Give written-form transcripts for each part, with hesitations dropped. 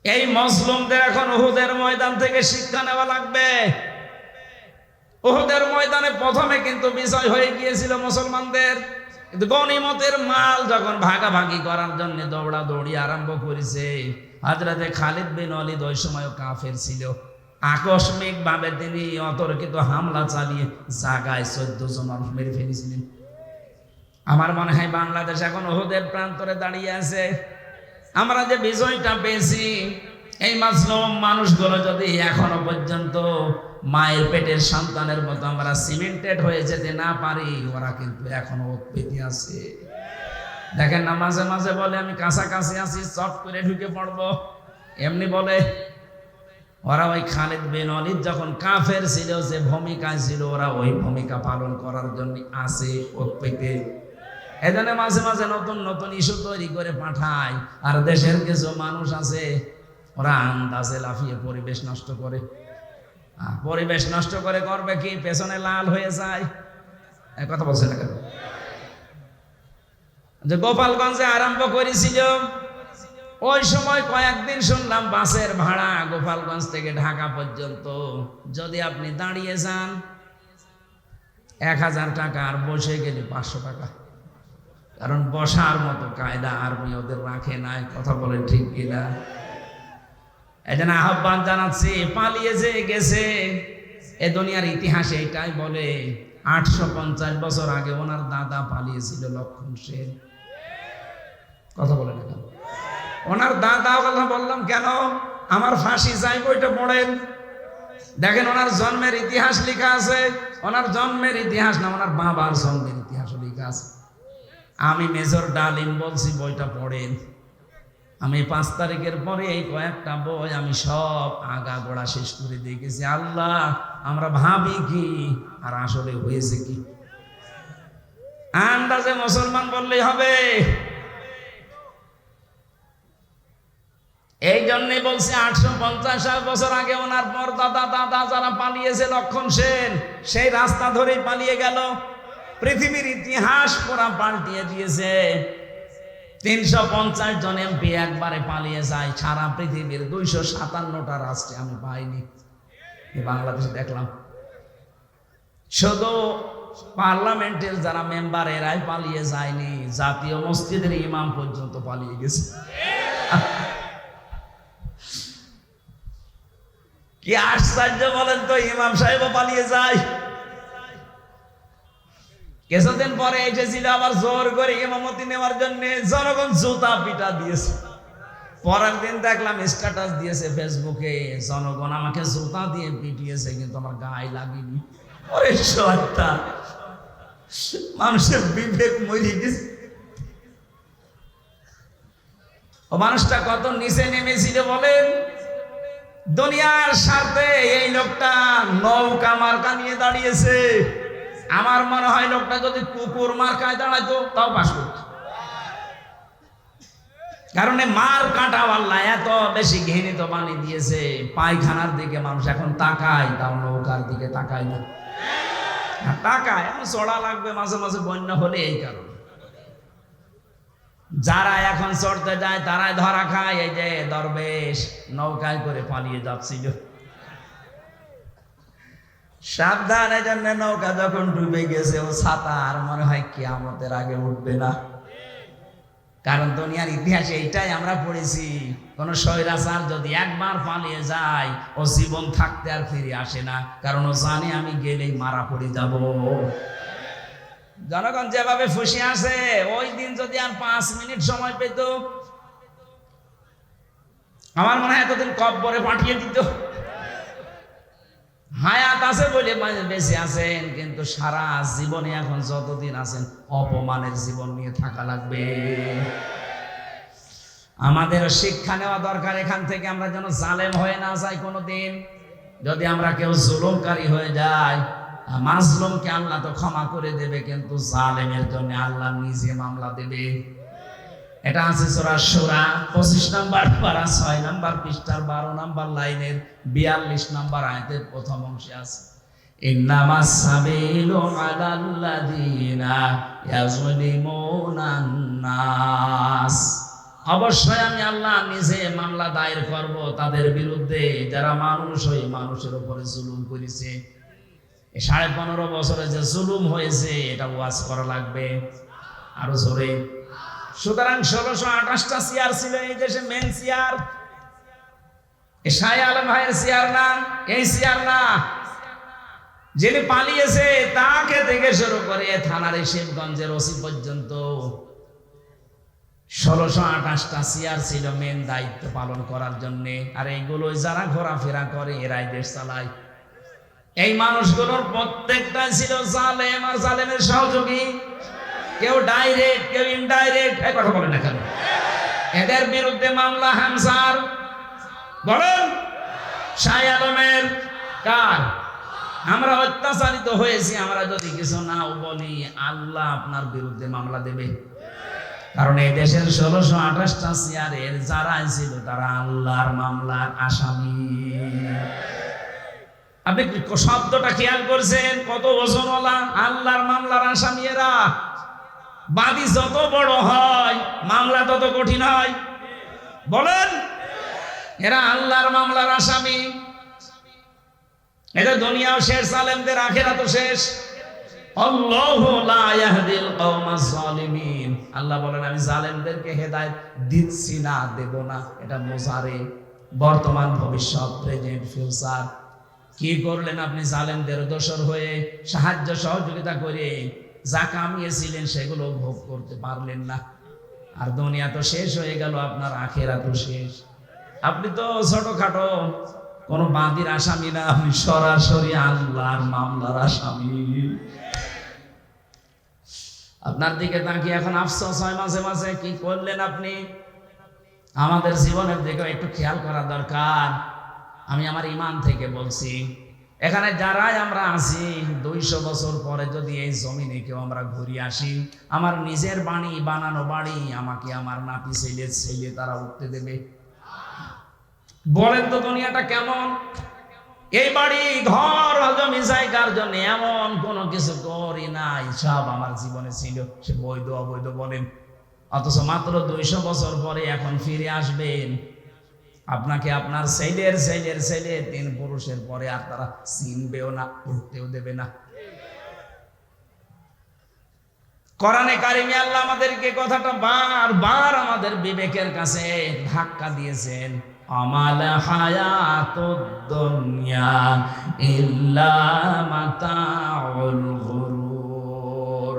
এই মজলুমদের এখন উহুদের ময়দান থেকে শিক্ষা নেওয়া লাগবে। উহুদের ময়দানে প্রথমে কিন্তু বিজয় হয়ে গিয়েছিল মুসলমানদের, কিন্তু গনিমতের মাল যখন ভাগাভাগি করার জন্য দৌড়াদৌড়ি আরম্ভ করেছে, হযরতে খালিদ বিন ওয়ালিদ ওই সময় কাফের ছিল। আকস্মিক ভাবে তিনি অতর্কিত হামলা চালিয়ে জায়গায় 14 জন মানুষ মেরে ফেলেছিলেন। আমার মনে হয় বাংলাদেশ এখন উহুদের প্রান্তরে দাঁড়িয়ে আছে। আমরা যে বিজয়টা পেয়েছি, এই মাজলুম মানুষগুলো যদি এখনো পর্যন্ত মায়ের পেটের সন্তানের মতো আমরা সিমেন্টেড হয়ে যেতে না পারি, ওরা কিন্তু এখনো উৎপীতি আছে। দেখেন না, মাঝে মাঝে বলে আমি কাছাকাছি আছি, চট করে ঢুকে পড়বো, এমনি বলে। ওরা ওই খালিদ বিন ওয়ালিদ যখন কাফের ছিল, যে ভূমিকায় ছিল, ওরা ওই ভূমিকা পালন করার জন্য আছে উৎপীতি। এজন্য মাঝে মাঝে নতুন নতুন ইস্যু তৈরি করে পাঠায়। আর দেশের কিছু মানুষ আছে, ওরা আন্দাজে লাফিয়ে পরিবেশ নষ্ট করে। পরিবেশ নষ্ট করে করবে কি, পেছনে লাল হয়ে যায়। কথা বলছে না কেন? যে গোপালগঞ্জে আরম্ভ করেছিল, ওই সময় কয়েকদিন শুনলাম বাসের ভাড়া গোপালগঞ্জ থেকে ঢাকা পর্যন্ত যদি আপনি দাঁড়িয়ে যান 1000 টাকা, আর বসে গেলে 500 টাকা। কারণ বসার মতো কায়দা আর্মি ওদের রাখে নাই। কথা বলেন ঠিক কিনা? এই জন্য আহ্বান জানাচ্ছি, পালিয়ে যে গেছে, এ দুনিয়ার ইতিহাসে এটাই বলে 850 বছর আগে ওনার দাদা পালিয়েছিল, লক্ষণ সেন। কথা বলেন না কেন? ওনার দাদা কথা বললাম কেন? আমার ফাঁসি চাই বইটা পড়েন, দেখেন ওনার জন্মের ইতিহাস লেখা আছে। ওনার জন্মের ইতিহাস না, ওনার বাবার জন্মের ইতিহাস লেখা আছে। আমি মেজর ডালিম বলছি, বইটা পড়েন। আমি 5 তারিখের পরে এই কয়েকটা বই আমি সব আগা গোড়া শেষ করে দিয়ে গেছি। আল্লাহ, আমরা ভাবি কি আর আসলে হয়েছে কি? আন্দাজে মুসলমান বললেই হবে। এই জন্যই বলছি 850 বছর আগে ওনার পর দাদা দাদা যারা পালিয়েছে, লক্ষণ সেন সেই রাস্তা ধরেই পালিয়ে গেল। পৃথিবীর ইতিহাস পুরা পাল্টিয়ে দিয়েছে। 350 জন এমপি একবারে পালিয়ে যায়। সারা পৃথিবীর 257টা রাষ্ট্রে আমি পাইনি, বাংলাদেশে দেখলাম। শুধু পার্লামেন্টের যারা মেম্বার এরাই পালিয়ে যায়নি, জাতীয় মসজিদের ইমাম পর্যন্ত পালিয়ে গেছে। কি আশ্চর্য বলেন তো, ইমাম সাহেবও পালিয়ে যায়। কিছুদিন পরে এসেছিল আবার জোর করে ইমামতি নেওয়ার জন্য, জনগণ জুতা পিটা দিয়েছে। পরের দিন দেখলাম স্ট্যাটাস দিয়েছে ফেসবুকে, জনগণ আমাকে জুতা দিয়ে পিটিয়েছে কিন্তু আমার গায়ে লাগেনি। ওরে শয়তান, মানুষের বিবেক মরে গেছে। ও মানুষটা কত নিচে নেমেছিল বলেন। দুনিয়ার স্বার্থে এই লোকটা নৌকা মার্কা নিয়ে দাঁড়িয়েছে। আমার মনে হয় লোকটা যদি কুকুর মার্কায় দাঁড়াইতো তাও পাস করত। কারণ মার কাটা আল্লাহ এত বেশি ঘৃণিত বানিয়ে দিয়েছে, পায়খানার দিকে মানুষ এখন তাকায়, তাও নৌকার দিকে তাকায় না। তাকায়, এখন চড়া লাগবে মাঝে মাঝে বন্যা হলে। এই কারণে যারা এখন চড়তে যায় তারাই ধরা খায়। এই যে দরবেশ নৌকায় করে পালিয়ে যাচ্ছিল, সাবধান। এই জন্য নৌকা যখন ডুবে গেছে, ও ছাতা আর মনে হয় কিয়ামতের আগে উঠবে না। কারণ দুনিয়ার ইতিহাসে এইটাই আমরা পড়েছি, কোন স্বৈরাচার যদি একবার পালিয়ে যায়, ও জীবন থাকতে আর ফিরে আসে না। কারণ ও জানে আমি গেলেই মারা পড়ে যাব। জনগণ যেভাবে ফুসে আসে, ওই দিন যদি আর 5 মিনিট সময় পেত, আমার মনে হয় এতদিন কব্বরে পাঠিয়ে দিত। হায়াত আছে বলে বেঁচে আছেন, কিন্তু সারা জীবনে এখন যতদিন আছেন অপমানের জীবন নিয়ে থাকা লাগবে। আমাদের শিক্ষা নেওয়া দরকার এখান থেকে, আমরা যেন জালেম হয়ে না যাই কোনোদিন। যদি আমরা কেউ জুলুমকারী হয়ে যাই, মাজলুমকে আল্লাহ তো ক্ষমা করে দেবে, কিন্তু জালেমের জন্য আল্লাহ নিজে মামলা দেবে। এটা আছে সূরা শুরা 25 নম্বর পারা 6 নম্বর পৃষ্ঠার 12 নম্বর লাইনের 42 নম্বর আয়াতের প্রথম অংশে আছে, ইন্নামাস সাবিলু আলাল্লাযিনা ইয়াযলিমুনান নাস। অবশ্যই আমি আল্লাহ নিজে মামলা দায়ের করব তাদের বিরুদ্ধে যারা মানুষ হয়ে মানুষের উপরে জুলুম করেছে। 15.5 বছরে যে জুলুম হয়েছে এটা ওয়াজ করা লাগবে আরো জোরে। সুতরাং 1628টা চেয়ার ছিল এই দেশে, মেন চেয়ার শাহ আলম ভাইয়ের চেয়ার না, এই চেয়ার না। যিনি পালিয়েছে তাকে থেকে শুরু করে থানার শিবগঞ্জের ওসি পর্যন্ত 1628টা চেয়ার ছিল মেন দায়িত্ব পালন করার জন্য। আর এইগুলো যারা ঘোরাফেরা করে এরাই দেশ চালায়। এই মানুষগুলোর প্রত্যেকটা ছিল জালেম আর জালেমের সহযোগী, কেউ ডাইরেক্ট কেউ ইনডাইরেক্ট। এই কথা বলে না কেন? এদের বিরুদ্ধে মামলা হামসার বলেন শাহ আলমের কার? আমরা অত্যাচারিত হয়েছি, আমরা যদি কিছু নাও বলি আল্লাহ আপনার বিরুদ্ধে মামলা দেবে। কারণ এই দেশের 1628টা চেয়ারের যারা ছিল তারা আল্লাহর মামলার আসামি। আপনি শব্দটা খেয়াল করছেন? কত ওজনওয়ালা! আল্লাহর মামলার আসামি এরা। বাদী যত বড় হয় মামলা তত কঠিন হয়। বলেন, এরা আল্লাহর মামলার আসামি। এদের দুনিয়াও শেষ, জালেমদের আখিরাতও শেষ। আল্লাহু লা ইয়াহদিল কওমাজ জালিমিন। আল্লাহ বলেন আমি জালেমদেরকে হেদায়েত দিচ্ছি না, দেব না। এটা মুজারে, বর্তমান, ভবিষ্যৎ, প্রেজেন্ট, ফিউচার। কি করলেন আপনি? জালেমদের দোসর হয়ে সাহায্য সহযোগিতা করে যা কামিয়েছিলেন সেগুলো ভোগ করতে পারলেন না। আর দুনিয়া তো শেষ হয়ে গেল, আপনার আখিরাতও শেষ। আপনি তো ছোটখাটো কোন বাদীর আসামি না, আপনি সরাসরি আল্লাহর মামলার আসামি। আপনার দিকে তাকিয়ে এখন আফসোস হয় মাঝে মাঝে, কি করলেন আপনি? আমাদের জীবনের দিকে একটু খেয়াল করা দরকার। আমি আমার ঈমান থেকে বলছি, এখানে যারাই আমরা আছি 200 বছর পরে যদি এই জমিনে কেউ আমরা ঘুরে আসি, আমার নিজের বাড়ি, বানানো বাড়ি, আমাকে আমার নাতি ছেলে তারা উঠতে দেবে? বলেন তো দুনিয়াটা কেমন? এই বাড়ি ঘর জমি জায়গার জন্য এমন কোনো কিছু করি নাই, সব আমার জীবনে ছিল, সে বৈধ অবৈধ বলেন। অথচ মাত্র 200 বছর পরে এখন ফিরে আসবেন, আপনাকে আপনার ছেলের 3 পুরুষের পরে আর তারা চিনবেও না, উঠতেও দেবে না। কোরআনে কারিমে আল্লাহ আমাদেরকে কথাটা বারবার আমাদের বিবেকের কাছে ধাক্কা দিয়েছেন। আমাল হায়াতুদ দুনিয়া ইল্লা মাতাউল গুরুর।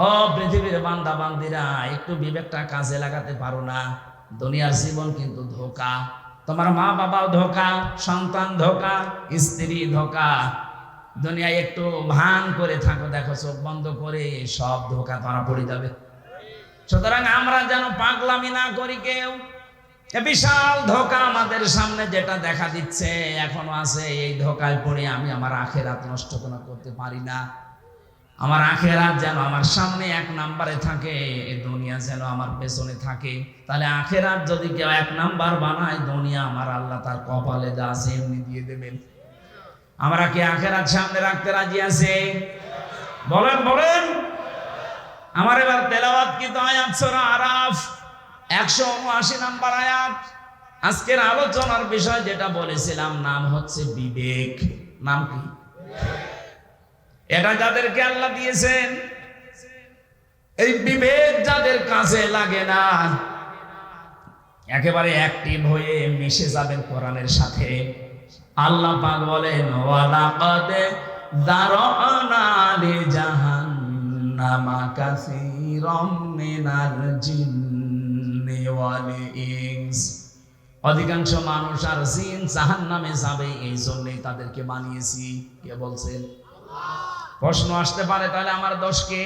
ও পৃথিবীর বান্দা বান্দিরা, একটু বিবেকটা কাজে লাগাতে পারো না? দুনিয়ার জীবন কিন্তু ধোঁকা। তোমার মা বাবাও ধোঁকা, সন্তান ধোঁকা, স্ত্রী ধোঁকা। দুনিয়ায় একটু ভান করে থাকো, দেখো চোখ বন্ধ করে, সব ধোঁকা ধরা পড়ে যাবে। সুতরাং আমরা যেন পাগলামি না করি কেউ। বিশাল ধোঁকা আমাদের সামনে যেটা দেখা দিচ্ছে এখনো আছে, এই ধোঁকায় পড়ে আমি আমার আখিরাত নষ্ট করতে পারি না। আমার আখিরাত যেন আমার সামনে 1 নম্বরে থাকে, এই দুনিয়া যেন আমার পেছনে থাকে। তাহলে আখিরাত যদি কেউ 1 নাম্বার বানায়, দুনিয়া আমার আল্লাহ তার কপালে যা আছে এমনি দিয়ে দেবেন। আমরা কি আখিরাত সামনে রাখতে রাজি আছে? বলেন বলেন। আমার এবার তেলাওয়াত কি তো আয়াত সূরা আরাফ 179 নম্বর আয়াত। আজকের আলোচনার বিষয় যেটা বলেছিলাম, নাম হচ্ছে বিবেক। নাম কি? এটা যাদেরকে আল্লাহ দিয়েছেন, এই বিবেক যাদের কাছে লাগে না, একেবারে অ্যাক্টিভ হয়ে মিশে যাবেন কোরআনের সাথে। আল্লাহ পাক বলেন, ওয়ালাকাদ যারানা লিজাহান্নামা কাসীরাম মিনাল জিন্নি ওয়াল ইনস। অধিকাংশ মানুষ আর জিন জাহান্নামে যাবে, এই জন্যই তাদেরকে বানিয়েছি। কে বলছেন? প্রশ্ন আসতে পারে, তাহলে আমার দোষ কি?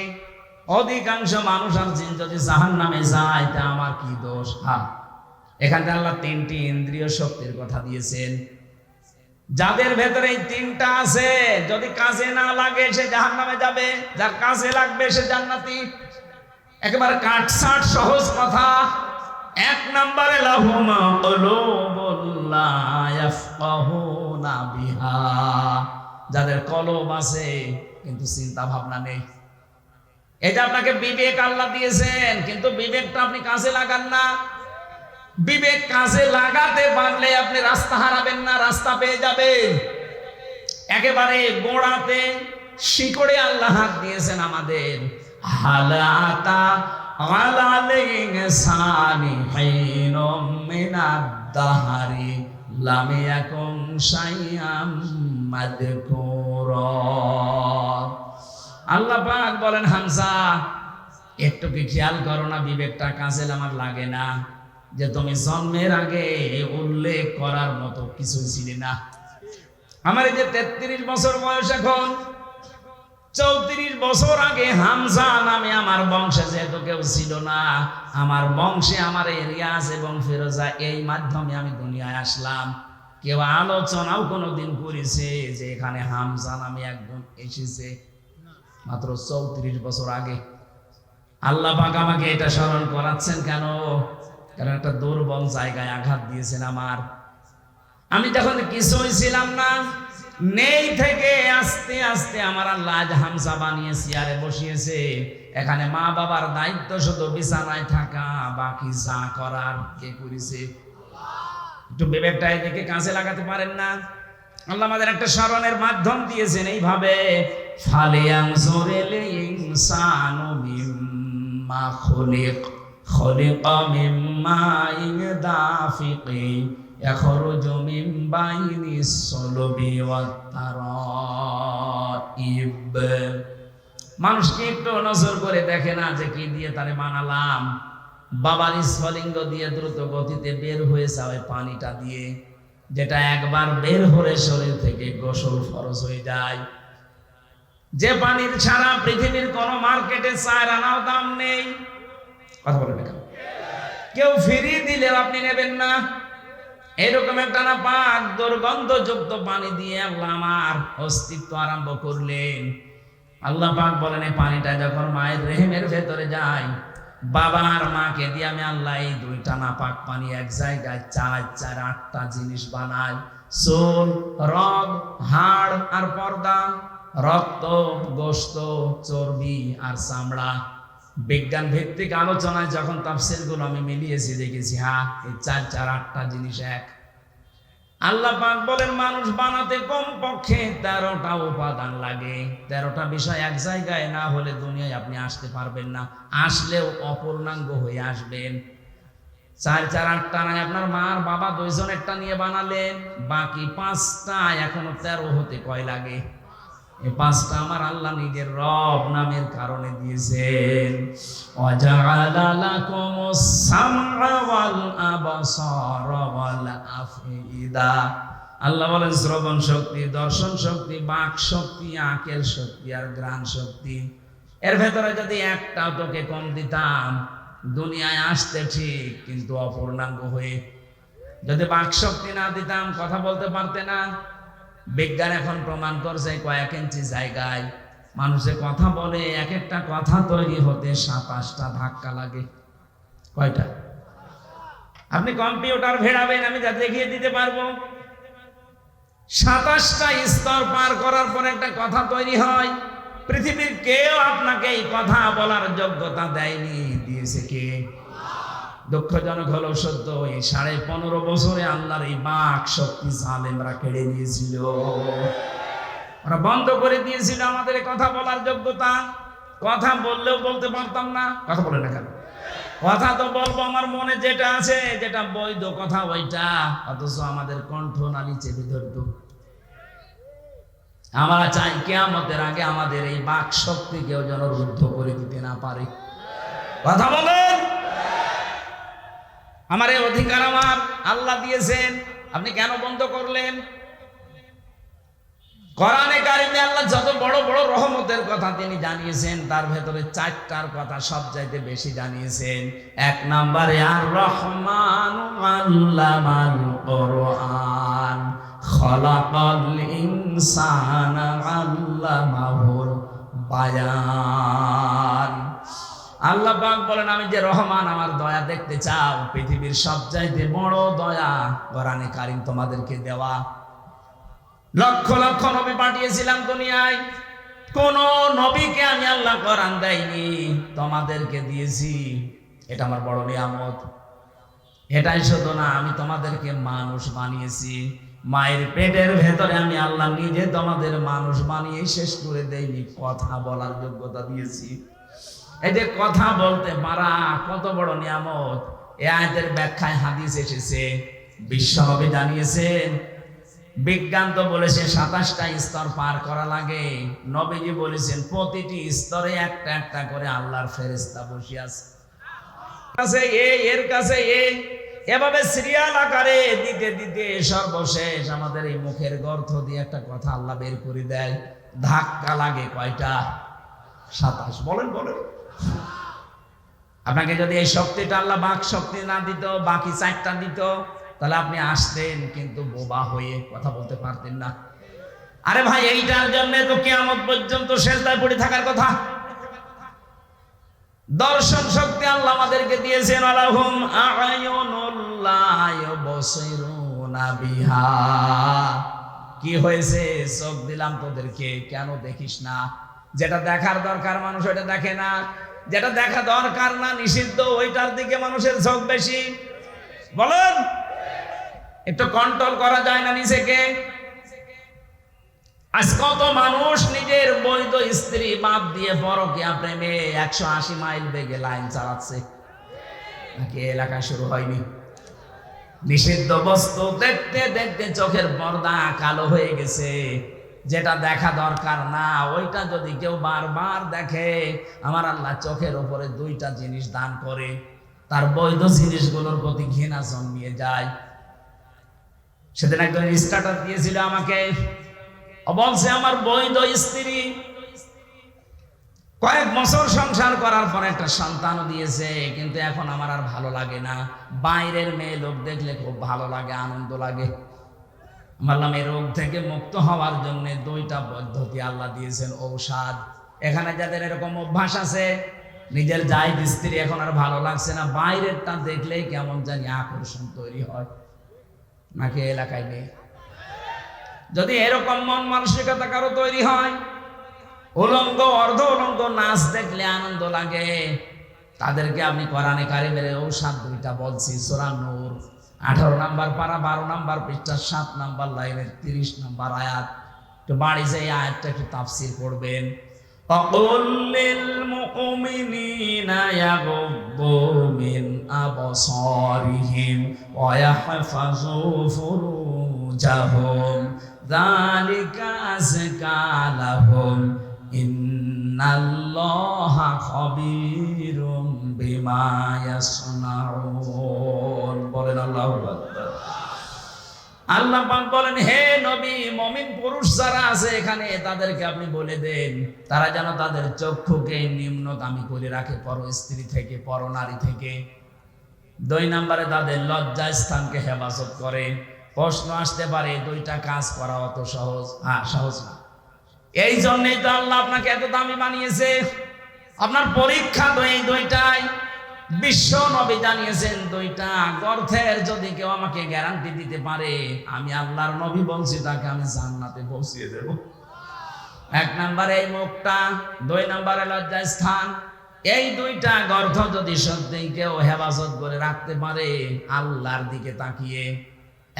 অধিকাংশ মানুষ আর জিন যদি জাহান্নামে যায় তা আমার কি দোষ? হ্যাঁ, এখানে আল্লাহ 3টি ইন্দ্রিয় শক্তির কথা দিয়েছেন। যাদের ভেতরে এই 3টা আছে, যদি কাজে না লাগে সে জাহান্নামে যাবে, যার কাজে লাগবে সে জান্নাতি। একেবারে কাটছাট সহজ কথা। 1 নম্বরে লাহুম কুলুবুল লা ইয়াফকাহুনা বিহা, যাদের কলব আছে কিন্তু চিন্তা ভাবনা নেই। এটা আপনাকে বিবেক আল্লাহ দিয়েছেন, কিন্তু বিবেকটা আপনি কাজে লাগান না। বিবেক কাজে লাগাতে পারলে আপনি রাস্তা হারাবেন না, রাস্তা পেয়ে যাবেন। একেবারে গোড়াতে শিকড়ে আল্লাহ হাত দিয়েছেন আমাদের। হালাতা আলাল ইনসানি হাইনুম মিনাদ দাহরি লাম ইয়াকুন শাইআম মাযকুরা। আল্লাহ পাক বলেন, হামজা একটু কি খেয়াল করো না, বিবেকটা কাজে আমার লাগে না যে তুমি জন্মের আগে উল্লেখ করার মতো কিছুই ছিলে না। আমার এই যে 33 বছর বয়স, এখন 34 বছর আগে হামজা নামে আমার বংশে যেহেতু কেউ ছিল না, আমার বংশে আমার রিয়াজ এবং ফিরোজা এই মাধ্যমে আমি দুনিয়ায় আসলাম। কেউ আলোচনাও কোনোদিন করেছে যে এখানে হামজা নামে একজন এসেছে? মাত্র 34 বছর আগে। আল্লাহ পাক আমাকে এটা স্মরণ করাচ্ছেন কেন? কারণ একটা দুর্বল জায়গায় আঘাত দিয়েছেন আমার। আমি যখন কিছুই ছিলাম না, নেই থেকে আস্তে আস্তে আমার আল্লাহ আজ হামজা বানিয়ে চেয়ারে বসিয়েছে। এখানে মা বাবার দায়িত্ব শুধু বিছানায় থাকা, বাকি যা করার কে করেছে? একটু বিবেকটা এদিকে কাজে লাগাতে পারেন না? আল্লাহ আমাদের একটা স্মরণের মাধ্যম দিয়েছেন এইভাবে, ফালিয়ানজুরিল ইনসানু মিম্মা খুলিক খুলিকা মিম্মা দাফিকি ইয়াখরুজু মিন বাইনিস সুলবি ওয়াত তারাইব। মানুষকে একটু নজর করে দেখে না যে কি দিয়ে তারে বানালাম? বাবার স্ফলিঙ্গ দিয়ে দ্রুত গতিতে বের হয়ে যাবে পানিটা দিয়ে, যেটা একবার বের হলে শরীর থেকে গোসল ফরজ হয়ে যায়। যে পানির ছাড়া পৃথিবীর কোন মার্কেটে 4 আনাও দাম নেই। কথা বলেন না, কেউ ফিরিয়ে দিলেও আপনি নেবেন না। এরকম একটা না পাক দুর্গন্ধযুক্ত পানি দিয়ে আল্লাহ আমার অস্তিত্ব আরম্ভ করলেন। আল্লাহ পাক বলেন, এই পানিটা যখন মায়ের রেহেমের ভেতরে যায়, বাবা আর মাকে দিয়ে আমি আল্লাহ এই 2টা নাপাক পানি এক জায়গায় 4 8টা জিনিস বানাই। চুল, রগ, হাড় আর পর্দা, রক্ত, গোশত, চর্বি আর চামড়া। বিজ্ঞান ভিত্তিক আলোচনায় যখন তাফসীর গুলো আমি মিলিয়েছি, দেখেছি হ্যাঁ এই 4 8টা জিনিস এক। আল্লাহ পাক বলেন, মানুষ বানাতে কমপক্ষে 13টা উপাদান লাগে। 13টা বিষয় এক জায়গায় না হলে দুনিয়ায় আপনি আসতে পারবেন না। আসলেও অপূর্ণাঙ্গ হয়ে আসবেন। 4 8টা নাই, আপনার মা আর বাবা 2 জনেরটা নিয়ে বানালেন, বাকি 5টা এখনো 13 হতে কয় লাগে? এই 5টা আমার আল্লাহ নিজের রব নামের কারণে দিয়েছেন। ওয়াজআলা লাকুমুস সামআ ওয়াল আবসারা ওয়াল আফইদা। আল্লাহ বলেন, শ্রবণ শক্তি, দর্শন শক্তি, বাক শক্তি, আকেল শক্তি আর ঘ্রাণ শক্তি, এর ভেতরে যদি একটাও তোকে কম দিতাম, দুনিয়ায় আসতে ঠিক কিন্তু অপূর্ণাঙ্গ হয়ে। যদি বাক শক্তি না দিতাম, কথা বলতে পারতে না। বিজ্ঞান এখন প্রমাণ করছে কয়েক ইঞ্চি জায়গায় মানুষে কথা বলে, এক একটা কথা তৈরি হতে 27টা ধাক্কা লাগে। কয়টা? আপনি কম্পিউটার ভেড়াবেন, আমি যা দেখিয়ে দিতে পারবো। 27টা স্তর পার করার পর একটা কথা তৈরি হয়। পৃথিবীর কেউ আপনাকে এই কথা বলার যোগ্যতা দেয়নি। দিয়েছে কে? দুঃখজনক হলো সত্য, এই 15.5 বছরে আল্লাহর এই বাক শক্তি জালেমরা কেড়ে নিয়েছিল। ওরা বন্ধ করে দিয়েছিল আমাদের কথা বলার যোগ্যতা। কথা বললেও বলতে পারতাম না। কথা বলে না কেন? কথা তো বলবো আমার মনে যেটা আছে, যেটা বৈধ কথা ওইটা, অথচ আমাদের কণ্ঠনালী চেপে ধরত। আমরা চাই কিয়ামতের আগে আমাদের এই বাক শক্তি কেউ যেন রুদ্ধ করে দিতে না পারে। কথা বলেন। আমার এই অধিকার আমার আল্লাহ দিয়েছেন, আপনি কেন বন্ধ করলেন? কোরআনে কারিমে আল্লাহ যত বড় বড় রহমতের কথা তিনি জানিয়েছেন, তার ভেতরে 4টার কথা সবচাইতে বেশি জানিয়েছেন। 1 নম্বরে আর রহমানু আল্লামাল কোরআন খলাকাল ইনসানা আল্লামাহুল বায়ান। আল্লাহ পাক বলেন, আমি যে রহমান, আমার দয়া দেখতে চাও, পৃথিবীর সবচাইতে বড় দয়া কোরআনে কারিম তোমাদেরকে দেওয়া। লক্ষ লক্ষ নবী পাঠিয়েছিলাম দুনিয়ায়, কোন নবীকে আমি আল্লাহ কোরআন দেয়নি, তোমাদেরকে দিয়েছি। এটা আমার বড় নিয়ামত। এটাই শুধু না, আমি তোমাদেরকে মানুষ বানিয়েছি। মায়ের পেটের ভেতরে আমি আল্লাহ নিজে তোমাদের মানুষ বানিয়ে শেষ করে দেইনি, কথা বলার যোগ্যতা দিয়েছি। এই যে কথা বলতে পারা কত বড় নিয়ামত। এই আয়াতের ব্যাখ্যায় হাদিস এসেছে, বিশ্বনবী জানিয়েছেন, বিজ্ঞান তো বলেছে 27টা স্তর পার করা লাগে। নবীজি বলেছেন প্রতিটি স্তরে একটা একটা করে আল্লাহর ফেরেশতা বসে আছে, এর কাছে এভাবে সিরিয়াল আকারে দিতে দিতে সর্বশেষ আমাদের এই মুখের গর্ত দিয়ে একটা কথা আল্লাহ বের করে দেয়। ধাক্কা লাগে কয়টা? 27। বলেন বলেন। আপনাকে যদি এই শক্তিটা আল্লাহ বাক শক্তি না দিত, বাকি 4টা দিত, তাহলে আপনি আসতেন কিন্তু বোবা হয়ে কথা বলতে পারতেন না। আরে ভাই, এইটার জন্য তো কিয়ামত পর্যন্ত সেজদায় পড়ে থাকার কথা। দর্শন শক্তি আল্লাহ আমাদেরকে দিয়েছেন, আলাহুম আ'য়ুনুল লা ইউবসিরুনা বিহা। কি হয়েছে? চোখ দিলাম তোদেরকে, কেন দেখিস না? যেটা দেখার দরকার মানুষ ওইটা দেখে না, যেটা দেখা দরকার না, নিষিদ্ধ, ওইটার দিকে মানুষের চোখ বেশি। বলেন, একটু কন্ট্রোল করা যায় না নিজেকে? আজ কত মানুষ নিজের বৈধ স্ত্রী বাদ দিয়ে পরকীয়া প্রেমে 180 মাইল বেগে লাইন চালাচ্ছে। নাকি এলাকায় শুরু হয়নি? নিষিদ্ধ বস্তু দেখতে দেখতে চোখের পর্দা কালো হয়ে গেছে। যেটা দেখা দরকার না ওইটা যদি কেউ বারবার দেখে, আমার আল্লাহ চোখের উপরে 2টা জিনিস দান করে, তার বৈধ জিনিসগুলোর প্রতি ঘৃণা জন্মিয়ে যায়। সেদিন একজন স্ট্যাটাস দিয়েছিল আমাকে, বলছে আমার বৈধ স্ত্রী কয়েক বছর সংসার করার পর একটা সন্তানও দিয়েছে, কিন্তু এখন আমার আর ভালো লাগে না। বাইরের মেয়ে লোক দেখলে খুব ভালো লাগে, আনন্দ লাগে। বললাম, এই রোগ থেকে মুক্ত হওয়ার জন্য 2টা পদ্ধতি আল্লাহ দিয়েছেন, ঔষধ। এখানে যাদের এরকম অভ্যাস আছে, নিজের জায়েজ স্ত্রী এখন আর ভালো লাগছে না, বাইরেরটা দেখলেই কেমন জানি আকর্ষণ তৈরি হয়, নাকি এলাকায় নেই? যদি এরকম মন মানসিকতা কারো তৈরি হয়, উলঙ্গ অর্ধ উলঙ্গ নাচ দেখলে আনন্দ লাগে, তাদেরকে আপনি কোরআনে কারিমের ঔষধ 2টা বলছি। সূরা নূর 18 নম্বর পারা 12 নম্বর পৃষ্ঠা 7 নম্বর লাইনের 30 নম্বর আয়াত। তো বাড়ি যে আয়াতটা একটু তাফসীর করবেন। وَقُلْ لِلْمُؤْمِنِينَ يَغُضُّوا مِنْ أَبْصَارِهِمْ وَيَحْفَظُوا فُرُوجَهُمْ ذَلِكَ أَزْكَى لَهُمْ إِنَّ اللَّهَ خَبِيرٌ بِمَا يَصْنَعُونَ। বলেন আল্লাহু আকবার। আল্লাহ পাক বলেন, হে নবী, মুমিন পুরুষ যারা আছে এখানে তাদেরকে আপনি বলে দেন, তারা যেন তাদের চক্ষুকে নিম্নগামী করে রাখে পর স্ত্রী থেকে, পর নারী থেকে। 2 নম্বরে তাদের লজ্জা স্থানকে হেফাজত করে। প্রশ্ন আসতে পারে, 2টা কাজ করা অত সহজ? সহজ না। এই জন্যই তো আল্লাহ আপনাকে এত দামি বানিয়েছে। আপনার পরীক্ষা তো এই 2টাই। বিশ্ব নবী জানিয়েছেন 2টা গর্থের যদি কেউ আমাকে গ্যারান্টি দিতে পারে, আমি আল্লাহর নবী বলছি তাকে আমি জান্নাতে পৌঁছিয়ে দেব। 1 নম্বরে এই মুখটা, 2 নম্বরে লজ্জা স্থান। এই 2টা গর্থ যদি সত্যি কেউ হেফাজত করে রাখতে পারে, আল্লাহর দিকে তাকিয়ে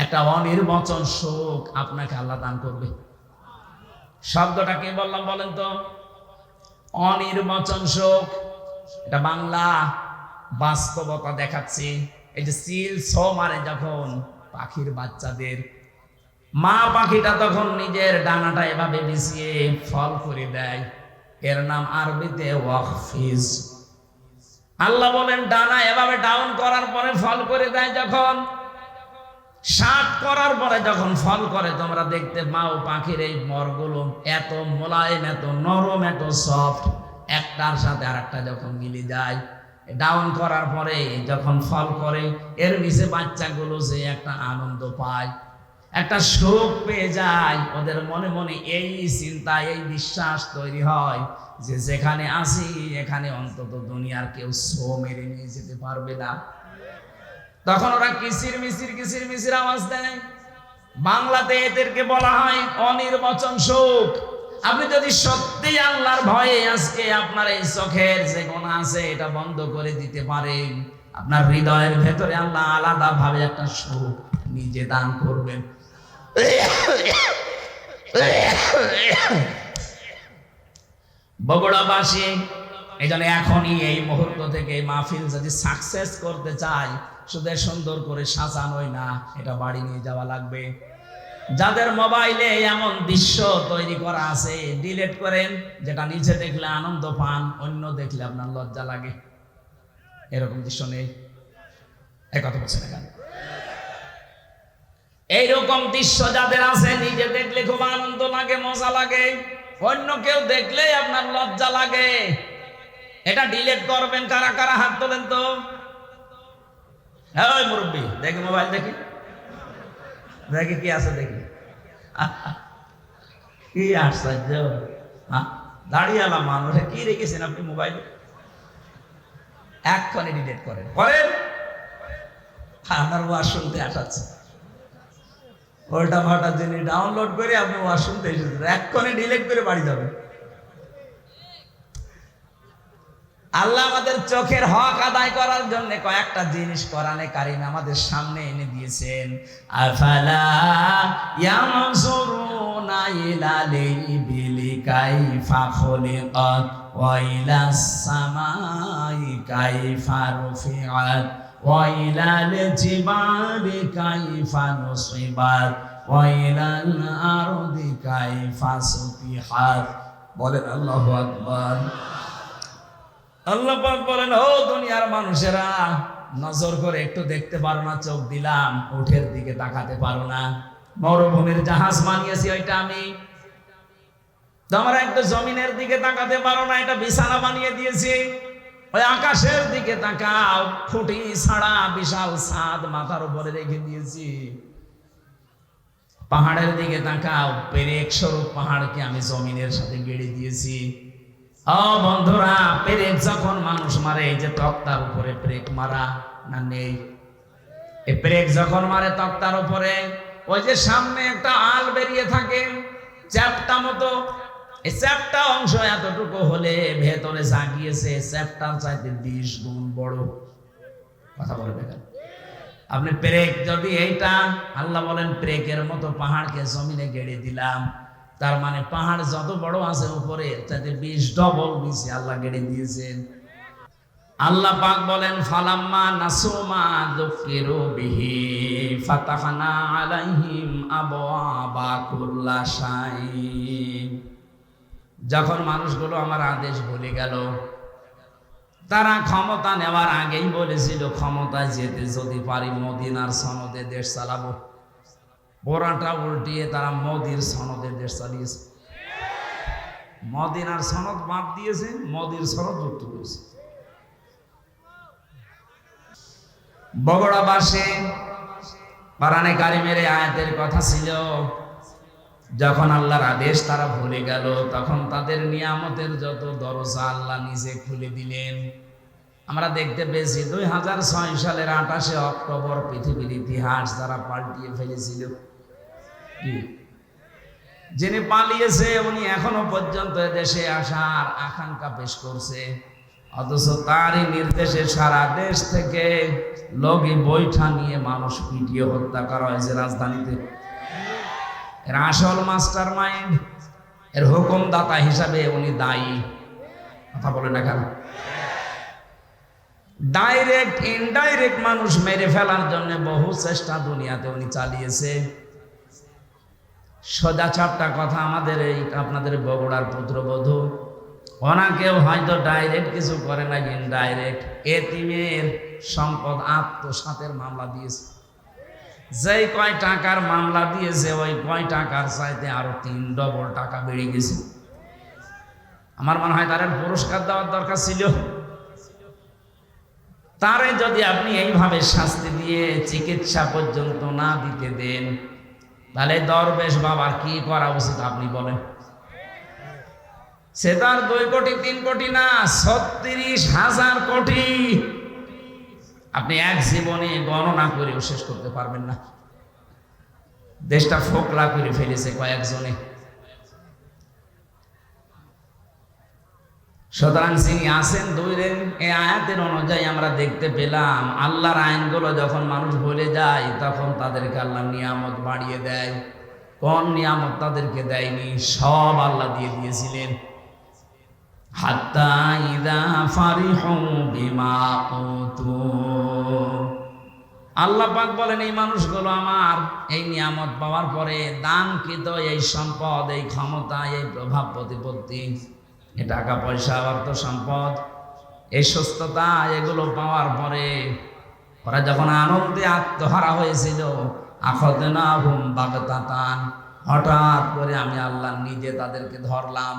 একটা অনির্বচন সুখ আপনাকে আল্লাহ দান করবে। শব্দটা কি বললাম বলেন তো? অনির্বচন সুখ। এটা বাংলা, বাস্তবতা দেখাচ্ছি। এই যে সিল ছো মারে যখন পাখির বাচ্চাদের, মা পাখিটা তখন নিজের ডানাটা এভাবে বিছিয়ে ফল করে দেয়, এর নাম আরবিতে ওয়াকফিজ। আল্লাহ বলেন ডানা এভাবে ডাউন করার পরে ফল করে দেয়, যখন শাক করার পরে যখন ফল করে, তোমরা দেখতে পাও পাখির এই মরগুলো এত মোলায়েম, এত নরম, এত সফট, একটার সাথে আরেকটা যখন মিলে যায়, ডাউন করার পরে যখন ফল করে, এর নিচে বাচ্চাগুলো যে একটা আনন্দ পায়, একটা সুখ পেয়ে যায়, ওদের মনে মনে এই চিন্তা, এই বিশ্বাস তৈরি হয় যে যেখানে আসি এখানে অন্তত দুনিয়ার কেউ ছো মেরে নিয়ে যেতে পারবে না। তখন ওরা কিসির মিসির আওয়াজ দেয়। বাংলাতে এদেরকে বলা হয় অনির্বচন সুখ। আপনি যদি সত্যি আল্লাহর ভয়ে আজকে আপনার এই চোখের যে গোনা আছে এটা বন্ধ করে দিতে পারেন, আপনার হৃদয়ের ভেতরে আল্লাহ আলাদা ভাবে একটা সুখ নিজে দান করবেন। বগুড়াবাসী এই জন্য এখনই এই মুহূর্ত থেকে এই মাহফিল যদি সাকসেস করতে চাই, শুধু সুন্দর করে সাজানোই না, এটা বাড়ি নিয়ে যাওয়া লাগবে। যাদের মোবাইলে এমন দৃশ্য তৈরি করা আছে ডিলিট করেন, যেটা নিচে দেখলে আনন্দ পান, অন্য দেখলে আপনার লজ্জা লাগে। এরকম দৃশ্য নেই, এক কথা বলছে না কেন? এইরকম দৃশ্য যাদের আছে নিজে দেখলে খুব আনন্দ লাগে, মজা লাগে, অন্য কেউ দেখলে আপনার লজ্জা লাগে, এটা ডিলিট করবেন। কারা কারা হাত তোলেন তো? ওই মুরব্বী দেখি, মোবাইল দেখি, দেখি কি আছে, দেখি কি আশ্চর্য, দাঁড়িয়ালা মানুষ কি রেখেছেন আপনি মোবাইলে? এক্ষণে ডিলিট করেন, করেন। আপনার ওয়াজ শুনতে আসাচ্ছে, ওল্টা ফাটা জিনিস ডাউনলোড করে আপনি ওয়াজ শুনতে এসেছেন, এক্ষণে ডিলিট করে বাড়ি যাবেন। আল্লাহ আমাদের চোখের হক আদায় করার জন্য কয়েকটা জিনিস কোরআনে কারিমে আমাদের সামনে এনে দিয়েছেন। আফালা ইয়ানজুরুনা ইলাল ইবিলি কাইফা খুলিকাত ওয়া ইলাস সামাই কাইফা রুফিআত ওয়া ইলাল জিবালি কাইফা নুসিবাত ওয়া ইলাল আরদি কাইফা সুতিহাত। বলেন আল্লাহু আকবার। আল্লাহ পাক বলেন, ও দুনিয়ার মানুষেরা, নজর করে একটু দেখতে পারো না? চোখ দিলাম, উঠের দিকে তাকাতে পারো না? মরুভূমির জাহাজ বানিয়েছি ওইটা আমি। তোমরা একটু জমিনের দিকে তাকাতে পারো না? এটা বিছানা বানিয়ে দিয়েছি। ওই আকাশের দিকে তাকাও, খুঁটি ছাড়া বিশাল ছাদ মাথার উপরে রেখে দিয়েছি। পাহাড়ের দিকে তাকাও, পেরেক স্বরূপ পাহাড়কে আমি জমিনের সাথে গেড়ে দিয়েছি। ও বন্ধুরা, পেরেক যখন মানুষ মারে, এই যে তক্তার উপরে পেরেক মারা না নেই? এই পেরেক যখন মারে তক্তার উপরে, ওই যে সামনে একটা আল বেরিয়ে থাকে চ্যাপটা মতো, এই চ্যাপটা অংশ এতটুকু হলে ভেতরে জাগিয়েছে চ্যাপটার চাইতে 20 গুণ বড়। কথা বলে দেখেন আপনি। পেরেক যদি এইটা, আল্লাহ বলেন পেরেকের মতো পাহাড়কে জমিনে গেড়ে দিলাম, তার মানে পাহাড় যত বড় আছে উপরে, তাতে 20 ডবল নিচে আল্লাহ গেড়ে দিয়েছেন। আল্লাহ পাক বলেন, ফালাম্মা নাসুমা যুকিরু বিহি ফাতাহনা আলাইহিম আবওয়াবা কুল্লা শাই। যখন মানুষগুলো আমার আদেশ ভুলে গেল, তারা ক্ষমতা নেওয়ার আগেই বলেছিল, ক্ষমতায় যেতে যদি পারি মদিনার সনদে দেশ চালাবো। পোড়াটা উল্টিয়ে তারা মোদির সনদে দেশ চালিয়েছে। মদিনার সনদ বাদ দিয়েছে, মোদির সনদ যুক্ত করেছে। বগুড়াবাসী কোরআনে কারিমের আয়াতের কথা ছিল, যখন আল্লাহর আদেশ তারা ভুলে গেল, তখন তাদের নিয়ামতের যত দরজা আল্লাহ নিজে খুলে দিলেন। আমরা দেখতে পেয়েছি 2006 সালের 28শে অক্টোবর পৃথিবীর ইতিহাস যারা পাল্টিয়ে ফেলেছিল। যিনি পালিয়েছে উনি এখনো পর্যন্ত দেশে আসার আকাঙ্ক্ষা পেশ করছে, অথচ তারই নির্দেশে সারা দেশ থেকে লগি বৈঠা নিয়ে মানুষ পিটিয়ে হত্যা করা হয়েছে রাজধানীতে। এর আসল মাস্টার মাইন্ড, এর হুকুমদাতা হিসাবে উনি দায়ী। কথা বলে না কেন? ডাইরেক্ট ইনডাইরেক্ট মানুষ মেরে ফেলার জন্য বহু চেষ্টা দুনিয়াতে উনি চালিয়েছে। সোজা চাপটা কথা, আমাদের এই আপনাদের বগুড়ার পুত্রবধূ, ওনাকেও হয়তো ডাইরেক্ট কিছু করে না, ইনডাইরেক্ট এতিমের সম্পদ আত্মসাতের মামলা দিয়েছে। যেই কয় টাকার মামলা দিয়েছে, ওই কয় টাকার চাইতে আরো 3 ডবল টাকা বেড়ে গেছে। আমার মনে হয় তার পুরস্কার দেওয়ার দরকার ছিল। তারে যদি আপনি এইভাবে শাস্তি দিয়ে চিকিৎসা পর্যন্ত না দিতে দেন, তাহলে দরবেশ বাবার কি করা উচিত আপনি বলেন? সে তার 2 কোটি 3 কোটি না, 36,000 কোটি আপনি এক জীবনে গণনা করেও শেষ করতে পারবেন না। দেশটা ফোকলা করে ফেলেছে কয়েকজনে। সুতরাং যিনি আছেন দূরে, এই আয়াতের অনুযায়ী আমরা দেখতে পেলাম আল্লাহর আইনগুলো যখন মানুষ ভুলে যায় তখন তাদেরকে আল্লাহ নিয়ামত বাড়িয়ে দেয়। কোন নিয়ামত তাদেরকে দেয়নি? সব আল্লাহ দিয়ে দিয়েছিলেন। হাত্তা ইযা ফারিহু বিমা উতু, আল্লাহ পাক বলেন এই মানুষগুলো আমার এই নিয়ামত পাওয়ার পরে দানকৃত এই সম্পদ, এই ক্ষমতা, এই প্রভাব প্রতিপত্তি, এই টাকা পয়সা, অর্থ সম্পদ, এই সুস্থতা, এগুলো পাওয়ার পরে ওরা যখন আনন্দে আত্মহারা হয়েছিল, আখাযনাহুম বাগতাতান, হঠাৎ করে আমি আল্লাহ নিজে তাদেরকে ধরলাম।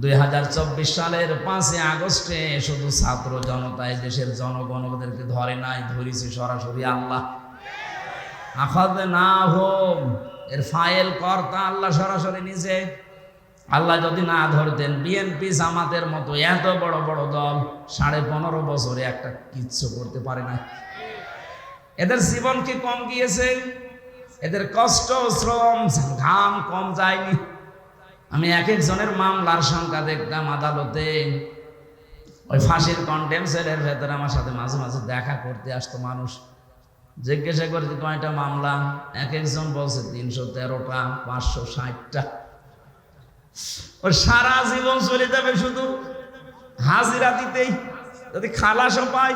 2024 সালের 5 আগস্টে শুধু ছাত্র জনতায় দেশের জনগণ ওদেরকে ধরে নাই, ধরেছে সরাসরি আল্লাহ। আখাযনাহুম এর ফাইল কর্তা আল্লাহ সরাসরি নিজে। আল্লাহ যদি না ধরতেন, বিএনপি জামাতের মতো এত বড় বড় দল 15.5 বছরে একটা কিচ্ছু করতে পারে না। এদের জীবন কি কম গিয়েছে? এদের কষ্ট, শ্রম, ঘাম কম যায়নি? আমি এক একজনের মামলার সংখ্যা দেখতাম আদালতে। ওই ফাঁসির কন্টেম সেলের ভেতরে আমার সাথে মাঝে মাঝে দেখা করতে আসতো মানুষ। জিজ্ঞাসা করতে কয়টা মামলা, এক একজন বলছে 313টা, 560টা। ওর সারা জীবন চলে যাবে শুধু হাজিরা দিতেই, যদি খালাসও পায়।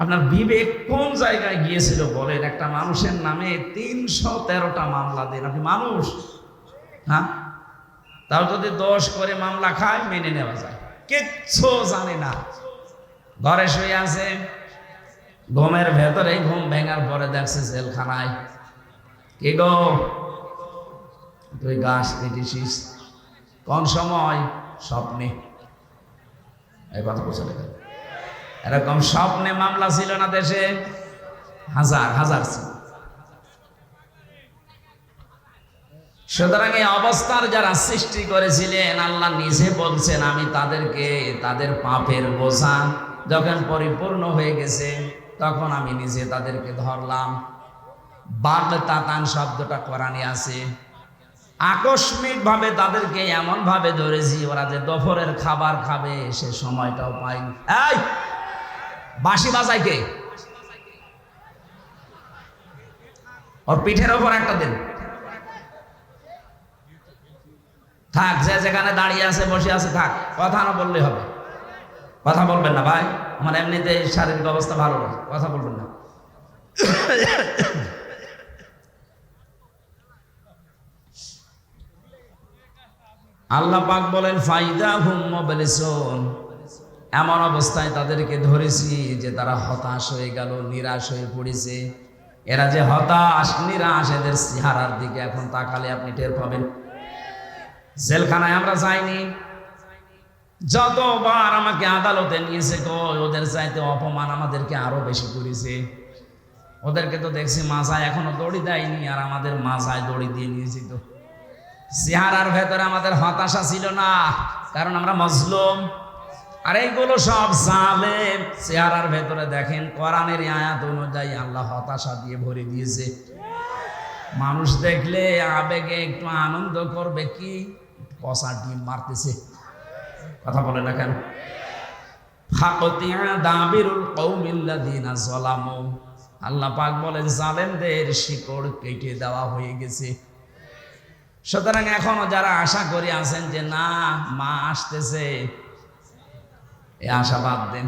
আপনার বিবেক কোন জায়গায় গিয়েছিল বলেন? একটা মানুষের নামে 313টা মামলা দেন আপনি, মানুষ? হ্যাঁ, তাও যদি দোষ করে মামলা খায় মেনে নেওয়া যায়। কিচ্ছু জানে না, ঘরে শুয়ে আছে, ঘুমের ভেতরে ঘুম ভেঙার পরে দেখছে জেলখানায়। কে গো, তুই গাছ কেটেছিস? কোন সময়? স্বপ্নে। এই কথা বলছে, এরকম স্বপ্নে মামলা ছিল না দেশে? হাজার হাজার ছিল। সুতরাং এই অবস্থার যারা সৃষ্টি করেছিলেন আল্লাহ নিজে বলছেন আমি তাদেরকে, তাদের পাপের বোঝা যখন পরিপূর্ণ হয়ে গেছে তখন আমি নিজে তাদেরকে ধরলাম। বাগতাতান শব্দটা কোরআনে আছে। আকস্মিক ভাবে তাদেরকে এমন ভাবে ধরেছি, ওরা যে দুপুরের খাবার খাবে সে সময়টাও পায়নি। এই বাঁশি বাজায় কে? ওর পিঠের ওপর একটা দিন থাক, যে যেখানে দাঁড়িয়ে আছে বসে আছে থাক, কথা না বললে হবে। কথা বলবেন না ভাই, আমার এমনিতে শারীরিক অবস্থা ভালো না, কথা বলবেন না। আল্লাহ পাক বলেন ফাইদা হুম মুবলিসুন, এমন অবস্থায় তাদেরকে ধরেছি যে তারা হতাশ হয়ে গেল, নিরাশ হয়ে পড়েছে। এরা যে হতাশ নিরাশ, এদের চেহারার দিকে এখন তাকালে আপনি টের পাবেন। জেলখানায় আমরা যাইনি, যতবার আমাকে আদালতে নিয়েছে ওদের চাইতে অপমান আমাদেরকে আরো বেশি করেছে। ওদেরকে তো দেখছি মাজায় এখনো দড়ি দেয়নি, আর আমাদের মাজায় দড়ি দিয়ে নিয়েছি। তো চেহারার ভেতরে আমাদের হতাশা ছিল না, কারণ আমরা মজলুম। আর এইগুলো সব জালেম। চেহারার ভেতরে দেখেন কোরআনের আয়াত অনুযায়ী আল্লাহ হতাশা দিয়ে ভরে দিয়েছে। মানুষ দেখলে আবেগে একটু আনন্দ করবে, কি পচা ডিম মারতেছে, কথা বলে না কেন? ফাকতিয়া দাবিরুল কওমিল্লাযিনা যালামু, আল্লাহ পাক বলেন জালেমদের শিকড় কেটে দেওয়া হয়ে গেছে। সুতরাং এখনো যারা আশা করে আছেন যে না মা আসতেছে, এই আশা বাদ দেন,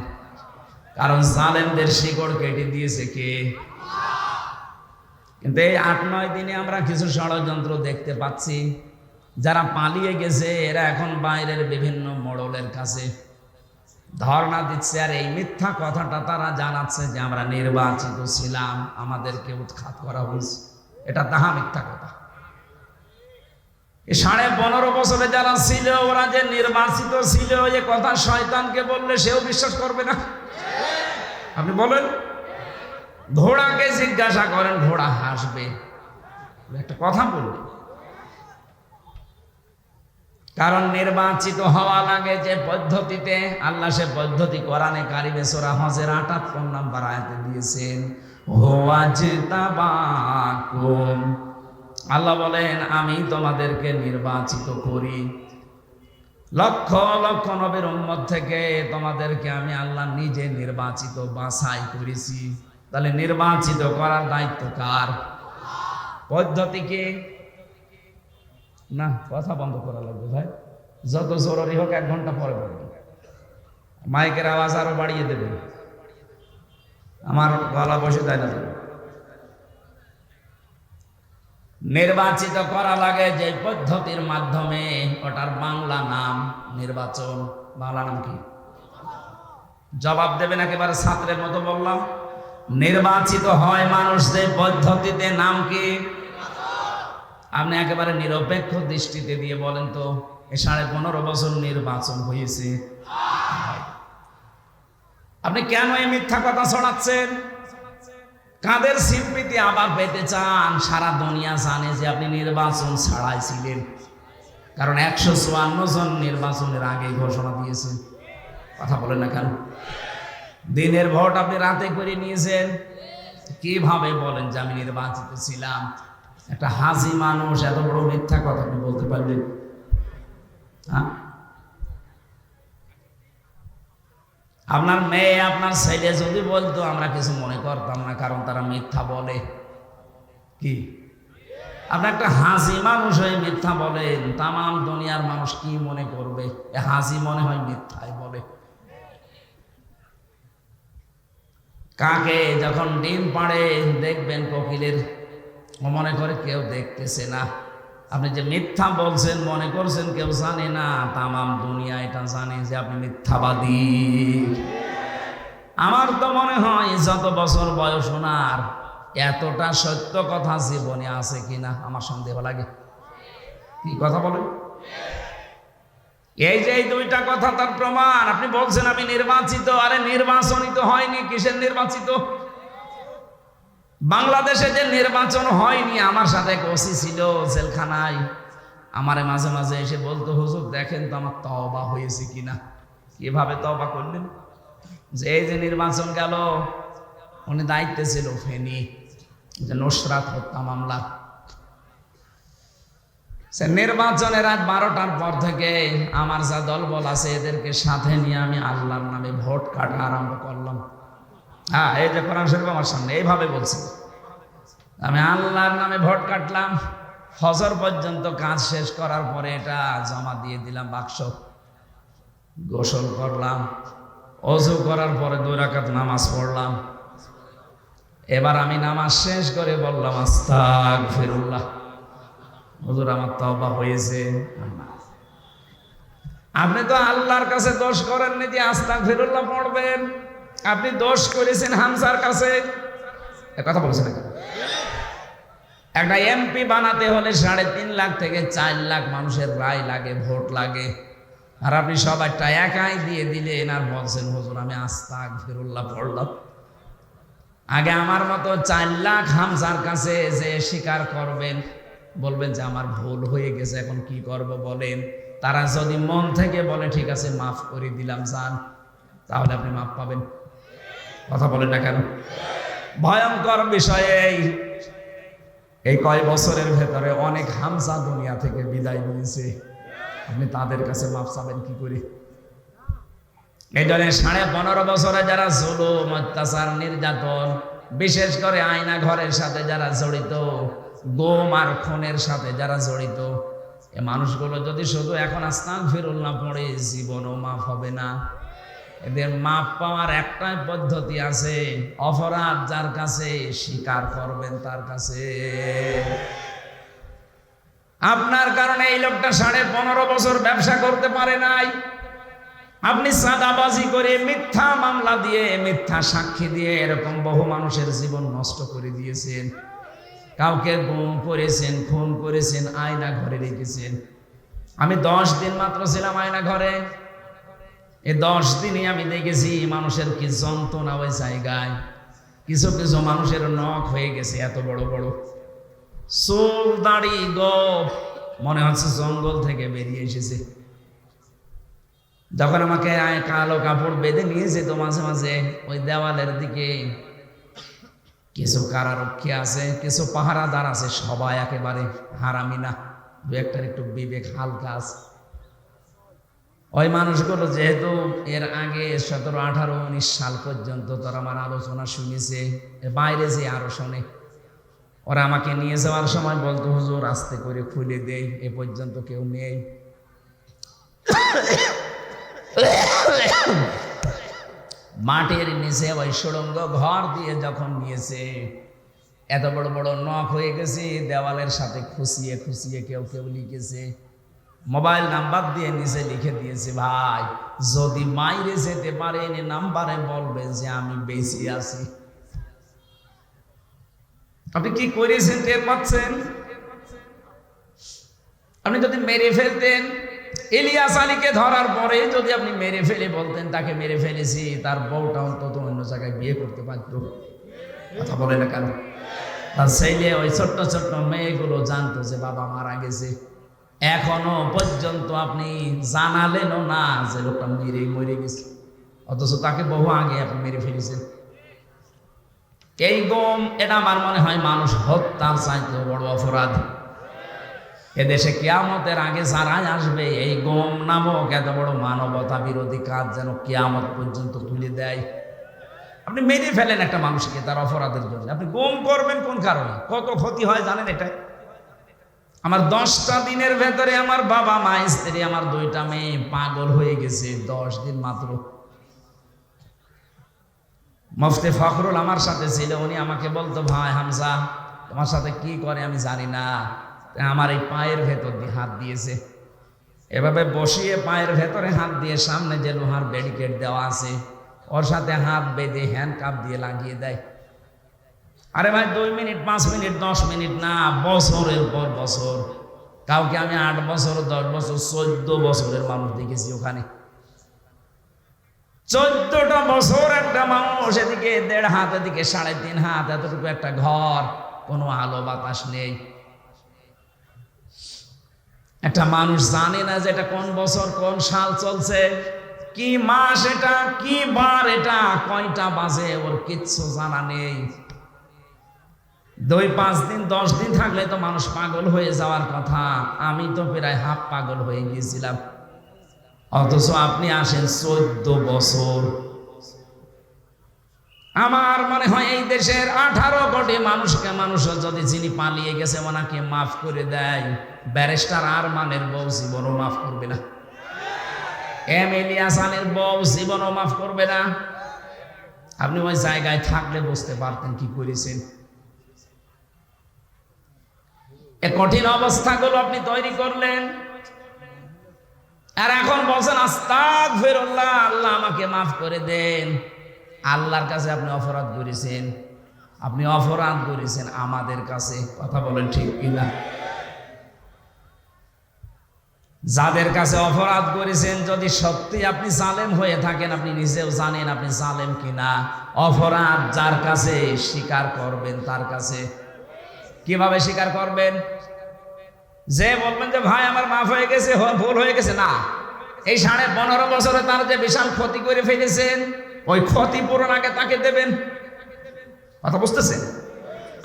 কারণ জালেমদের শিকড় কেটে দিয়েছে কে? কিন্তু এই 8-9 দিনে আমরা কিছু ষড়যন্ত্র দেখতে পাচ্ছি। যারা পালিয়ে গেছে এরা এখন বাইরের বিভিন্ন মোড়লের কাছে ধর্ণা দিচ্ছে, আর এই মিথ্যা কথাটা তারা জানাচ্ছে যে আমরা নির্বাচিত ছিলাম, আমাদেরকে উৎখাত করা হয়েছে। এটা তাহা মিথ্যা কথা। 15.5 বছরে যারা ছিল ওরা যে নির্বাচিত ছিল, এ কথা শয়তানকে বললে সেও বিশ্বাস করবে না। আপনি বলেন, ঘোড়াকে জিজ্ঞাসা করেন, ঘোড়া হাসবে। একটা কথা বলবে, কারণ নির্বাচিত হওয়া লাগে যে পদ্ধতিতে, আল্লাহ সে পদ্ধতি কোরআনে কারিমে সূরা হজের 78 নম্বর আয়াতে দিয়েছেন। আল্লাহ বলেন আমি তোমাদেরকে নির্বাচিত করি। লক্ষ লক্ষ নবীর উম্মত থেকে তোমাদেরকে আমি আল্লাহ নিজে নির্বাচিত বাছাই করেছি। তাহলে নির্বাচিত করার দায়িত্ব কার? পদ্ধতি কি? না, কথা বন্ধ করা লাগবে ভাই, যত জরুরি হোক 1 ঘন্টা পরে বলবেন, মাইকের আওয়াজ আরো বাড়িয়ে দেবেন, আমার গলা বসে যায় না। নির্বাচিত করা লাগে যে পদ্ধতির মাধ্যমে, ওটার বাংলা নাম নির্বাচন। বাংলা নাম কি? জবাব দেবেন একেবারে ছাত্রের মতো বললাম। নির্বাচিত হয় মানুষ যে পদ্ধতিতে, নাম কি? আপনি একেবারে নিরপেক্ষ দৃষ্টিতে দিয়ে বলেন তো, 15.5 বছর নির্বাচন হয়েছে, আপনি কেন এই মিথ্যা কথা ছড়াচ্ছেন? কাদের সিম্পিতি আবার পেতে চান? সারা দুনিয়া জানে যে আপনি নির্বাচন ছাড়াই ছিলেন, কারণ 154 জন নির্বাচনের আগে ঘোষণা দিয়েছেন। কথা বলেন না কেন? দিনের ভোট আপনি রাতে করে নিয়েছেন। কিভাবে বলেন যে আমি নির্বাচিত ছিলাম? একটা হাজি মানুষ এত বড় মিথ্যা কথা আপনি বলতে পারবেন? হ্যাঁ, আপনার মেয়ে আপনার ছেলে যদি বলতো আমরা কিছু মনে করতাম না, কারণ তারা মিথ্যা বলে। কি আপনি একটা হাজি মানুষ হয়ে মিথ্যা বলেন, তামাম দুনিয়ার মানুষ কি মনে করবে? হাজি মনে হয় মিথ্যাই বলে। কাকে যখন ডিম পাড়ে দেখবেন কোকিলের, ও মনে করে কেউ দেখতেছে না। আপনি যে মিথ্যা বলছেন মনে করছেন কেউ জানে না, তামাম দুনিয়া এটা জানে যে আপনি মিথ্যাবাদী। আমার তো মনে হয় যত বছর বয়স ওনার, এতটা সত্য কথা জীবনে আছে কিনা আমার সন্দেহ লাগে। কি কথা বলেন? এই যে এই 2টা কথা তার প্রমাণ। আপনি বলছেন আমি নির্বাচিত, আরে নির্বাচনিত হয়নি। কিসের নির্বাচিত? বাংলাদেশে যে নির্বাচন হয়নি, আমার সাথে এক ওসি ছিল জেলখানায়, আমারে মাঝে মাঝে এসে বলতো, হুজুর দেখেন তো আমার তওবা হয়েছে কিনা। কিভাবে তওবা করলেন? যে এই যে নির্বাচন গেল, উনি দায়িত্বে ছিল ফেনী, যে নুসরাত হত্যা মামলা, সে নির্বাচনের রাত 12টার পর থেকে আমার যা দলবল আছে এদেরকে সাথে নিয়ে আমি আল্লাহর নামে ভোট কাটা আরম্ভ করলাম। হ্যাঁ, এই যে কোরআন শরীফ আমার সামনে এইভাবে বলছে, আমি আল্লাহর নামে ভোট কাটলাম। ফজর পর্যন্ত কাজ শেষ করার পরে এটা জমা দিয়ে দিলাম বাক্স। গোসল করলাম, ওযু করার পরে 2 রাকাত নামাজ পড়লাম। এবার আমি নামাজ শেষ করে বললাম আস্তাগফিরুল্লাহ, হুজুর আমার তওবা হয়েছে। আপনি তো আল্লাহর কাছে দোষ করেননি যে আস্তাগফিরুল্লাহ পড়বেন, আপনি দোষ করেছেন হামজার কাছে। কথা বলছেন। একটা এমপি বানাতে হলে 3.5 লাখ থেকে 4 লাখ মানুষের রায় লাগে, ভোট লাগে, আর আপনি সবাইটা একাই দিয়ে দিলেন আর বলছেন হুজুর আমি আস্তাগফিরুল্লাহ পড়লাম। আগে আমার মতো 4 লাখ হামজার কাছে যে স্বীকার করবেন, বলবেন যে আমার ভুল হয়ে গেছে, এখন কি করব বলেন। তারা যদি মন থেকে বলে ঠিক আছে মাফ করে দিলাম যান, তাহলে আপনি মাফ পাবেন। কথা বলেন না কেন? ভয়ঙ্কর বিষয়। এই কয় বছরের ভেতরে অনেক হামজা দুনিয়া থেকে বিদায় নিয়েছে, আপনি তাদের কাছে মাফ চাবেন কি করে? এই জন্য 15.5 বছরে যারা জুলুম, অত্যাচার, নির্যাতন, বিশেষ করে আয়না ঘরের সাথে যারা জড়িত, গুম আর খুনের সাথে যারা জড়িত, এই মানুষগুলো যদি শুধু এখন আস্তাগফিরুল্লাহ পড়ে, জীবনও মাফ হবে না। এদের মাপ পাওয়ার একটাই পদ্ধতি আছে, অপরাধ যার কাছে স্বীকার করবেন তার কাছে। আপনার কারণে এই লোকটা 15.5 বছর ব্যবসা করতে পারে নাই। আপনি চাঁদাবাজি করে, মিথ্যা মামলা দিয়ে, মিথ্যা সাক্ষী দিয়ে এরকম বহু মানুষের জীবন নষ্ট করে দিয়েছেন। কাউকে গুম করেছেন, খুন করেছেন, আয়না ঘরে রেখেছেন। আমি 10 দিন মাত্র ছিলাম আয়না ঘরে। এই 10 দিনই আমি দেখেছি মানুষের কি যন্ত্রণা ওই জায়গায়। কিছু কিছু মানুষের নখ হয়ে গেছে এত বড় বড়, চুল দাড়ি গোঁফ মনে হচ্ছে জঙ্গল থেকে বেরিয়ে এসেছে। যখন আমাকে কালো কাপড় বেঁধে নিয়ে যেত মাঝে মাঝে ওই দেওয়ালের দিকে, কিছু কারারক্ষী আছে, কিছু পাহারাদার আছে, সবাই একেবারে হারামি না, 2-1টার একটু বিবেক হালকা আছে। ওই মানুষগুলো যেহেতু এর আগে 17, 18, 19 সাল পর্যন্ত তোর আমার আলোচনা শুনেছে, বাইরে যে আরো শোনে, ওরা আমাকে নিয়ে যাওয়ার সময় বলতো হুজুর আস্তে করে খুলে দেই, এ পর্যন্ত কেউ নেই। মাটির নিচে ওই সুড়ঙ্গ ঘর দিয়ে যখন নিয়েছে, এত বড় বড় নখ হয়ে গেছে, দেওয়ালের সাথে খুশিয়ে খুশিয়ে কেউ কেউ লিখেছে, মোবাইল নাম্বার দিয়ে নিচে লিখে দিয়েছে, ভাই যদি মাইরে যেতে পারেন নাম্বারে বলবেন যে আমি বেঁচে আছি। আপনি কি করেছেন টের পাচ্ছেন? আপনি যদি মেরে ফেলতেন, ইলিয়াস আলীকে ধরার পরে যদি আপনি মেরে ফেলে বলতেন তাকে মেরে ফেলেছি, তার বউটা অন্তত অন্য জায়গায় বিয়ে করতে পারত। কথা বলে না কেন? তার ছেলে ওই ছোট্ট ছোট্ট মেয়েগুলো জানতো যে বাবা মারা গেছে, এখনো পর্যন্ত আপনি জানালেনও না যে লোকটা মরে গেছে, অথচ তাকে বহু আগে আপনি মেরে ফেলেছেন। এই গম, এটা আমার মনে হয় মানুষ হত্যার চাইতে বড় অপরাধ। এদেশে কিয়ামতের আগে যারাই আসবে, এই গম নামক এত বড় মানবতা বিরোধী কাজ যেন কিয়ামত পর্যন্ত তুলে দেয়। আপনি মেরে ফেলেন একটা মানুষকে তার অপরাধের জন্য, আপনি গম করবেন কোন কারণে? কত ক্ষতি হয় জানেন? এটা আমার 10টা দিনের ভেতরে আমার বাবা মা স্ত্রী আমার 2টা মেয়ে পাগল হয়ে গেছে, 10 দিন মাত্র। মুফতি ফখরুল আমার সাথে ছিল, উনি আমাকে বলতো, ভাই হামজা তোমার সাথে কি করে আমি জানি না, আমার এই পায়ের ভেতর দিয়ে হাত দিয়েছে, এভাবে বসিয়ে পায়ের ভেতরে হাত দিয়ে সামনে যে লোহার ব্যারিকেড দেওয়া আছে ওর সাথে হাত বেঁধে হ্যান্ডকাপ দিয়ে লাগিয়ে দেয়। আরে ভাই 2 মিনিট, 5 মিনিট, 10 মিনিট না, বছরের পর বছর। কাউকে আমি 8 বছর, 10 বছর, 14 বছরের মানুষ দেখেছি ওখানে। 14টা বছর একটা মানুষ, এদিকে 1.5 হাত, এদিকে 3.5 হাত, এতটুকু একটা ঘর, কোনো আলো বাতাস নেই। একটা মানুষ জানে না যে এটা কোন বছর কোন সাল চলছে, কি মাস এটা, কি বার এটা, কয়টা বাজে, ওর কিচ্ছু জানা নেই। 2-5 দিন 10 দিন থাকলে তো মানুষ পাগল হয়ে যাওয়ার কথা, আমি তো প্রায় হাফ পাগল হয়ে গিয়েছিলাম। অথচ আপনি আসেন 14 বছর। আমার মনে হয় এই দেশের 18 কোটি মানুষকে মানুষ যদি যিনি পালিয়ে গেছে ওনাকে মাফ করে দেয়, ব্যারিস্টার আরমানের বউ জীবনও মাফ করবে না, ইলিয়াস আলীর বউ জীবনও মাফ করবে না। আপনি ওই জায়গায় থাকলে বুঝতে পারতেন কি করেছেন। এই কঠিন অবস্থাগুলো আপনি তৈরি করলেন, আর এখন বলছেন আস্তাগফিরুল্লাহ, আল্লাহ আমাকে মাফ করে দেন। আল্লাহর কাছে আপনি অপরাধ করেছেন, আপনি অপরাধ করেছেন আমাদের কাছে। কথা বলেন ঠিক কিনা? যাদের কাছে অপরাধ করেছেন, যদি সত্যি আপনি জালেম হয়ে থাকেন, আপনি নিজেও জানেন আপনি জালেম কিনা। অপরাধ যার কাছে স্বীকার করবেন তার কাছে। কিভাবে স্বীকার করবেন? যে বলবেন যে ভাই আমার মাফ হয়ে গেছে, ভুল হয়ে গেছে, না, এই 15.5 বছরে তার যে বিশাল ক্ষতি করে ফেলেছেন, ওই ক্ষতিপূরণ আগে তাকে দেবেন। কথা বুঝতেছেন?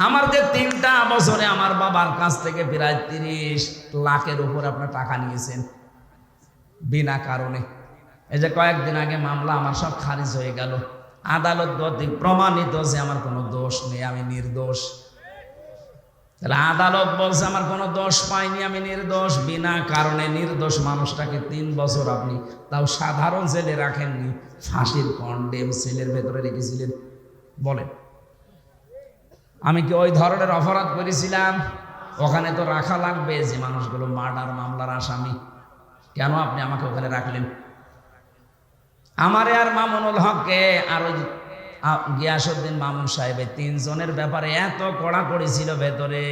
আমার যে 3টা বছরে আমার বাবার কাছ থেকে প্রায় 30 লাখের উপর আপনার টাকা নিয়েছেন বিনা কারণে। এই যে কয়েকদিন আগে মামলা আমার সব খারিজ হয়ে গেল, আদালত কর্তৃক প্রমাণিত যে আমার কোনো দোষ নেই, আমি নির্দোষ। তাহলে আদালত বলছে আমার কোনো দোষ পাইনি, আমি নির্দোষ। বিনা কারণে নির্দোষ মানুষটাকে 3 বছর আপনি তাও সাধারণ জেলে রাখেননি, ফাঁসির কন্ডেম সেলের ভেতরে রেখেছিলেন। বলেন, আমি কি ওই ধরনের অপরাধ করেছিলাম? ওখানে তো রাখা লাগবে যে মানুষগুলো মার্ডার মামলার আসামি, কেন আপনি আমাকে ওখানে রাখলেন? আমারে আর মামুনুল হককে আর ওই গিয়াসউদ্দিন মামুন সাহেব, 3 জনের ব্যাপারে এত কড়াকড়ি ছিল ভেতরে,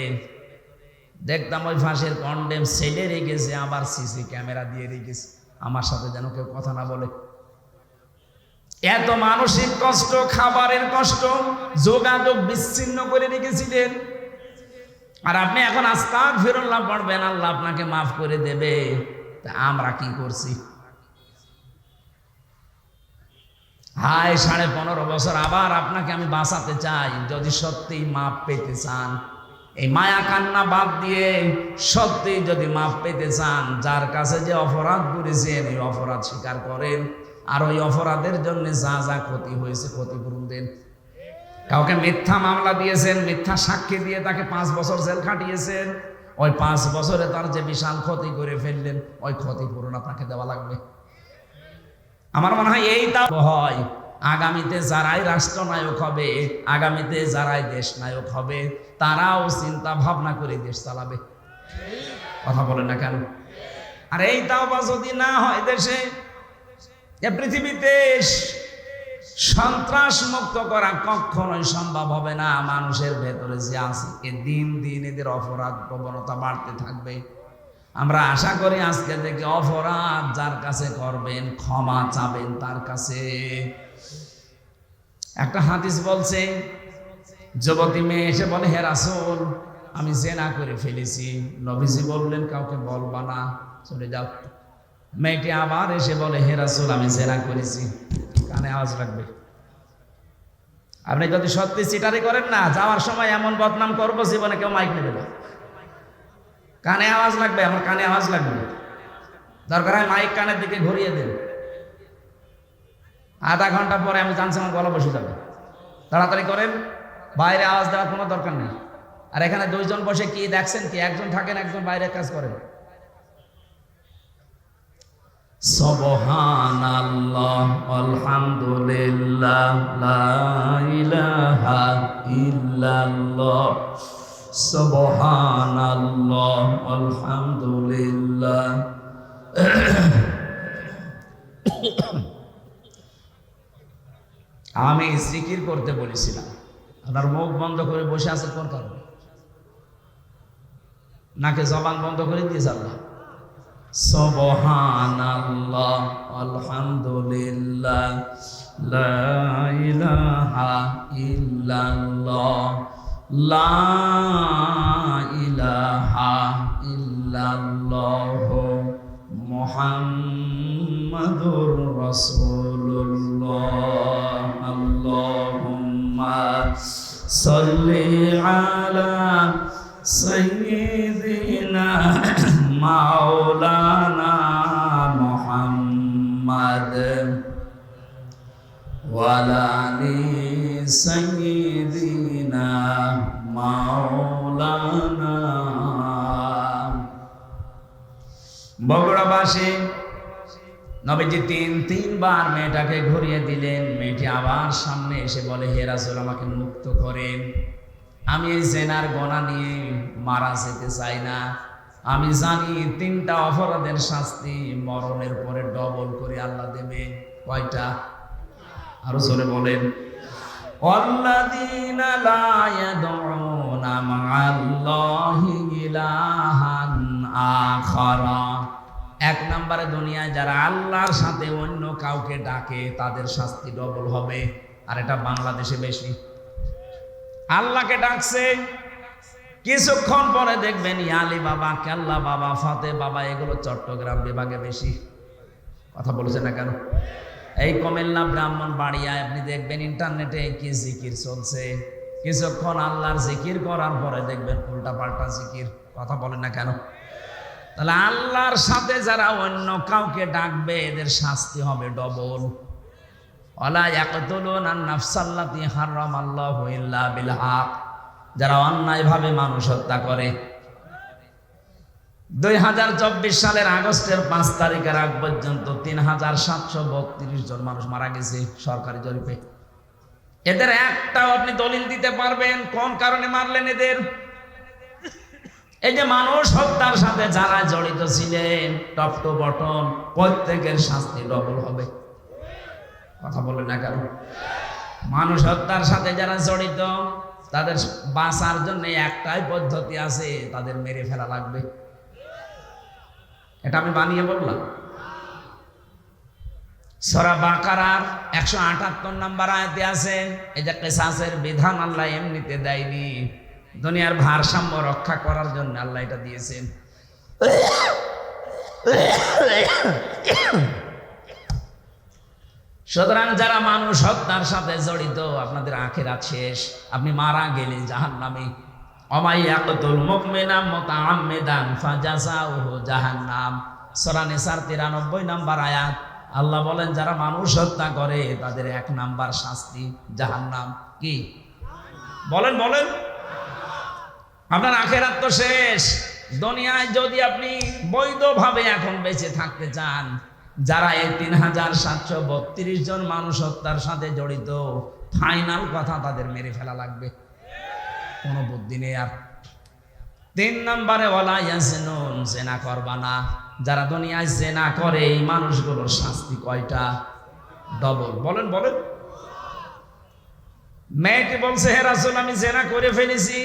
দেখতাম ওই ফাঁসির কন্ডেম সেলে রেখেছে, আবার সিসি ক্যামেরা দিয়ে রেখেছে, আমার সাথে যেন কেউ কথা না বলে। এত মানসিক কষ্ট, খাবারের কষ্ট, যোগাযোগ বিচ্ছিন্ন করে রেখেছিলেন। আর আপনি এখন আস্তাগফিরুল্লাহ পড়বেন, আল্লাহ আপনাকে মাফ করে দেবে। তা আমরা কি করছি? হায় 15.5 বছর আবার আপনাকে আমি বাঁচাতে চাই। যদি সত্যি মাপ পেতে চান, এই মায়া কান্না বাদ দিয়ে সত্যি যদি মাপ পেতে চান, যার কাছে যে অপরাধ করেছেন এই অপরাধ স্বীকার করেন, আর ওই অপরাধের জন্য যা যা ক্ষতি হয়েছে ক্ষতিপূরণ দেন। কাউকে মিথ্যা মামলা দিয়েছেন, মিথ্যা সাক্ষী দিয়ে তাকে 5 বছর জেল খাটিয়েছেন, ওই 5 বছরে তার যে বিশাল ক্ষতি করে ফেললেন, ওই ক্ষতিপূরণ আপনাকে দেওয়া লাগবে। আমার মনে হয় এইটা হয় আগামীতে যারাই রাষ্ট্রনায়ক হবে, আগামীতে যারাই দেশ নায়ক হবে, তারাও চিন্তা ভাবনা করে দেশ চালাবে। কথা বলে না কেন? আর এইটাও বা যদি না হয় দেশে, এ পৃথিবীতে সন্ত্রাস মুক্ত করা কখনোই সম্ভব হবে না। মানুষের ভেতরে যে আছে, দিন দিন এদের অপরাধ প্রবণতা বাড়তে থাকবে। আমরা আশা করি আজকে থেকে অপরাধ যার কাছে করবেন, ক্ষমা চাবেন তার কাছে। একটা হাদিস বলছে, যুবতী মেয়ে এসে বলে, হে রাসূল, আমি জেনা করে ফেলেছি। নবীজি বললেন, কাউকে বলবা না, চলে যাও। মেয়েটি আবার এসে বলে, হে রাসূল, আমি জেনা করেছি। কানে আওয়াজ লাগবে। আপনি যদি সত্যি চিটারি করেন না, যাওয়ার সময় এমন বদনাম করবো জীবনে কেউ মাইক নেবে না। কানে আওয়াজ লাগবে, আমার কানে আওয়াজ লাগবে। দরকার হয় মাইক কানের দিকে ঘুরিয়ে দেন। আধা ঘন্টা পরে আমি জানছি আমার গলা বসে যাবে। তাড়াতাড়ি করেন, বাইরে আওয়াজ দেওয়ার কোনো দরকার নেই। আর এখানে 2 জন বসে কি দেখছেন কি? একজন থাকেন, একজন বাইরে কাজ করেন। সুবহানাল্লাহ, আলহামদুলিল্লাহ, লা ইলাহা ইল্লাল্লাহ, সুবহানাল্লাহ, আলহামদুলিল্লাহ। আমি জিকির করতে বলেছিলাম, আপনার মুখ বন্ধ করে বসে আছেন কোন কারণে? নাকে জবান বন্ধ করে দিয়েছে আল্লাহ। সুবহানাল্লাহ, আলহামদুলিল্লাহ, লা ইলাহা ইল্লাল্লাহ, লা ইলাহা ইল্লাল্লাহ, মুহাম্মাদুর রাসূলুল্লাহ। আল্লাহুম্মা সাল্লি আলা সাইয়্যিদিনা মাওলানা মুহাম্মাদ ওয়া আলা আলি সাইয়্যিদিনা মাওলানা। বগুড়াবাসী নবীজি 3বার মেয়েটাকে ঘুরিয়ে দিলেন। মেয়েটি আবার সামনে এসে বলে, হে রাসূল, আমাকে মুক্ত করেন। আমি এই জেনার গোনা নিয়ে মারা যেতে চাই না। আমি জানি 3টা অপরাধের শাস্তি মরণের পরে ডবল করে আল্লাহ দেবে। কয়টা? আরো জোরে বলেন। আল্লাযীনা লা ইয়াদউনা মা'আল্লাহি ইলাহান আখারা। 1 নম্বরে দুনিয়ায় যারা আল্লাহর সাথে অন্য কাউকে ডাকে তাদের শাস্তি ডবল হবে। আর এটা বাংলাদেশে বেশি। আল্লাহকে ডাকছে, কিছুক্ষণ পরে দেখবেন ইয়ালি বাবা, কেল্লা বাবা, ফাতে বাবা, এগুলো চট্টগ্রাম বিভাগে বেশি। কথা বলছে না কেন? এই কুমিল্লা, ব্রাহ্মণবাড়িয়ায় আপনি দেখবেন ইন্টারনেটে কি জিকির চলছে। কিছুক্ষণ আল্লাহর জিকির করার পরে দেখবেন উল্টা পাল্টা জিকির। কথা বলেন না কেন? তাহলে আল্লাহর সাথে যারা অন্য কাউকে ডাকবে এদের শাস্তি হবে ডবল। ওয়ালা ইয়াকতুলুনা আন-নাফসাল্লাতী হারামাল্লাহু ইল্লা বিল হক। যারা অন্যায়ভাবে মানুষ হত্যা করে। 2024 সালের আগস্টের 5 তারিখের আগ পর্যন্ত 3732 জন মানুষ মারা গেছে সরকারি জরিপে। এদের একটাও আপনি দলিল দিতে পারবেন কোন কারণে মারলেন এদের? এই যে মানুষ হত্যার সাথে যারা জড়িত ছিলেন, টপ টু বটম প্রত্যেকের শাস্তি ডবল হবে। কথা বলেন না কেন? মানুষ হত্যার সাথে যারা জড়িত তাদের বাঁচার জন্য একটাই পদ্ধতি আছে, তাদের মেরে ফেলা লাগবে। এটা আমি বানিয়ে বললাম। সূরা বাকারার 178 নম্বর আয়াতে আছে, এই যে কিসাসের বিধান আল্লাহ এমনিতে দেয়নি, দুনিয়ার ভারসাম্য রক্ষা করার জন্য আল্লাহ এটা দিয়েছেন। সুতরাং যারা মানুষ হত্যার সাথে জড়িত, আপনাদের আখিরাত শেষ। আপনি মারা গেলে জাহান্নামে। ওমাই ইয়াকতুল মুমিনা মুতাআম্মিদান ফাজাযাউহু জাহান্নাম। সূরা নিসার 93 নম্বর আয়াত। আল্লাহ বলেন যারা মানুষ হত্যা করে তাদের 1 নাম্বার শাস্তি জাহান্নাম। কি বলেন বলেন? আপনার আখেরাত তো শেষ। দুনিয়ায় যদি আপনি বৈধভাবে এখন বেঁচে থাকতে চান, যারা এই 3732 জন মানুষ হত্যার সাথে জড়িত, ফাইনাল কথা তাদের মেরে ফেলা লাগবে, কোনো বুদ্ধি নেই আর। 3 নম্বরে ওয়ালা ইয়াজনুন, জেনা করবা না। যারা দুনিয়ায় জেনা করে এই মানুষগুলোর শাস্তি কয়টা? ডবল। বলেন বলেন? মেয়েটি বলছে হে রাসূল আমি জেনা করে ফেলেছি,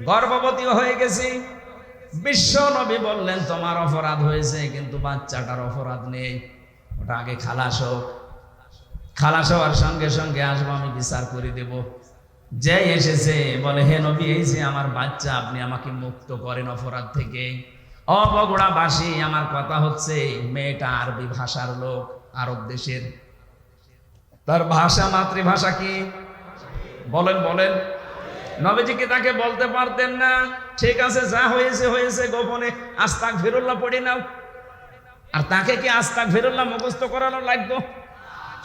গর্ভবতী হয়ে গেছি। বিশ্ব নবী বললেন তোমার অপরাধ হয়েছে কিন্তু বাচ্চাটার অপরাধ নেই, ওটা আগে খালাস হোক। খালাস হওয়ার সঙ্গে সঙ্গে আসবো, আমি বিচার করে দেব। যে এসেছে বলে হে নবী এই যে আমার বাচ্চা, আপনি আমাকে মুক্ত করেন অপরাধ থেকে। বগুড়াবাসী আমার কথা হচ্ছে, মেয়েটা আরবি ভাষার লোক, আরব দেশের। তার ভাষা মাতৃভাষা কি? বলেন বলেন? নবীজিকে তাকে বলতে পারতেন না ঠিক আছে যা হয়েছে হয়েছে, গোপনে আস্তাগফিরুল্লাহ পড়ে নাও? আর তাকে কি আস্তাগফিরুল্লাহ মুখস্থ করানো লাগতো?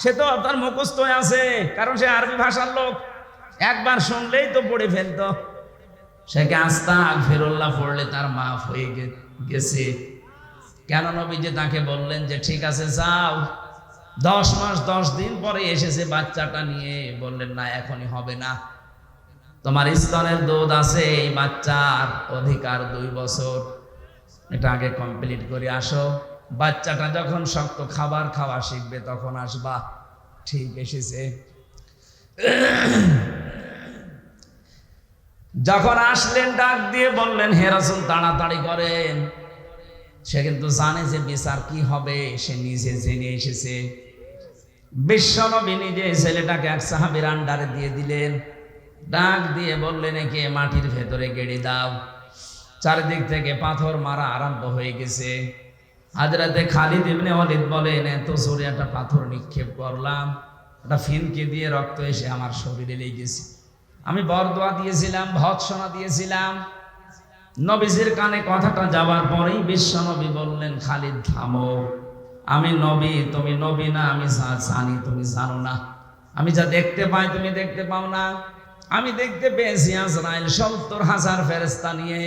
সে তো তার মুখস্থ আছে, কারণ সে আরবি ভাষার লোক, একবার শুনলেই তো পড়ে ফেলতো। সে কি আস্তাগফিরুল্লাহ পড়লে তার মাফ হয়ে গেছে? কেন নবীজি তাকে বললেন যে ঠিক আছে যাও। 10 মাস 10 দিন পরে এসেছে বাচ্চাটা নিয়ে, বললেন না এখনই হবে না, তোমার স্তনের দুধ আছে, এই বাচ্চার অধিকার 2 বছর, এটা আগে কমপ্লিট করে আসো। বাচ্চাটা যখন শক্ত খাবার খাওয়া শিখবে তখন আসবা। ঠিক এসেছে। যখন আসলেন ডাক দিয়ে বললেন হে রাসূল তাড়াতাড়ি করেন। সে কিন্তু জানে যে বিচার কি হবে, সে নিজে জেনে এসেছে। বিশ্বনবী নিজে ছেলেটাকে এক সাহাবীর আন্ডারে দিয়ে দিলেন। ডাক দিয়ে বললেন একে মাটির ভেতরে গেড়ে দাও। চারিদিক থেকে পাথর মারা আরম্ভ হয়ে গেছে। হযরতে খালিদ ইবনে ওয়ালিদ বলেন এত জোরে একটা পাথর নিক্ষেপ করলাম, একটা ফিনকে দিয়ে রক্ত এসে আমার শরীরে লেগেছে। আমি বরদোয়া দিয়েছিলাম, ভৎসনা দিয়েছিলাম। নবীজির কানে কথাটা যাওয়ার পরেই বিশ্বনবী বললেন খালিদ থামো, আমি নবী, তুমি নবী না। আমি যা জানি তুমি জানো না, আমি যা দেখতে পাই তুমি দেখতে পাও না। আমি দেখতে পেয়েছি আজরাইল 70,000 ফেরেশতা নিয়ে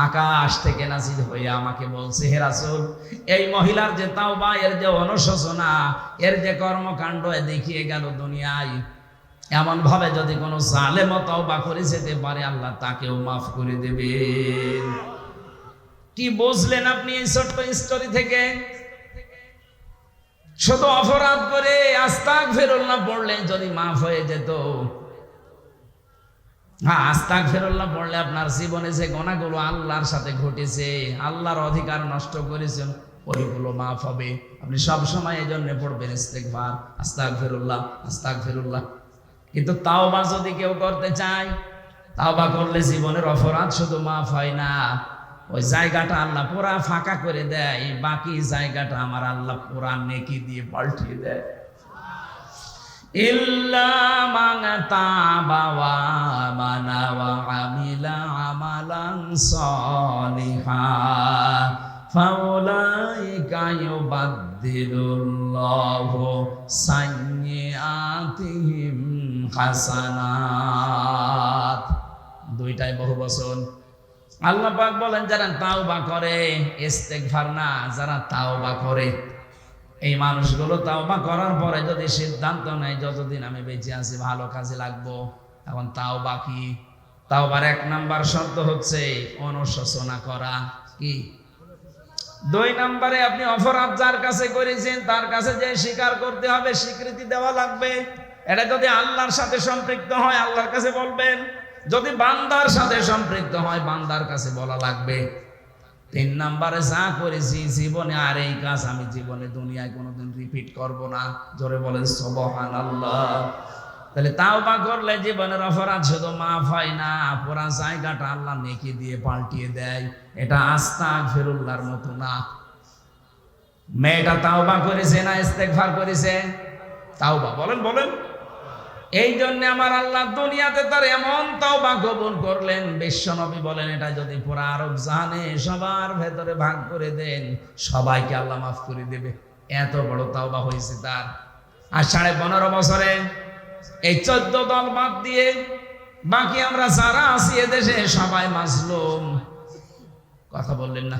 আকাশ থেকে নাজিল হয়ে আমাকে বলছে হে রাসূল এই মহিলার যে তাওবা, এর যে অনুশোচনা, এর যে কর্মকাণ্ড দেখিয়ে গেল দুনিয়ায়, এমন ভাবে যদি কোনো জালেম তাওবা করে যেতে পারে আল্লাহ তাকেও মাফ করে দেবেন। কি বুঝলেন আপনি এই ছোট্ট স্টোরি থেকে? শুধু অপরাধ করে আস্তাগফিরুল্লাহ পড়লে যদি মাফ হয়ে যেত। হ্যাঁ, আস্তাগফিরুল্লাহ পড়লে আপনার জীবনে যে গুনাহগুলো আল্লাহর সাথে ঘটেছে, আল্লাহর অধিকার নষ্ট করেছেন, ওইগুলো মাফ হবে। আপনি সব সময় এই জন্য পড়বেন ইস্তেগফার, আস্তাগফিরুল্লাহ আস্তাগফিরুল্লাহ। কিন্তু তাওবা যদি কেউ করতে চায়, তাওবা করলে জীবনের অপরাধ শুধু মাফ হয় না, ওই জায়গাটা আল্লাহ পুরা ফাঁকা করে দেয়, বাকি জায়গাটা আমার আল্লাহ পুরা নেকি দিয়ে পাল্টিয়ে দেয়। ইল্লা মান তাবা ওয়া আমানা ওয়া আমিলা আমালান সলিহান ফাউলাইকা ইউবাদদিলুল্লাহু সাইয়্যাতিহিম হাসানাত। দুইটাই বহুবচন। আল্লাহ পাক বলেন যারা তাওবা করে, ইস্তেগফার না, যারা তাওবা করে, এই মানুষগুলো তাওবা করার পরে যদি সিদ্ধান্ত নেয় যতদিন আমি বেঁচে আছি ভালো কাজে লাগবো, এখন তাওবা কি? তাওবার 1 নাম্বার শর্ত হচ্ছে অনুশোচনা করা। কি? 2 নম্বরে আপনি অপরাধ যার কাছে করেছেন তার কাছে যে স্বীকার করতে হবে, স্বীকৃতি দেওয়া লাগবে। এটা যদি আল্লাহর সাথে সম্পৃক্ত হয় আল্লাহর কাছে বলবেন, যদি বান্দার সাথে সম্পৃক্ত হয় বান্দার কাছে বলা লাগবে। 3 নম্বরে যা করেছি জীবনে আর এই কাজ আমি জীবনে দুনিয়ায় কোনোদিন রিপিট করব না। জোরে বলেন সুবহানাল্লাহ। তাহলে তাওবা করলে জীবনের অপরাধ শুধু মাফ হয় না, পুরা জায়গাটা আল্লাহ নেকি দিয়ে পাল্টিয়ে দেয়। এটা আস্তাগফিরুল্লাহর মতো না। মেয়েটা তাওবা করেছে না ইস্তেগফার করেছে? তাওবা। বলেন বলেন? এই জন্য আমার আল্লাহ দুনিয়াতে তার এমন তওবা কবুল করলেন, বিশ্বনবী বলেন এটা যদি পুরো আরব জাহানে সবার ভেতরে ভাগ করে দেন, সবাইকে আল্লাহ মাফ করে দেবে। এত বড় তওবা হয়েছে তার। আর 15.5 বছরে এই 14 দল বাদ দিয়ে বাকি আমরা যারা আছি এদেশে সবাই মাজলুম। কথা বললেন না?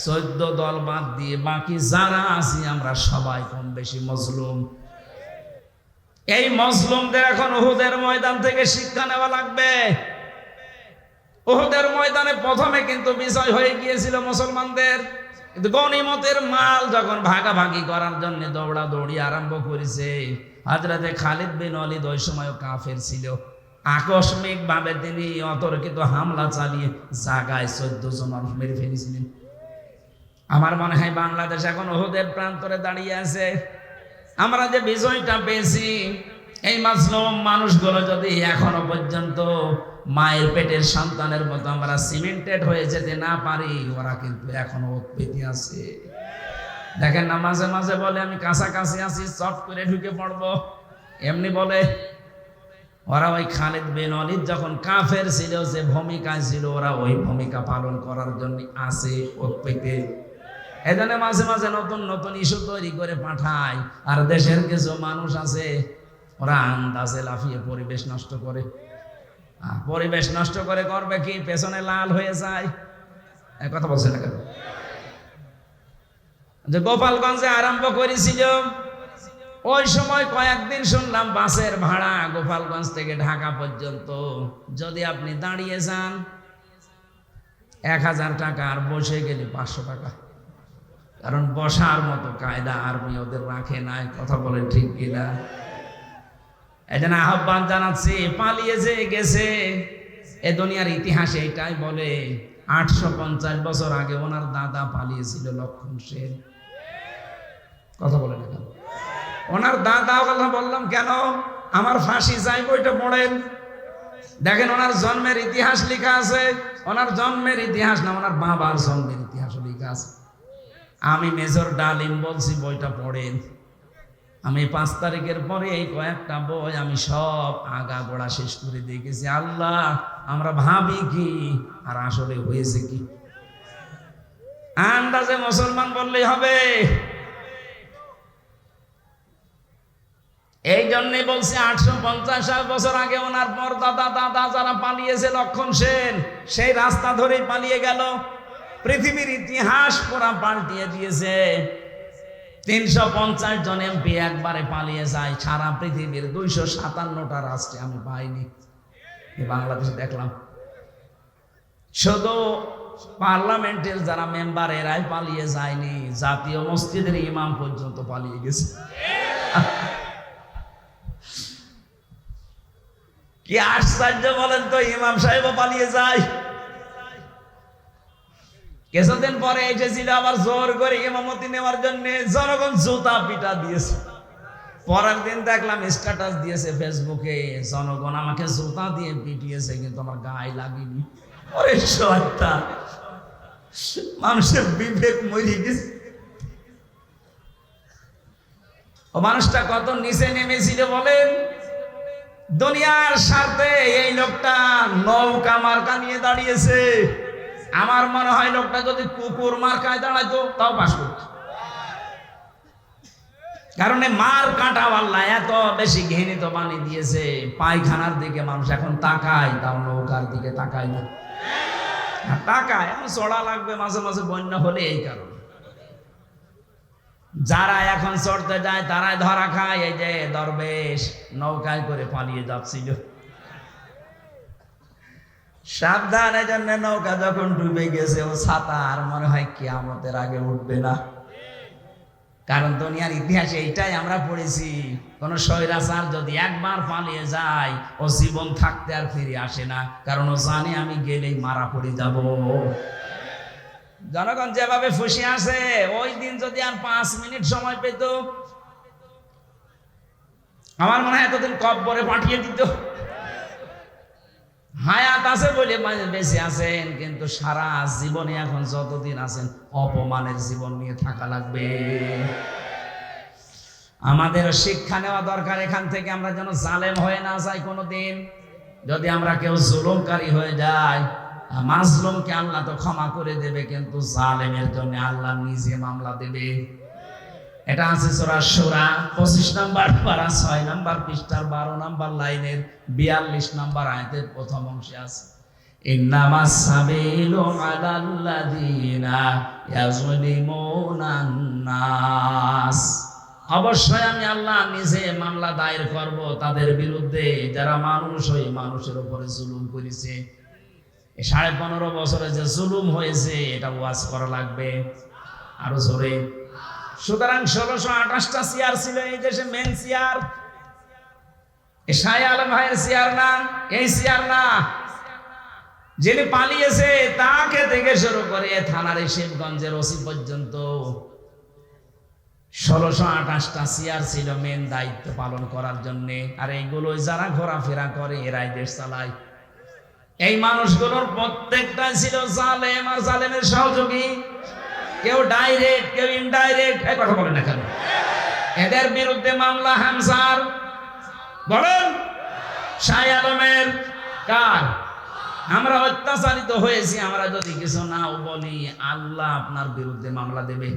14 দল বাদ দিয়ে বাকি যারা আছি আমরা সবাই কম বেশি মজলুম। এই মজলুমদের এখন উহুদের ময়দান থেকে শিক্ষা নেওয়া লাগবে। উহুদের ময়দানে প্রথমে কিন্তু বিজয় হয়ে গিয়েছিল মুসলমানদের, কিন্তু গনিমতের মাল যখন ভাগাভাগি করার জন্য দৌড়াদৌড়ি আরম্ভ করেছে, হযরতে খালিদ বিন ওয়ালিদ ওই সময় কাফের ছিল। আকস্মিক ভাবে তিনি অতর্কিত হামলা চালিয়ে জায়গায় 14 জন মানুষ মেরে ফেলেছিলেন। আমার মনে হয় বাংলাদেশ এখন উহুদের প্রান্তরে দাঁড়িয়ে আছে। আমরা যে বিজয়টা পেয়েছি, এই মাজলুম মানুষগুলো যদি এখনো পর্যন্ত মায়ের পেটের সন্তানের মতো আমরা সিমেন্টেড হয়ে যেতে না পারি, ওরা কিন্তু এখনো উৎপেতে আছে। দেখেন না, মাঝে মাঝে বলে আমি কাছাকাছি আছি, চট করে ঢুকে পড়বো, এমনি বলে। ওরা ওই খালিদ বিন ওয়ালিদ যখন কাফের ছিল, যে ভূমিকায় ছিল, ওরা ওই ভূমিকা পালন করার জন্য আছে উৎপেতে। এজন্য মাঝে মাঝে নতুন নতুন ইস্যু তৈরি করে পাঠায়। আর দেশের কিছু মানুষ আছে, ওরা আন্দাজে লাফিয়ে পরিবেশ নষ্ট করে। পরিবেশ নষ্ট করে করবে কি? পেছনে লাল হয়ে যায়। কথা বলছে না কেন? যে গোপালগঞ্জে আরম্ভ করেছিল, ওই সময় কয়েকদিন শুনলাম বাসের ভাড়া গোপালগঞ্জ থেকে ঢাকা পর্যন্ত যদি আপনি দাঁড়িয়ে যান 1000 টাকা, আর বসে গেলে 500 টাকা। কারণ বসার মতো কায়দা আর্মি ওদের রাখে নাই। কথা বলেন ঠিক কিনা? এই জন্য আহ্বান জানাচ্ছি, পালিয়ে যে গেছে, এ দুনিয়ার ইতিহাসে এটাই বলে 850 বছর আগে ওনার দাদা পালিয়েছিল, লক্ষণ সেন। কথা বলেন না কেন? ওনার দাদা, কথা বললাম কেন? আমার ফাঁসি চাই বইটা পড়েন, দেখেন ওনার জন্মের ইতিহাস লেখা আছে। ওনার জন্মের ইতিহাস না, ওনার বাবার জন্মের ইতিহাস লেখা আছে। আমি মেজর ডালিম বলছি, বইটা পড়েন। আমি 5 তারিখের পরে এই কয়েকটা বই আমি সব আগা গোড়া শেষ করে দেখেছি। আল্লাহ, আমরা ভাবি কি আর আসলে হয়েছে কি? আন্দাজে মুসলমান বললেই হবে। এই জন্যই বলছি 850 বছর আগে ওনার পর দাদা দাদা যারা পালিয়েছে, লক্ষণ সেন সেই রাস্তা ধরেই পালিয়ে গেল। পৃথিবীর ইতিহাস পুরা পাল্টিয়ে দিয়েছে। 350 জন এমপি একবারে পালিয়ে যায়। সারা পৃথিবীর 257টা রাষ্ট্রে আমি পাইনি, বাংলাদেশে দেখলাম। শুধু পার্লামেন্টের যারা মেম্বার এরাই পালিয়ে যায়নি, জাতীয় মসজিদের ইমাম পর্যন্ত পালিয়ে গেছে। কি আশ্চর্য বলেন তো, ইমাম সাহেবও পালিয়ে যায়। কিছুদিন পরে এসেছিল আবার জোর করে ইমামতি নেওয়ার জন্য, জনগণ জুতা পিটা দিয়েছে। পরের দিন দেখলাম স্ট্যাটাস দিয়েছে ফেসবুকে, জনগণ আমাকে জুতা দিয়ে পিটিয়েছে কিন্তু আমার গায়ে লাগেনি। ওরে শয়তান, মানুষের বিবেক মরে গেছে। ও মানুষটা কত নিচে নেমেছিল বলেন। দুনিয়ার স্বার্থে এই লোকটা নৌকা মার্কা নিয়ে দাঁড়িয়েছে। আমার মনে হয় লোকটা যদি কুকুর মার্কায় দাঁড়াইতো তাও পাস করত। কারণ মার কাটা আল্লাহ এত বেশি ঘৃণিত বানিয়ে দিয়েছে, পায়খানার দিকে মানুষ এখন তাকায়, তাও নৌকার দিকে তাকায় না। তাকায়, এখন চড়া লাগবে মাঝে মাঝে বন্যা হলে। এই কারণে যারা এখন চড়তে যায় তারাই ধরা খায়। এই যে দরবেশ নৌকায় করে পালিয়ে যাচ্ছিল, সাবধান। এই জন্য নৌকা যখন ডুবে গেছে, ও ছাতা আর মনে হয় কিয়ামতের আগে উঠবে না। কারণ দুনিয়ার ইতিহাসে এইটাই আমরা পড়েছি, কোন স্বৈরাচার যদি একবার পালিয়ে যায়, ও জীবন থাকতে আর ফিরে আসে না। কারণ ও জানে আমি গেলেই মারা পড়ে যাব। জনগণ যেভাবে ফুসে আসে, ওই দিন যদি আর 5 মিনিট সময় পেত, আমার মনে হয় এতদিন কব্বরে পাঠিয়ে দিত। হায়াত আছে বলে বেঁচে আছেন, কিন্তু সারা জীবনে এখন যতদিন আছেন অপমানের জীবন নিয়ে থাকা লাগবে। আমাদের শিক্ষা নেওয়া দরকার এখান থেকে, আমরা যেন জালেম হয়ে না যাই কোনোদিন। যদি আমরা কেউ জুলুমকারী হয়ে যায়, মাজলুমকে আল্লাহ তো ক্ষমা করে দেবে, কিন্তু জালেমের জন্য আল্লাহ নিজে মামলা দেবে। এটা আছে সূরা শুরা 25 নম্বর পারা 6 নম্বর পৃষ্ঠার 12 নম্বর লাইনের 42 নম্বর আয়াতের প্রথম অংশে আছে, ইন্নামাস সাবিলু আলাল্লাযিনা ইয়াজলিমুনান নাস। অবশ্যই আমি আল্লাহ নিজে মামলা দায়ের করব তাদের বিরুদ্ধে যারা মানুষ হয়ে মানুষের উপরে জুলুম করেছে। 15.5 বছরে যে জুলুম হয়েছে এটা ওয়াজ করা লাগবে আরো জোরে। সুতরাং 1628টা চেয়ার ছিল এই দেশে, মেন চেয়ার শাহ আলম ভাইয়ের চেয়ার না, এই চেয়ার না। যিনি পালিয়েছে তাকে থেকে শুরু করে থানার শিবগঞ্জের ওসি পর্যন্ত 1628টা চেয়ার ছিল মেন দায়িত্ব পালন করার জন্য। আর এইগুলো যারা ঘোরাফেরা করে এরাই দেশ চালায়। এই মানুষগুলোর প্রত্যেকটাই ছিল জালেম আর জালেমের সহযোগী, কেউ ডাইরেক্ট কেউ ইনডাইরেক্ট। এই কথা বলেন না কেন? এদের বিরুদ্ধে মামলা হামজার, বলেন শাহ আলমের, কার? আমরা অত্যাচারিত হয়েছি, আমরা যদি কিছু নাও বলি আল্লাহ আপনার বিরুদ্ধে মামলা দেবে।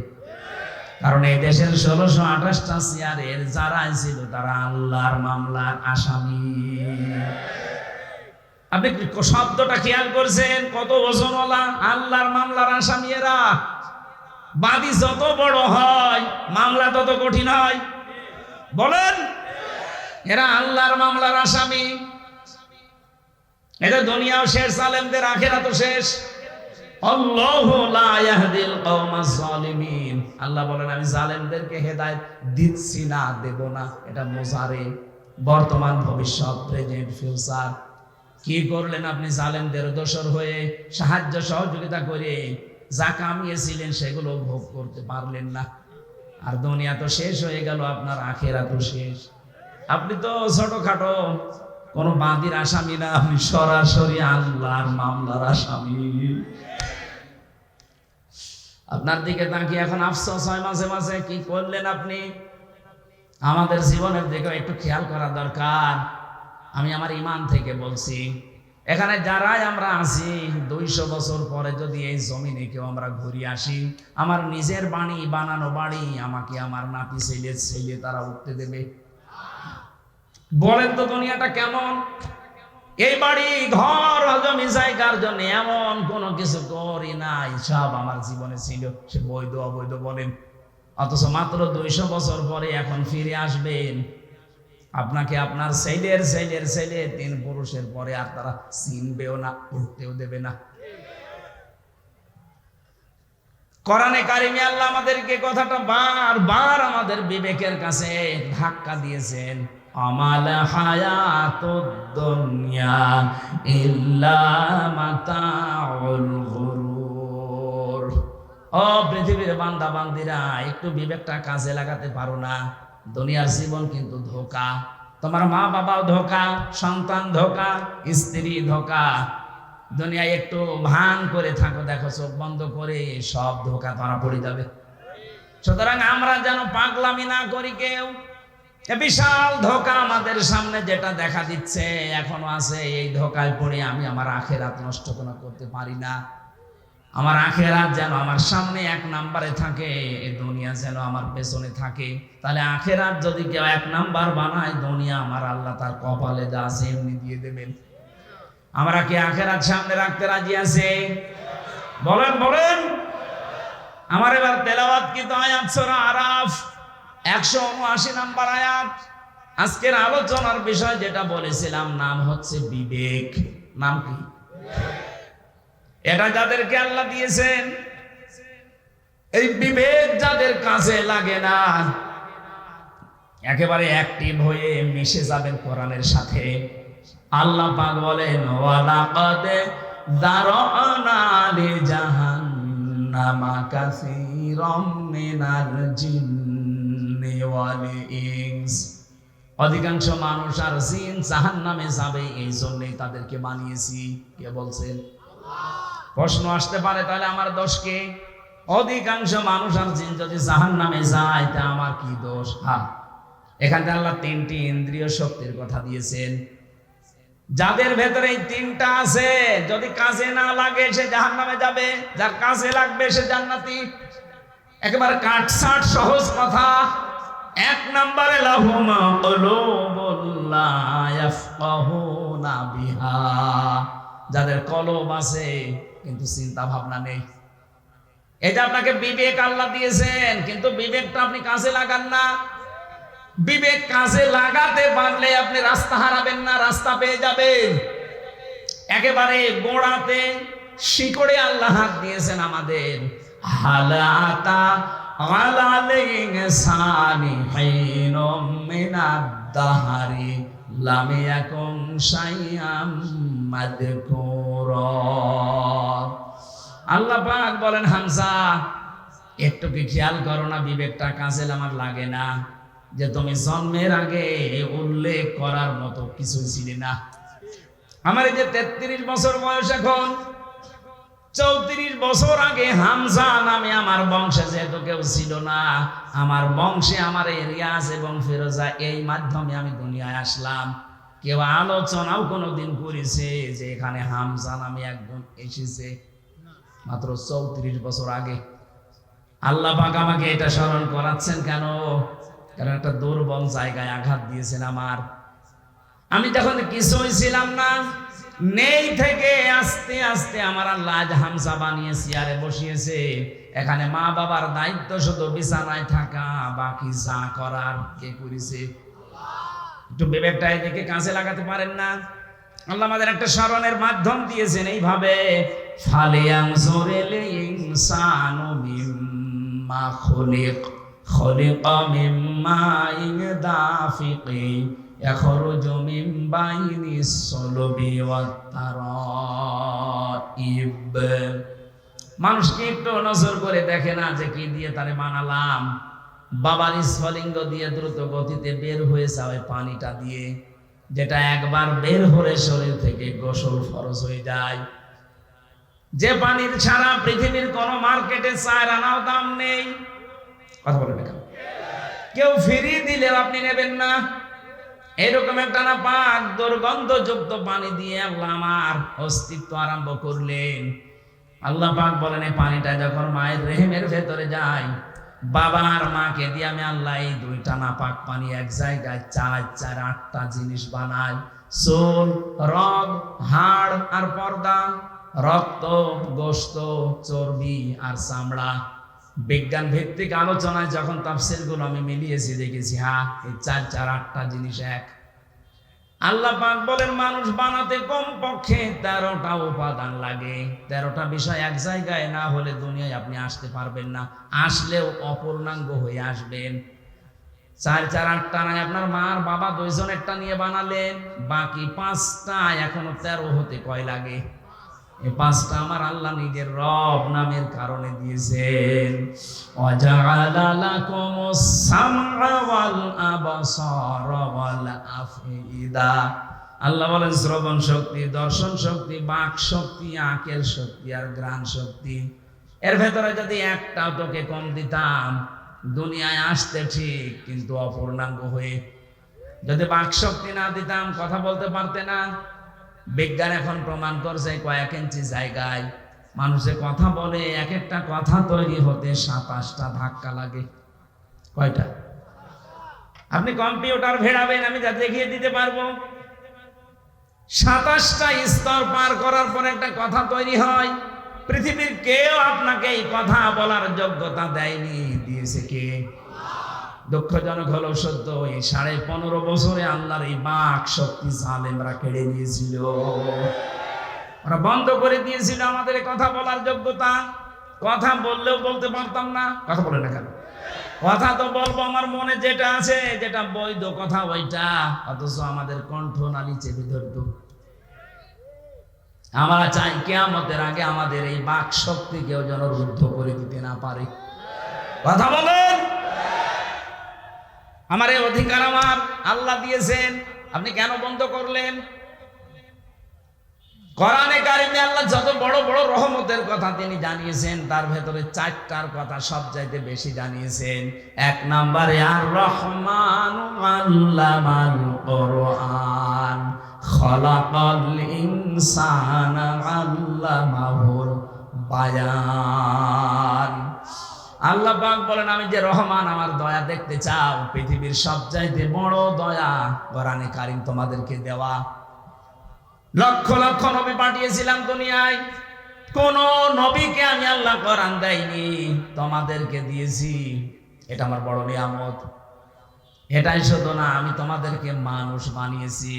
কারণ এই দেশের 1628টা চেয়ারের যারা ছিল তারা আল্লাহর মামলার আসামি। আপনি শব্দটা খেয়াল করছেন? কত ওজনওয়ালা! আল্লাহর মামলার আসামি এরা। বাদী যত বড় হয় মামলা তত কঠিন হয়, বলেন। এরা আল্লাহর মামলার আসামি। এটা দুনিয়াও শেষ, জালেমদের আখিরাতও শেষ। আল্লাহু লা ইয়াহদিল কওমাজ জালিমিন। আল্লাহ বলেন আমি জালেমদেরকে হেদায়েত দিচ্ছি না, দেব না। এটা মুজারে, বর্তমান, ভবিষ্যৎ, প্রেজেন্ট, ফিউচার। কি করলেন আপনি? জালেমদের দোসর হয়ে সাহায্য সহযোগিতা করে যা কামিয়েছিলেন সেগুলো ভোগ করতে পারলেন না। আর দুনিয়া তো শেষ হয়ে গেল, আপনার আখিরাতও শেষ। আপনি তো ছোটখাটো কোন বাদীর আসামি না, আপনি সরাসরি আল্লাহর মামলার আসামি। আপনার দিকে তাকিয়ে এখন আফসোস হয় মাঝে মাঝে, কি করলেন আপনি? আমাদের জীবনের দিকে একটু খেয়াল করা দরকার। আমি আমার ইমান থেকে বলছি, এখানে যারাই আমরা আছি 200 বছর পরে যদি এই জমিনে কেউ আমরা ঘুরে আসি, আমার নিজের বাড়ি, বানানো বাড়ি, আমাকে আমার নাতি ছেলে তারা উঠতে দেবে? বলেন তো দুনিয়াটা কেমন? এই বাড়ি ঘর জমি জায়গার জন্য এমন কোনো কিছু করি নাই, সব আমার জীবনে ছিল, সে বৈধ অবৈধ বলেন। অথচ মাত্র 200 বছর পরে এখন ফিরে আসবেন, আপনাকে আপনার ছেলের 3 পুরুষের পরে আর তারা চিনবেও না, উঠতেও দেবে না। কোরআনে কারিমে আল্লাহ আমাদেরকে কথাটা বারবার আমাদের বিবেকের কাছে ধাক্কা দিয়েছেন, আমাল হায়াতুদ দুনিয়া ইল্লা মাতাউল গুরুর। ও পৃথিবীর বান্দা বান্দিরা, একটু বিবেকটা কাজে লাগাতে পারো না? দুনিয়ার জীবন কিন্তু ধোঁকা। তোমার মা বাবাও ধোঁকা, সন্তান ধোঁকা, স্ত্রী ধোঁকা। দুনিয়ায় একটু ভান করে থাকো, দেখো চোখ বন্ধ করে, সব ধোঁকা ধরা পড়ে যাবে। সুতরাং আমরা যেন পাগলামি না করি কেউ। বিশাল ধোঁকা আমাদের সামনে যেটা দেখা দিচ্ছে এখনো আছে, এই ধোঁকায় পড়ে আমি আমার আখিরাত নষ্ট করতে পারি না। আমার আখিরাত যেন আমার সামনে 1 নম্বরে থাকে, এই দুনিয়া যেন আমার পেছনে থাকে। তাহলে আখিরাত যদি কেউ 1 নাম্বার বানায়, দুনিয়া আমার আল্লাহ তার কপালে যা আছে এমনি দিয়ে দেবেন। আমরা কি আখিরাত সামনে রাখতে রাজি আছি? বলেন বলেন। আমার এবার তেলাওয়াত কি তো আয়াত সূরা আরাফ 179 নম্বর আয়াত। আজকের আলোচনার বিষয় যেটা বলেছিলাম, নাম হচ্ছে বিবেক। নাম কি? এটা যাদেরকে আল্লাহ দিয়েছেন, এই বিবেক যাদের কাছে লাগে না, একেবারে অ্যাক্টিভ হয়ে মিশে যাবেন কোরআনের সাথে। আল্লাহ পাক বলেন, ওয়ালাকাদ দারানা লিজাহান্নামা কাসীরাম মিনাল জিন্নি ওয়াল ইনস। অধিকাংশ মানুষ আর জিন জাহান্নামে যাবে, এই জন্যই তাদেরকে বানিয়েছি। কে বলছেন? প্রশ্ন আসতে পারে, তাহলে আমার দোষ কি? অধিকাংশ মানুষ আর জিন যদি জাহান্নামে যায় তা আমার কি দোষ? হ্যাঁ, এখানে আল্লাহ তিনটি ইন্দ্রিয় শক্তির কথা দিয়েছেন। যাদের ভেতরে এই তিনটা আছে, যদি কাজে না লাগে সে জাহান্নামে যাবে, যার কাজে লাগবে সে জান্নাতি। একেবারে কাটছাট সহজ কথা। এক নম্বরে লাহুম কুলুবুল লা ইয়াফকাহুনা বিহা, যাদের কলব আছে কিন্তু চিন্তা ভাবনা নেই। এই যে আপনাকে বিবেক আল্লাহ দিয়েছেন, কিন্তু বিবেকটা আপনি কাজে লাগান না। বিবেক কাজে লাগাতে পারলে আপনি রাস্তা হারাবেন না, রাস্তা পেয়ে যাবেন। একেবারে গোড়াতে শিকড়ে আল্লাহ হাত দিয়েছেন আমাদের। হালাতা আলাল ইনসানি হিনুম মিনাদ দাহরি লাম ইয়াকুন শাইআম মাযকুরা। আল্লাহ পাক বলেন, হামজা একটু কি খেয়াল করো না, বিবেকটা কাজে আমার লাগে না, যে তুমি জন্মের আগে উল্লেখ করার মতো কিছু ছিলে না। আমার এই যে 33 বছর বয়স, এখন 34 বছর আগে হামজা নামে আমার বংশে যেহেতু কেউ ছিল না, আমার বংশে আমার এই রিয়াজ এবং ফিরোজা এই মাধ্যমে আমি দুনিয়ায় আসলাম। কেউ আলোচনাও কোনোদিন করেছে যে এখানে হামজা নামে একজন এসেছে? মাত্র 34 বছর আগে। আল্লাহ পাক আমাকে এটা স্মরণ করাচ্ছেন কেন? কারণ একটা দুর্বল জায়গায় আঘাত দিয়েছেন আমার। আমি তখন কিছুই ছিলাম না, নেই থেকে আস্তে আস্তে আমার আল্লাহ আজ হামজা বানিয়ে চেয়ারে বসিয়েছে। এখানে মা বাবার দায়িত্ব শুধু বিছানায় থাকা, বাকি যা করার কে করেছে? একটু বিবেকটা এদিকে কাজে লাগাতে পারেন না? আল্লাহ আমাদের একটা স্মরণের মাধ্যম দিয়েছেন এইভাবে, ফালিয়ানজুরিল ইনসানু মিম্মা খুলিক খুলিকা মিন মাইন দাফিকি ইয়াখরুজু মিন বাইনিস সুলবি ওয়াত তারাইব। মানুষকে একটু নজর করে দেখে না যে কি দিয়ে তারে বানালাম? বাবার স্ফলিঙ্গ দিয়ে দ্রুত গতিতে বের হয়ে যাওয়া পানিটা দিয়ে, যেটা একবার বের হলে শরীর থেকে গোসল ফরজ হয়ে যায়। যে পানির ছাড়া পৃথিবীর কোন মার্কেটে 4 আনাও দাম নেই। কথা বলেন না, কেউ ফিরিয়ে দিলেও আপনি নেবেন না। এরকম একটা না পাক দুর্গন্ধযুক্ত পানি দিয়ে আল্লাহ আমার অস্তিত্ব আরম্ভ করলেন। আল্লাহ পাক বলেন, এই পানিটা যখন মায়ের রেহেমের ভেতরে যায়, বাবার মাকে দিয়ে আমি আল্লাহ এই 2টা নাপাক পানি এক জায়গায় 4 8টা জিনিস বানাই। চুল, রগ, হাড় আর পর্দা, রক্ত, গোশত, চর্বি আর চামড়া। বিজ্ঞান ভিত্তিক আলোচনায় যখন তাফসীরগুলো আমি মিলিয়েছি, দেখেছি হ্যাঁ, এই 4 8টা জিনিস এক। আল্লাহ পাক বলেন, মানুষ বানাতে কমপক্ষে 13টা উপাদান লাগে। 13টা বিষয় এক জায়গায় না হলে দুনিয়ায় আপনি আসতে পারবেন না। আসলেও অপূর্ণাঙ্গ হয়ে আসবেন। 4 8টা নাই, আপনার মা আর বাবা 2জন একটা নিয়ে বানালেন, বাকি 5টা এখনো 13 হতে কয় লাগে? এই 5টা আমার আল্লাহ নিজের রব নামের কারণে দিয়েছেন। ওয়াজআলা লাকুমুস সামআ ওয়াল আবসারা ওয়াল আফইদা। আল্লাহ বলেন, শ্রবণ শক্তি, দর্শন শক্তি, বাক শক্তি, আকেল শক্তি আর ঘ্রাণ শক্তি। এর ভেতরে যদি একটাও তোকে কম দিতাম, দুনিয়ায় আসতে ঠিক কিন্তু অপূর্ণাঙ্গ হয়ে। যদি বাক শক্তি না দিতাম, কথা বলতে পারতে না। বিজ্ঞান এখন প্রমাণ করছে কয়েক ইঞ্চি জায়গায় মানুষে কথা বলে, এক একটা কথা তৈরি হতে 27টা ধাক্কা লাগে। কয়টা? আপনি কম্পিউটার ভেড়াবেন, আমি যা দেখিয়ে দিতে পারবো। 27টা স্তর পার করার পর একটা কথা তৈরি হয়। পৃথিবীর কেউ আপনাকে এই কথা বলার যোগ্যতা দেয়নি। দিয়েছে কে? দুঃখজনক হলো সত্য, এই 15.5 বছরে আল্লাহর এই বাক শক্তি জালেমরা কেড়ে নিয়েছিল। ওরা বন্ধ করে দিয়েছিল আমাদের কথা বলার যোগ্যতা। কথা বললেও বলতে পারতাম না। কথা বলে না কেন? কথা তো বলবো আমার মনে যেটা আছে, যেটা বৈধ কথা ওইটা, অথচ আমাদের কণ্ঠনালী চেপে ধরত। আমরা চাই কিয়ামতের আগে আমাদের এই বাক শক্তি কেউ যেন রুদ্ধ করে দিতে না পারে। কথা বলেন। আমার এই অধিকার আমার আল্লাহ দিয়েছেন, আপনি কেন বন্ধ করলেন? কোরআনে কারিমে আল্লাহ যত বড় বড় রহমতের কথা তিনি জানিয়েছেন, তার ভেতরে 4টার কথা সবচাইতে বেশি জানিয়েছেন। 1 নম্বরে আর রহমান আল্লামাল কোরআন খলাকাল ইনসানা আল্লামাহুল বায়ান। আল্লাহ পাক বলেন, আমি যে রহমান, আমার দয়া দেখতে চাও, পৃথিবীর সবচাইতে বড় দয়া কোরআনে কারিম তোমাদেরকে দেওয়া। লক্ষ লক্ষ নবী পাঠিয়েছিলাম দুনিয়ায়, কোন নবীকে আমি আল্লাহ কোরআন দেয়নি, তোমাদেরকে দিয়েছি। এটা আমার বড় নিয়ামত। এটাই শুধু না, আমি তোমাদেরকে মানুষ বানিয়েছি।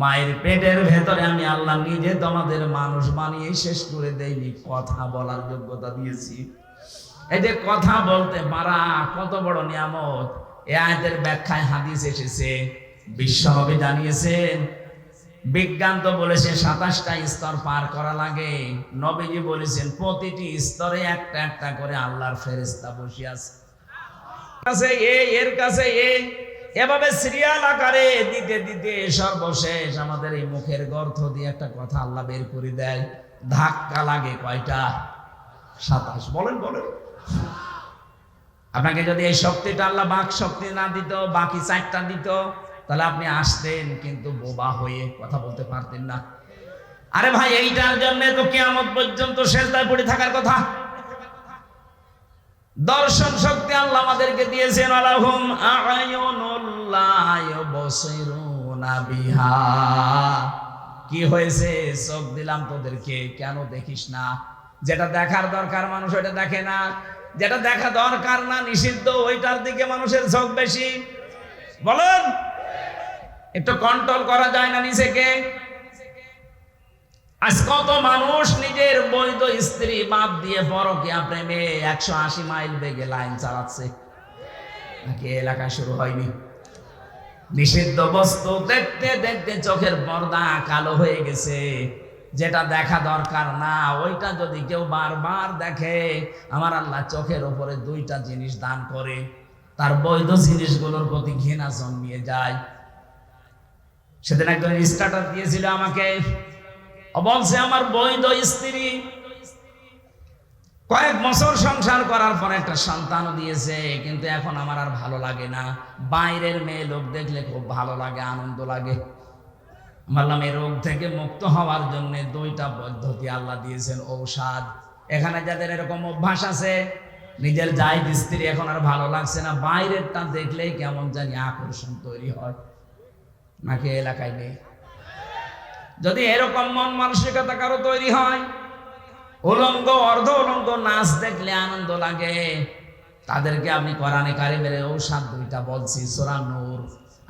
মায়ের পেটের ভেতরে আমি আল্লাহ নিজে তোমাদের মানুষ বানিয়ে শেষ করে দেইনি, কথা বলার যোগ্যতা দিয়েছি। এই যে কথা বলতে পারা কত বড় নিয়ামত। এই আয়াতের ব্যাখ্যায় হাদিস এসেছে, বিশ্বনবী জানিয়েছেন, বিজ্ঞান তো বলেছে 27টা স্তর পার করা লাগে, নবীজি বলেছেন প্রতিটি স্তরে একটা একটা করে আল্লাহর ফেরেশতা বসে আছে, এর কাছে এভাবে সিরিয়াল আকারে দিতে দিতে সর্বশেষ আমাদের এই মুখের গর্ত দিয়ে একটা কথা আল্লাহ বের করে দেয়। ধাক্কা লাগে কয়টা? 27। বলেন বলেন। আপনাকে যদি এই শক্তিটা আল্লাহ বাক শক্তি না দিত, বাকি 4টা দিত, তাহলে আপনি আসতেন কিন্তু বোবা হয়ে কথা বলতে পারতেন না। আরে ভাই, এইটার জন্য তো কিয়ামত পর্যন্ত সেজদায় পড়ে থাকার কথা। দর্শন শক্তি আল্লাহ আমাদেরকে দিয়েছেন, আলাহুম আ'য়ুনুল লা ইউবসিরুনা বিহা। কি হয়েছে? চোখ দিলাম তোদেরকে, কেন দেখিস না? যেটা দেখার দরকার মানুষ ওইটা দেখে না, যেটা দেখা দরকার না, নিষিদ্ধ, ওইটার দিকে মানুষের ঝোঁক বেশি। বলেন, একটু কন্ট্রোল করা যায় না নিজেকে? আজ কত মানুষ নিজের বৈধ স্ত্রী বাদ দিয়ে পরকীয়া প্রেমে 180 মাইল বেগে লাইন চালাচ্ছে। নাকি এলাকায় শুরু হয়নি? নিষিদ্ধ বস্তু দেখতে দেখতে চোখের পর্দা কালো হয়ে গেছে। যেটা দেখা দরকার না ওইটা যদি কেউ বারবার দেখে, আমার আল্লাহ চোখের উপরে 2টা জিনিস দান করে, তার বৈধ জিনিসগুলোর প্রতি ঘৃণা জন্মিয়ে যায়। সেদিন একজন স্ট্যাটাস দিয়েছিল আমাকে, বলছে আমার বৈধ স্ত্রী কয়েক বছর সংসার করার পর একটা সন্তানও দিয়েছে, কিন্তু এখন আমার আর ভালো লাগে না। বাইরের মেয়ে লোক দেখলে খুব ভালো লাগে, আনন্দ লাগে। বললাম, এই রোগ থেকে মুক্ত হওয়ার জন্য 2টা পদ্ধতি আল্লাহ দিয়েছেন, ঔষধ। এখানে যাদের এরকম অভ্যাস আছে, নিজের জায়েদ স্ত্রী এখন আর ভালো লাগছে না, বাইরেরটা দেখলেই কেমন জানি আকর্ষণ তৈরি হয়, নাকি এলাকায় নেই? যদি এরকম মন মানসিকতা কারো তৈরি হয়, উলঙ্গ অর্ধ উলঙ্গ নাচ দেখলে আনন্দ লাগে, তাদেরকে আমি কোরআনে কারিমের ঔষধ 2টা বলছি। সূরা নূর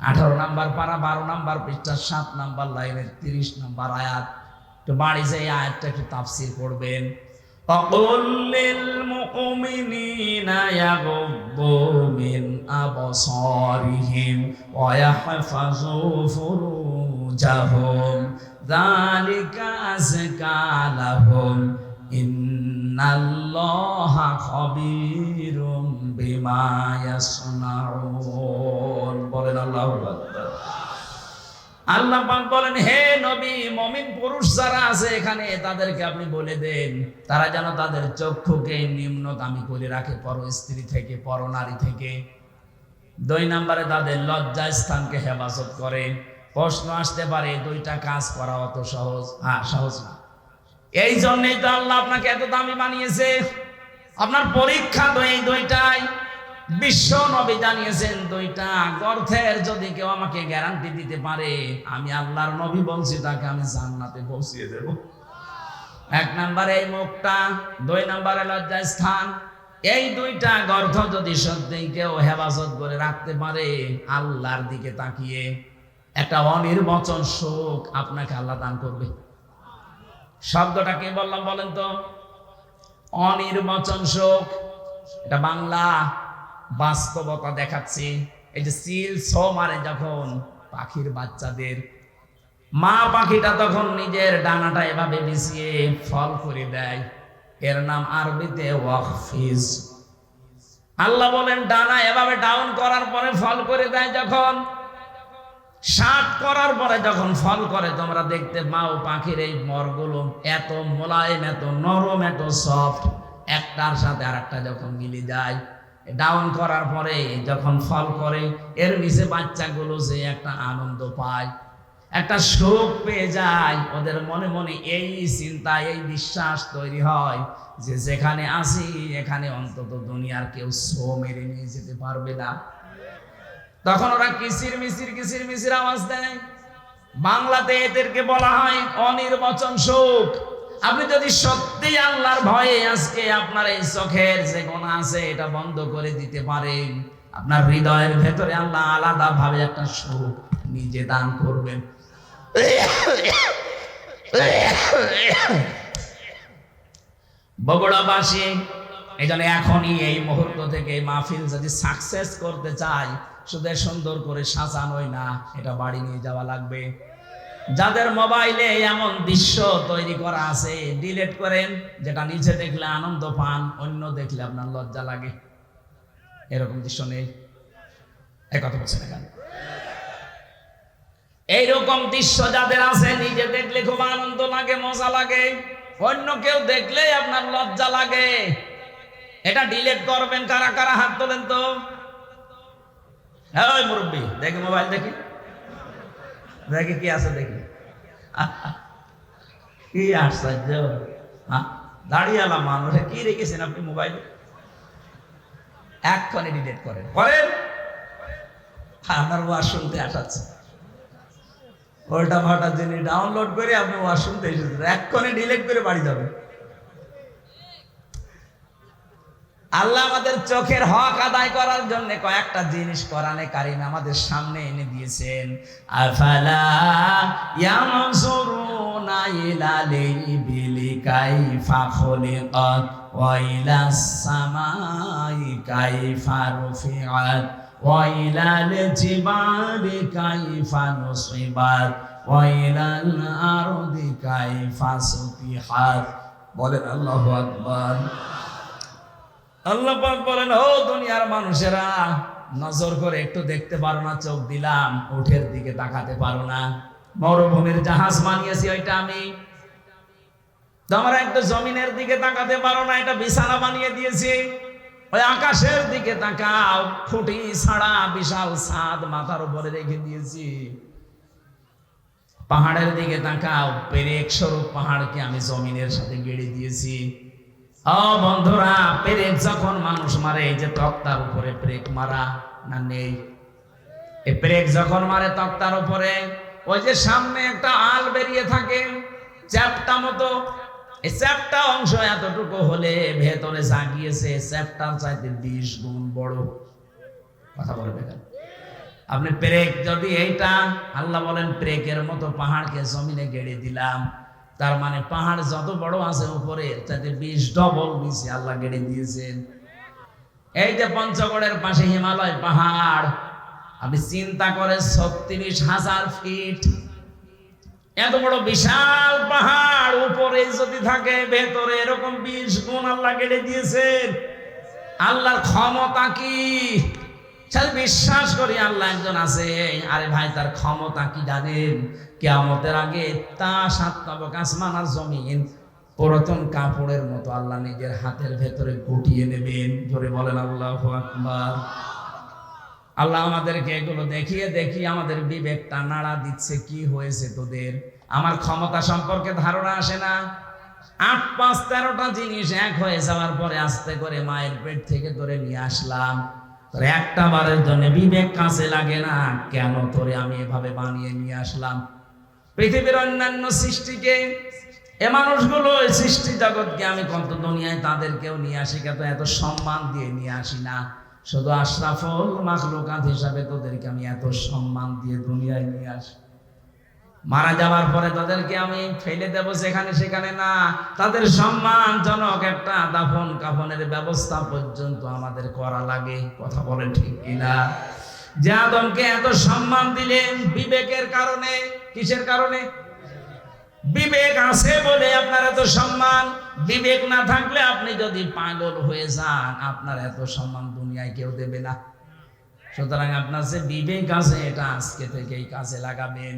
18 নম্বর পারা 12 নম্বর পৃষ্ঠা 7 নম্বর লাইনের 30 নম্বর আয়াত। তো বাড়ি যে আয়াতটা একটু তাফসীর করবেন। অকুল লিল মুমিনিনা ইয়াগুদ্দু মিন আবসারিহিম ওয়া ইয়াহফাযু ফুরুজাহুম যালিকা আযকা লাহুম ইন্নাল্লাহা খাবীরুম বিমা ইয়াসনাউন। বলেন আল্লাহু আকবার। আল্লাহ পাক বলেন, হে নবী, মুমিন পুরুষ যারা আছে এখানে তাদেরকে আপনি বলে দেন, তারা যেন তাদের চক্ষুকে নিম্নগামী করে রাখে পর স্ত্রী থেকে, পর নারী থেকে। 2 নম্বরে তাদের লজ্জা স্থানকে হেফাজত করে। প্রশ্ন আসতে পারে, 2টা কাজ করা অত সহজ? সহজ না। এই জন্যই তো আল্লাহ আপনাকে এত দামি বানিয়েছে। আপনার পরীক্ষা তো এই 2টাই। বিশ্ব নবী জানিয়েছেন 2টা গর্থের যদি কেউ আমাকে গ্যারান্টি দিতে পারে, আমি আল্লাহর নবী বলছি, তাকে আমি জান্নাতে পৌঁছিয়ে দেব। 1 নম্বরে এই মুখটা, 2 নম্বরে লজ্জা স্থান। এই 2টা গর্থ যদি সত্যিই কেউ হেফাজত করে রাখতে পারে, আল্লাহর দিকে তাকিয়ে একটা অনির্বচন সুখ আপনাকে আল্লাহ দান করবে। শব্দটা কি বললাম বলেন তো? অনির্বচন সুখ। এটা বাংলা, বাস্তবতা দেখাচ্ছি। এই যে সিল ছো মারে যখন পাখির বাচ্চাদের, মা পাখিটা তখন নিজের ডানাটা এভাবে বিছিয়ে ফল করে দেয়, এর নাম আরবিতে ওয়াকফিজ। আল্লাহ বলেন, ডানা এভাবে ডাউন করার পরে ফল করে দেয় যখন, শাক করার পরে যখন ফল করে তোমরা দেখতে পাও পাখির এই মরগুলো এত মোলায়েম, এত নরম, এত সফট, একটার সাথে আরেকটা যখন মিলে যায়, ডাউন করার পরে যখন ফল করে এর নিচে বাচ্চাগুলো যে একটা আনন্দ পায়, একটা সুখ পেয়ে যায়, ওদের মনে মনে এই চিন্তা, এই বিশ্বাস তৈরি হয় যে যেখানে আসি এখানে অন্তত দুনিয়ার কেউ ছো মেরে নিয়ে যেতে পারবে না। তখন ওরা কিচির মিচির আওয়াজ দেয়। বাংলাতে এদেরকে বলা হয় অনির্বচন সুখ। আপনি যদি সত্যি আল্লাহর ভয়ে আজকে আপনার এই চোখের যে গোনা আছে এটা বন্ধ করে দিতে পারেন, আপনার হৃদয়ের ভেতরে আল্লাহ আলাদা ভাবে একটা সুখ নিজে দান করবেন। বগুড়াবাসী এই জন্য এখনই এই মুহূর্ত থেকে মাহফিল যদি সাকসেস করতে চাই, শুধু সুন্দর করে সাজানোই না, এটা বাড়ি নিয়ে যাওয়া লাগবে। যাদের মোবাইলে এমন দৃশ্য তৈরি করা আছে ডিলিট করেন, যেটা নিচে দেখলে আনন্দ পান, অন্য দেখলে আপনার লজ্জা লাগে। এরকম দৃশ্য নেই, একথা বলছেন এখানে। এইরকম দৃশ্য যাদের আছে নিজে দেখলে খুব আনন্দ লাগে, মজা লাগে, অন্য কেউ দেখলেই আপনার লজ্জা লাগে। এটা ডিলিট করবেন। কারা কারা হাত তোলেন তো? হ্যাঁ মুরব্বী, দেখি মোবাইল, দেখি দেখি কি আছে, দেখি। কি আশ্চর্য, দাঁড়িয়ালা মানুষ, কি রেখেছেন আপনি মোবাইলে? এক্ষণে ডিলিট করেন। আপনার ওয়াজ শুনতে আসাচ্ছে, ওল্টা ফাটা জিনিস ডাউনলোড করে আপনি ওয়াজ শুনতে এসেছেন, এক্ষণে ডিলিট করে বাড়ি যাবেন। আল্লাহ আমাদের চোখের হক আদায় করার জন্য কয়েকটা জিনিস কোরআনে কারিমে আমাদের সামনে এনে দিয়েছেন। আফালা ইয়ানজুরুনা ইলাল ইবিলি কাইফা খুলিকাত ওয়া ইলাস সামাই কাইফা রুফিআত ওয়া ইলাল জিবালি কাইফা নুসিবাত ওয়া ইলাল আরদি কাইফা সুতিহাত। বলেন আল্লাহু আকবার। আল্লাহ পাক বলেন, ও দুনিয়ার মানুষেরা, নজর করে একটু দেখতে পারো না? চোখ দিলাম, উঠের দিকে তাকাতে পারো না? মরুভূমির জাহাজ বানিয়েছি ওইটা আমি। তোমরা একটু জমিনের দিকে তাকাতে পারো না? এটা বিছানা বানিয়ে দিয়েছি। ওই আকাশের দিকে তাকাও, খুঁটি ছাড়া বিশাল ছাদ মাথার উপরে রেখে দিয়েছি। পাহাড়ের দিকে তাকাও, পেরেক স্বরূপ পাহাড়কে আমি জমিনের সাথে গেড়ে দিয়েছি। ও বন্ধুরা, পেরেক যখন মানুষ মারে, এই যে তক্তার উপরে পেরেক মারা না নেই? এই পেরেক যখন মারে তক্তার উপরে, ওই যে সামনে একটা আল বেরিয়ে থাকে চ্যাপটা মতো, এই চ্যাপটা অংশ এতটুকু হলে ভেতরে জাগিয়েছে চ্যাপটার চাইতে 20 গুণ বড়। কথা বলে দেখেন আপনি। পেরেক যদি এইটা, আল্লাহ বলেন পেরেকের মতো পাহাড়কে জমিনে গেড়ে দিলাম, তার মানে পাহাড় যত বড় আছে উপরে তাতে 20 ডবল নিচে আল্লাহ গেড়ে দিয়েছেন। এই যে পঞ্চগড়ের পাশে হিমালয় পাহাড়, আপনি চিন্তা করে 36,000 ফিট, এত বড় বিশাল পাহাড় উপরে যদি থাকে, ভেতরে এরকম 20 গুণ আল্লাহ গেড়ে দিয়েছেন। আল্লাহর ক্ষমতা কি! বিশ্বাস করি আল্লাহ একজন আছে। আরে ভাই, তার ক্ষমতা কি জানেন? কিয়ামতের আগে তা 7 তবক আসমান আর জমিন পুরাতন কাপড়ের মতো আল্লাহ নিজের হাতের ভেতরে গুটিয়ে নেবেন। ধরে বলেন আল্লাহু আকবার। আল্লাহ আমাদেরকে এগুলো দেখিয়ে দেখিয়ে আমাদের বিবেকটা নাড়া দিচ্ছে। কি হয়েছে তোদের? আমার ক্ষমতা সম্পর্কে ধারণা আসে না? 8, 5, 13টা জিনিস এক হয়ে যাওয়ার পরে আস্তে করে মায়ের পেট থেকে ধরে নিয়ে আসলাম। তোর একটা বারের জন্য বিবেক কাছে লাগে না? কেন তোরে আমি এভাবে বানিয়ে নিয়ে আসলাম? পৃথিবীর অন্যান্য সৃষ্টিকে, এ মানুষগুলো, সৃষ্টি জগৎকে আমি কত দুনিয়ায় তাদেরকেও নিয়ে আসি, কত এত সম্মান দিয়ে নিয়ে আসি না? শুধু আশরাফুল মাখলুকাত হিসাবে তোদেরকে আমি এত সম্মান দিয়ে দুনিয়ায় নিয়ে আসি। মারা যাওয়ার পরে তাদেরকে আমি ফেলে দেব সেখানে সেখানে না, তাদের সম্মানজনক একটা দাফন কাফনের ব্যবস্থা পর্যন্ত আমাদের করা লাগে। কথা বলেন ঠিক কিনা? যে আদমকে এত সম্মান দিলেন বিবেকের কারণে। কিসের কারণে? বিবেক আছে বলে আপনার এত সম্মান। বিবেক না থাকলে আপনি যদি পাগল হয়ে যান, আপনার এত সম্মান দুনিয়ায় কেউ দেবে না। সুতরাং আপনার যে বিবেক আছে এটা আজকে থেকেই কাজে লাগাবেন।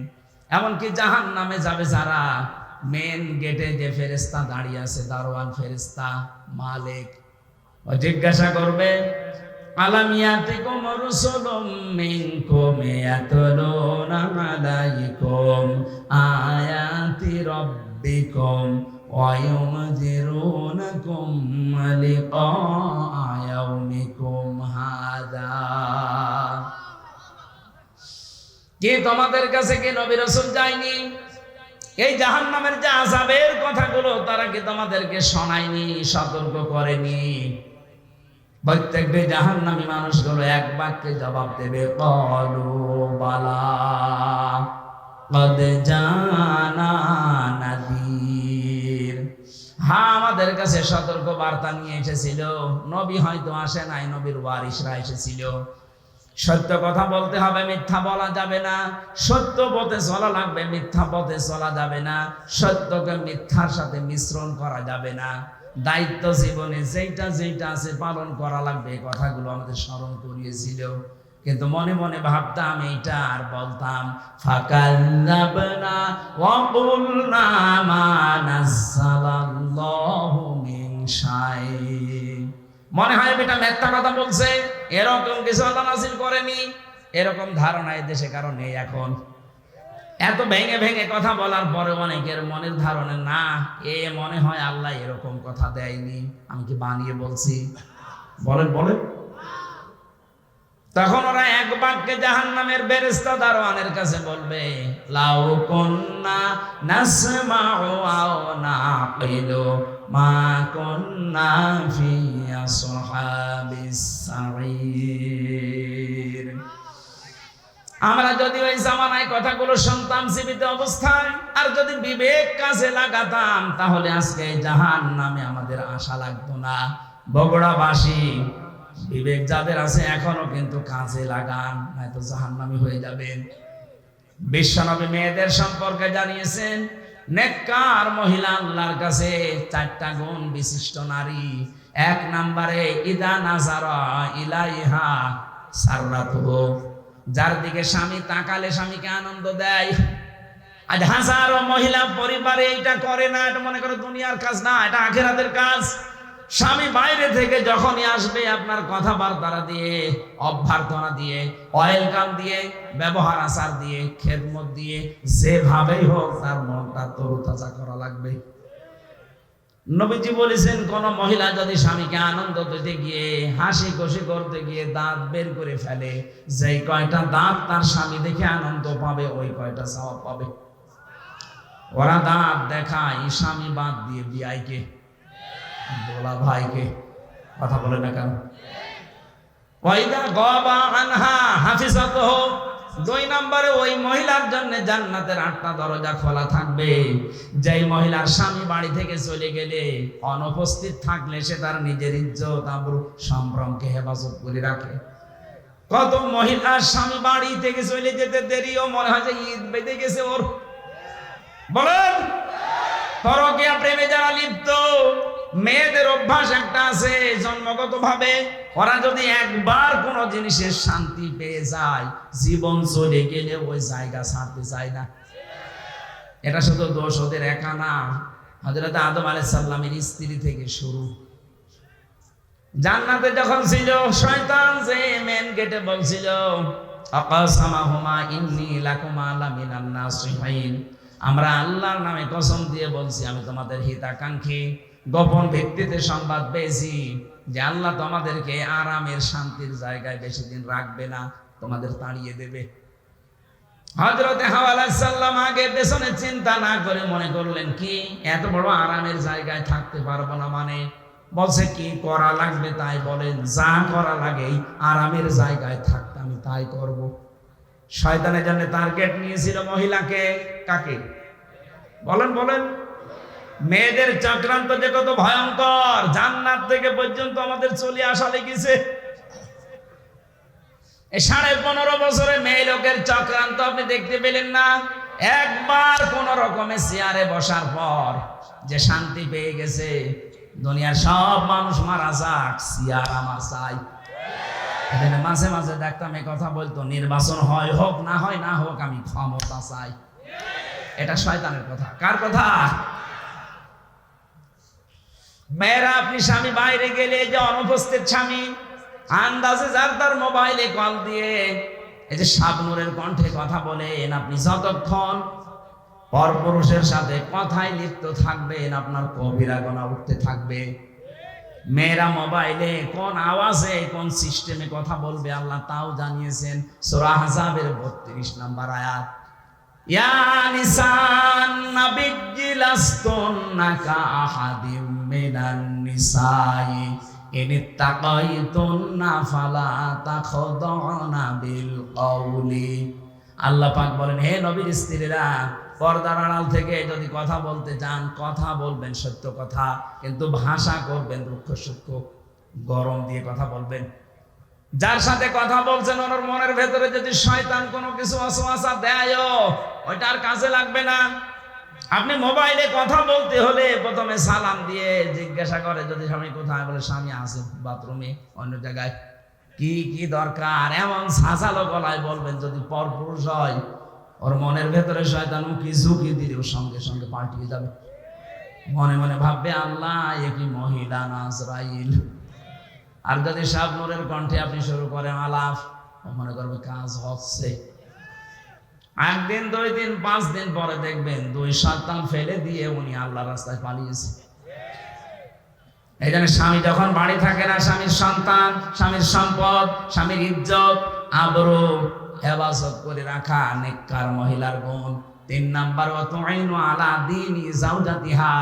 এমনকি জাহান্নামে যাবে যারা, মেন গেটে যে ফেরেশতা দাঁড়িয়ে আছে, দারোয়ান ফেরেশতা মালিক, ও জিজ্ঞাসা করবে, আলাম ইয়াতিকুম রাসূলুম মিনকুম ইয়াতলুনা আলাইকুম আয়াতি রাব্বিকুম ওয়া ইউনযিরুনাকুম লিকা ইয়াউমিকুম হাযা। কি তোমাদের কাছে কি নবী রাসূল যায়নি? এই জাহান্নামের যে আযাবের কথাগুলো তারা কি তোমাদেরকে শোনায়নি, সতর্ক করেনি? প্রত্যেকটি জাহান্নামী মানুষগুলো এক বাক্যে জবাব দেবে, ক্বালু বালা ক্বাদ জানা নাযীর। হ্যাঁ, আমাদের কাছে সতর্ক বার্তা নিয়ে এসেছিল। নবী হয়তো আসে নাই, নবীর ওয়ারিসরা এসেছিল। সত্য কথা বলতে হবে, মিথ্যা বলা যাবে না। সত্য পথে চলা লাগবে, মিথ্যা পথে চলা যাবে না। সত্যকে মিথ্যার সাথে মিশ্রণ করা যাবে না। দায়িত্ব জীবনে যেটা যেটা আছে পালন করা লাগবে, এই কথাগুলো আমাদের স্মরণ করিয়েছিল। কিন্তু মনে মনে ভাবতাম এইটা আর বলতাম, ফাকাল্লাবনা ওয়া কুলনা মা নাযালাল্লাহু মিন শাই। মনে হয় এটা মিথ্যা কথা বলছে, এরকম কিছু আল্লাহ নাযিল করেনি। এরকম ধারণা এই দেশে কারণ নেই। এখন এত ভেঙে ভেঙে কথা বলার পরে অনেকের মনের ধারণা, না, এ মনে হয় আল্লাহ এরকম কথা দেয়নি, আমি কি বানিয়ে বলছি? বলেন বলেন। তখন ওরা এক বাক্যে জাহান্নামের ফেরেশতা দারোয়ানের কাছে বলবে, লাউ কুন্না নাসমাউ আও নাকিলু মা কুন্না ফি আসহাবিস সাঈর। আমরা যদি ওই জামানায় কথাগুলো শুনতাম জীবিত অবস্থায়, আর যদি বিবেক কাজে লাগাতাম, তাহলে আজকে জাহান্নামে আমাদের আশা লাগতো না। বগুড়াবাসী, বিবেক যাদের আছে এখনো কিন্তু কাজে লাগান, নয়তো জাহান্নামী হয়ে যাবেন। বিশ্বনবী মেয়েদের সম্পর্কে জানিয়েছেন, নেককার মহিলা আল্লাহর কাছে 4টা গুণ বিশিষ্ট নারী। 1 নম্বরে ইদা নাজারা ইলাইহা সাররাতুহু, যার দিকে স্বামী তাকালে স্বামীকে আনন্দ দেয়। আজ হাজারো মহিলা পরিবারে এইটা করে না। এটা মনে করে দুনিয়ার কাজ না, এটা আখিরাতের কাজ। স্বামী বাইরে থেকে যখনই আসবে, আপনার কথাবার্তা দিয়ে, অভ্যর্থনা দিয়ে, ওয়েলকাম দিয়ে, ব্যবহার আচার দিয়ে, খেদমত দিয়ে, যেভাবেই হোক তার মনটা তরুতাজা করা লাগবে। নবীজি বলেছেন, কোন মহিলা যদি স্বামীকে আনন্দ দিতে গিয়ে, হাসি খুশি করতে গিয়ে দাঁত বের করে ফেলে, যেই কয়টা দাঁত তার স্বামী দেখে আনন্দ পাবে, ওই কয়টা সওয়াব পাবে। ওরা দাঁত দেখায় স্বামী বাদ দিয়ে বিআইকে, বলা ভাইকে। কথা বলে না কেন? ওয়াইদা গাবা আনহা হাফিজাতুহু, 2 নম্বরে ওই মহিলার জন্য জান্নাতের 8টা দরজা খোলা থাকবে। যেই মহিলার স্বামী বাড়ি থেকে চলে গেলে, অনুপস্থিত থাকলে, সে তার নিজের ইজ্জত আবরু সম্ভ্রমকে হেফাজত করে রাখে। কত মহিলার স্বামী বাড়ি থেকে চলে যেতে দেরিও মনে হয় যে ঈদ বেঁধে গেছে ওর। বলেন, পরকীয়া প্রেমে যারা লিপ্ত, মেয়েদের অভ্যাস একটা আছে জন্মগত ভাবে, ওরা যদি একবার কোন জিনিসের শান্তি পেয়ে যায়, জীবন চলে গেলে ওই জায়গা ছাড়তে চায় না। এটা শুধু দোষ ওদের একা না, হযরত আদম আলাইহিস সালামের স্ত্রী থেকে শুরু। জান্নাতে যখন ছিল, শয়তান যে মেন গেটে বলছিল, আকাসামাহুমা ইন্নী লাকুমা লামিনান নাসিহিন, আমরা আল্লাহর নামে কসম দিয়ে বলছি, আমি তোমাদের হিতাকাঙ্ক্ষী। গোপন ভিত্তিতে সংবাদ পেয়েছি যে আল্লাহ তোমাদেরকে আরামের শান্তির জায়গায় বেশি দিন রাখবে না, তোমাদের তাড়িয়ে দেবে। হযরত হাওয়া আলাইহিস সালাম আগে পেছনে চিন্তা না করে মনে করলেন, কি এত বড় আরামের জায়গায় থাকতে পারবো না? মানে বলছে, কি করা লাগবে তাই বলেন, যা করা লাগে আরামের জায়গায় থাকতে আমি তাই করব। শয়তানের জন্য টার্গেট নিয়েছিল মহিলাকে। কাকে? বলেন বলেন। মেয়েদের চক্রান্ত যে কত ভয়ঙ্কর, জান্নাত থেকে পর্যন্ত আমাদের চলে আসা লেগেছে। 15.5 বছরে মেয়ে লোকের চক্রান্ত আপনি দেখতে পেলেন না? একবার কোন রকমের চেয়ারে বসার পর যে শান্তি পেয়ে গেছে, দুনিয়ার সব মানুষ মারা যাক, চেয়ার আমার চাই। এখানে মাঝে মাঝে দেখতাম এই কথা বলতো, নির্বাচন হয় হোক না হয় না হোক আমি ক্ষমতা চাই। এটা শয়তানের কথা। কার কথা? মেয়েরা, আপনি স্বামী বাইরে গেলে যে অনুপস্থিত স্বামী আন্দাজে যার তার মোবাইলে কল দিয়ে এই যে শাবনূরের কণ্ঠে কথা বলেন, আপনি যতক্ষণ পরপুরুষের সাথে কথায় লিপ্ত থাকবেন আপনার কবিরা গুনাহ উঠতে থাকবে। মেয়েরা মোবাইলে কোন আওয়াজে কোন সিস্টেমে কথা বলবে আল্লাহ তাও জানিয়েছেন সূরা আহজাবের 32 নম্বর আয়াত। ইয়া নিসান নাবিয়্যি লাস্তুন্না কা আহাদিম মিনান নিসাই ইনিত্তাকাইতুন্না ফালা তাখদাউনা বিল কওলি। আল্লাহ পাক বলেন, হে নবীর স্ত্রীরা, পর্দার আড়াল থেকে যদি কথা বলতে চান কথা বলবেন সত্য কথা, কিন্তু ভাষা করবেন রুক্ষ সূক্ষ্ম, গরম দিয়ে কথা বলবেন। যার সাথে কথা বলছেন ওর মনের ভেতরে যদি শয়তান কোনো কিছু ওয়াসওয়াসা দেয় ওইটা আর কাজে লাগবে না। আপনি মোবাইলে কথা বলতে হলে প্রথমে সালাম দিয়ে জিজ্ঞাসা করে যদি স্বামী কোথায়, বলে স্বামী আছে বাথরুমে অন্য জায়গায়। কি কি দরকার এমন সাজালো গলায় বলবেন। যদি পরপুরুষ হয় ওর মনের ভেতরে শয়তান উকি ঝুঁকি দিলে সঙ্গে সঙ্গে পাল্টিয়ে যাবে। মনে মনে ভাববে আল্লাহ এ কি মহিলা না আজরাইল। আর যদি শাবনূরের কণ্ঠে আপনি শুরু করেন আলাপ, মনে করবে কাজ হচ্ছে। একদিন, 2 দিন, 5 দিন পরে দেখবেন 2 শয়তান ফেলে দিয়ে উনি আল্লাহর রাস্তায় পালিয়েছে। এই জন্য স্বামী যখন বাড়ি থাকে না, স্বামীর সন্তান, স্বামীর সম্পদ, স্বামীর ইজ্জত আবরু হেফাজত করে রাখা নেককার মহিলার গুণ। 3 নাম্বার, ওয়াতুইনু আলা দীনি যাওজাতিহা।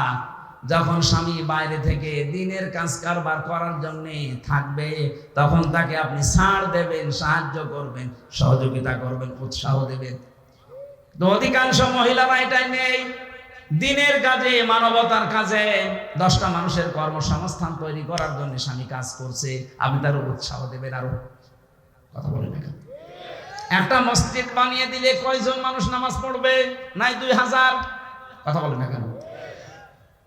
যখন স্বামী বাইরে থেকে দিনের কাজ কারবার করার জন্য থাকবে তখন তাকে আপনি ছাড় দেবেন, সাহায্য করবেন, সহযোগিতা করবেন, উৎসাহ দেবেন। তো অধিকাংশ মহিলারা এটাই নেই। দিনের কাজে, মানবতার কাজে 10টা মানুষের কর্মসংস্থান তৈরি করার জন্য স্বামী কাজ করছে, আপনি তার উৎসাহ দেবেন। আরো কথা বলেন না কেন? একটা মসজিদ বানিয়ে দিলে কয়জন মানুষ নামাজ পড়বে? নাই 2000। কথা বলেন না কেন?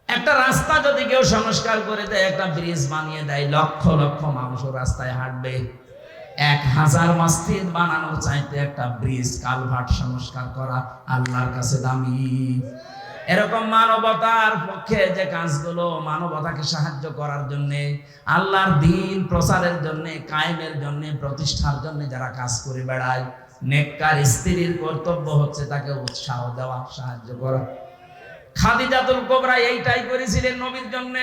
একটা রাস্তা যদি কেউ সংস্কার করে দেয়, একটা ব্রিজ বানিয়ে দেয়, লক্ষ লক্ষ মানুষ রাস্তায় হাঁটবে। 1000 মসজিদ বানানোর চাইতে একটা ব্রিজ কালভার্ট সংস্কার করা আল্লাহর কাছে দামি। এরকম মানবতার পক্ষে যে কাজগুলো, মানবতাকে সাহায্য করার জন্য, আল্লাহর দ্বীন প্রচারের জন্য, কায়েমের জন্য, প্রতিষ্ঠার জন্য যারা কাজ করে বেড়ায়, নেককার স্ত্রীর কর্তব্য হচ্ছে তাকে উৎসাহ দেওয়া, সাহায্য করা। খাদিজাতুল কুবরা এইটাই করেছিলেন নবীর জন্য।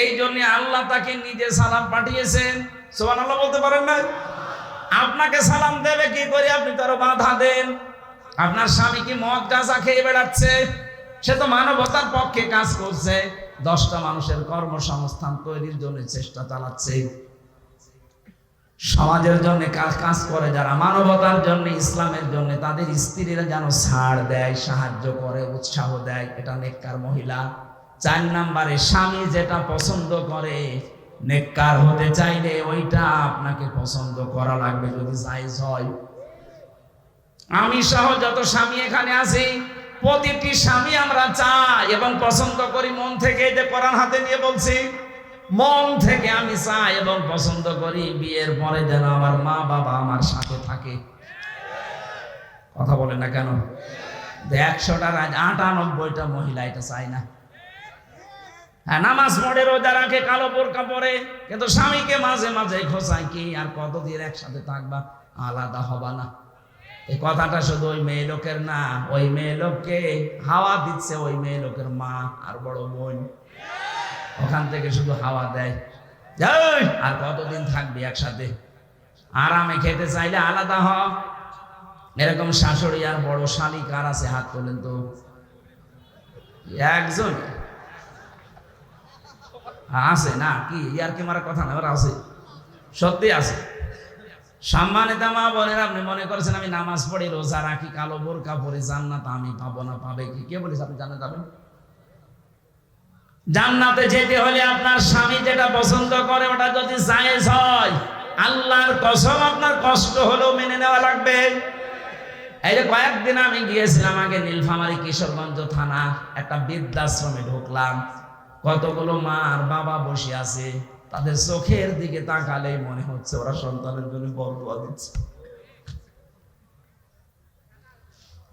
এই জন্য আল্লাহ তাকে নিজে সালাম পাঠিয়েছেন। সুবহানাল্লাহ বলতে পারেন না? আপনাকে সালাম দেবে কি করে? আপনি তার বাধা দেন। আপনার স্বামী কি মদ গাঁজা খেয়ে বেড়াচ্ছে? সে তো মানবতার পক্ষে কাজ করছে, 10টা মানুষের কর্মসংস্থান তৈরির জন্য চেষ্টা চালাচ্ছে। সমাজের জন্য কাজ করে যারা, মানবতার জন্য, ইসলামের জন্য, তাদের স্ত্রীরা যেন ছাড় দেয়, সাহায্য করে, উৎসাহ দেয়। এটা নেককার মহিলা। 4 নাম্বারে, স্বামী যেটা পছন্দ করে, নেককার হতে চাইলে ওইটা আপনাকে পছন্দ করা লাগবে যদি জায়েজ হয়। আমি সহ যত স্বামী এখানে আছি, প্রতিটি স্বামী আমরা চাই এবং পছন্দ করি মন থেকে। যে কোরআন হাতে নিয়ে বলছি, মন থেকে আমি চাই এবং পছন্দ করি বিয়ের পরে যেন আমার মা বাবা আমার সাথে থাকে। কথা বলে না কেন? 100টার 98টা মহিলা এটা চায় না। হ্যাঁ, নামাজ পড়ে, রোজা রাখে, কালো বোরকা পরে, কিন্তু স্বামীকে মাঝে মাঝে খোঁচায় কি আর কতদিন একসাথে থাকবা, আলাদা হবা না। এই কথাটা শুধু ওই মেয়ে লোকের না, ওই মেয়ে লোককে হাওয়া দিচ্ছে ওই মেয়ে লোকের মা আর বড় বোন। ওখান থেকে শুধু হাওয়া দেয়, আর কতদিন থাকবি একসাথে। আরামে খেতে চাইলে আলাদা হ। এরকম শাশুড়ি আর বড় শালি কার আছে? হাত তোলেন তো। একজন আছে না? কি ইয়ার কি মারা কথা না, আছে, সত্যি আছে। সম্মানিত মা বোনের, আপনি মনে করেছেন আমি নামাজ পড়ি, রোজা রাখি, কালো বোরকা পরে জান্নাত আমি পাবো না? পাবে কি? কে বলেছে আপনি জান্নাত পাবেন? জান্নাতে যেতে হলে আপনার স্বামী যেটা পছন্দ করে ওটা যদি জায়েজ হয়, আল্লাহর কসম আপনার কষ্ট হলেও মেনে নেওয়া লাগবে। এই যে কয়েকদিন আমি গিয়েছিলাম আগে নীলফামারী কিশোরগঞ্জ থানা, একটা বৃদ্ধাশ্রমে ঢুকলাম। কতগুলো মা আর বাবা বসে আছে, তাদের চোখের দিকে তাকালেই মনে হচ্ছে ওরা সন্তানের জন্য বরদোয়া দিচ্ছে।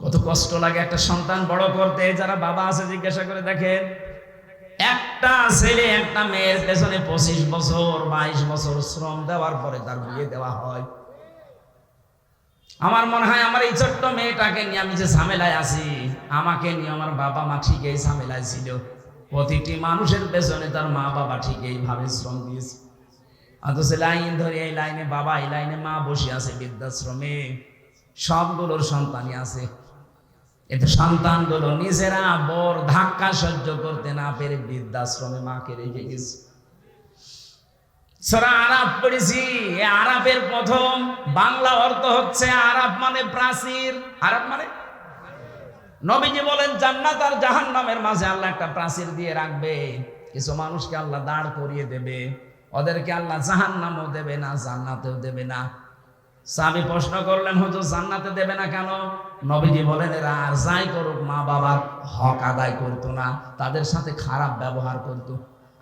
কত কষ্ট লাগে একটা সন্তান বড় করতে। যারা বাবা আছে জিজ্ঞাসা করে দেখেন, একটা ছেলে একটা মেয়ের পেছনে 25 বছর 22 বছর শ্রম দেওয়ার পরে তার বিয়ে দেওয়া হয়। আমার মনে হয় আমার এই ছোট্ট মেয়েটাকে নিয়ে আমি যে ঝামেলায় আছি, আমাকে নিয়ে আমার বাবা মা ঠিক এই ঝামেলায় ছিল। প্রতিটি মানুষের পেছনে তার মা বাবা ঠিক এইভাবে শ্রম দিয়েছে। অথচ লাইন ধরে এই লাইনে বাবা, এই লাইনে মা বসে আছে বৃদ্ধাশ্রমে, সবগুলোর সন্তানই আছে। এতে সন্তানগুলো নিজেরা বড় ধাক্কা সহ্য করতে না পেরে বৃদ্ধাশ্রমে মাকে রেখে গেছে। সূরা আরাফ পড়েছি। এই আরাফের প্রথম বাংলা অর্থ হচ্ছে আরাফ মানে প্রাচীর। আরাফ মানে, নবীজি বলেন জান্নাত আর জাহান্নামের মাঝে আল্লাহ একটা প্রাচীর দিয়ে রাখবে। কিছু মানুষকে আল্লাহ দাঁড় করিয়ে দেবে, ওদেরকে আল্লাহ জাহান্নামও দেবে না, জান্নাতেও দেবে না। সাহাবী প্রশ্ন করলেন, হুজুর জান্নাতে দেবে না কেন? নবীজি বলেন এরা আর যাই করুক মা বাবার হক আদায় করতো না, তাদের সাথে খারাপ ব্যবহার করতো।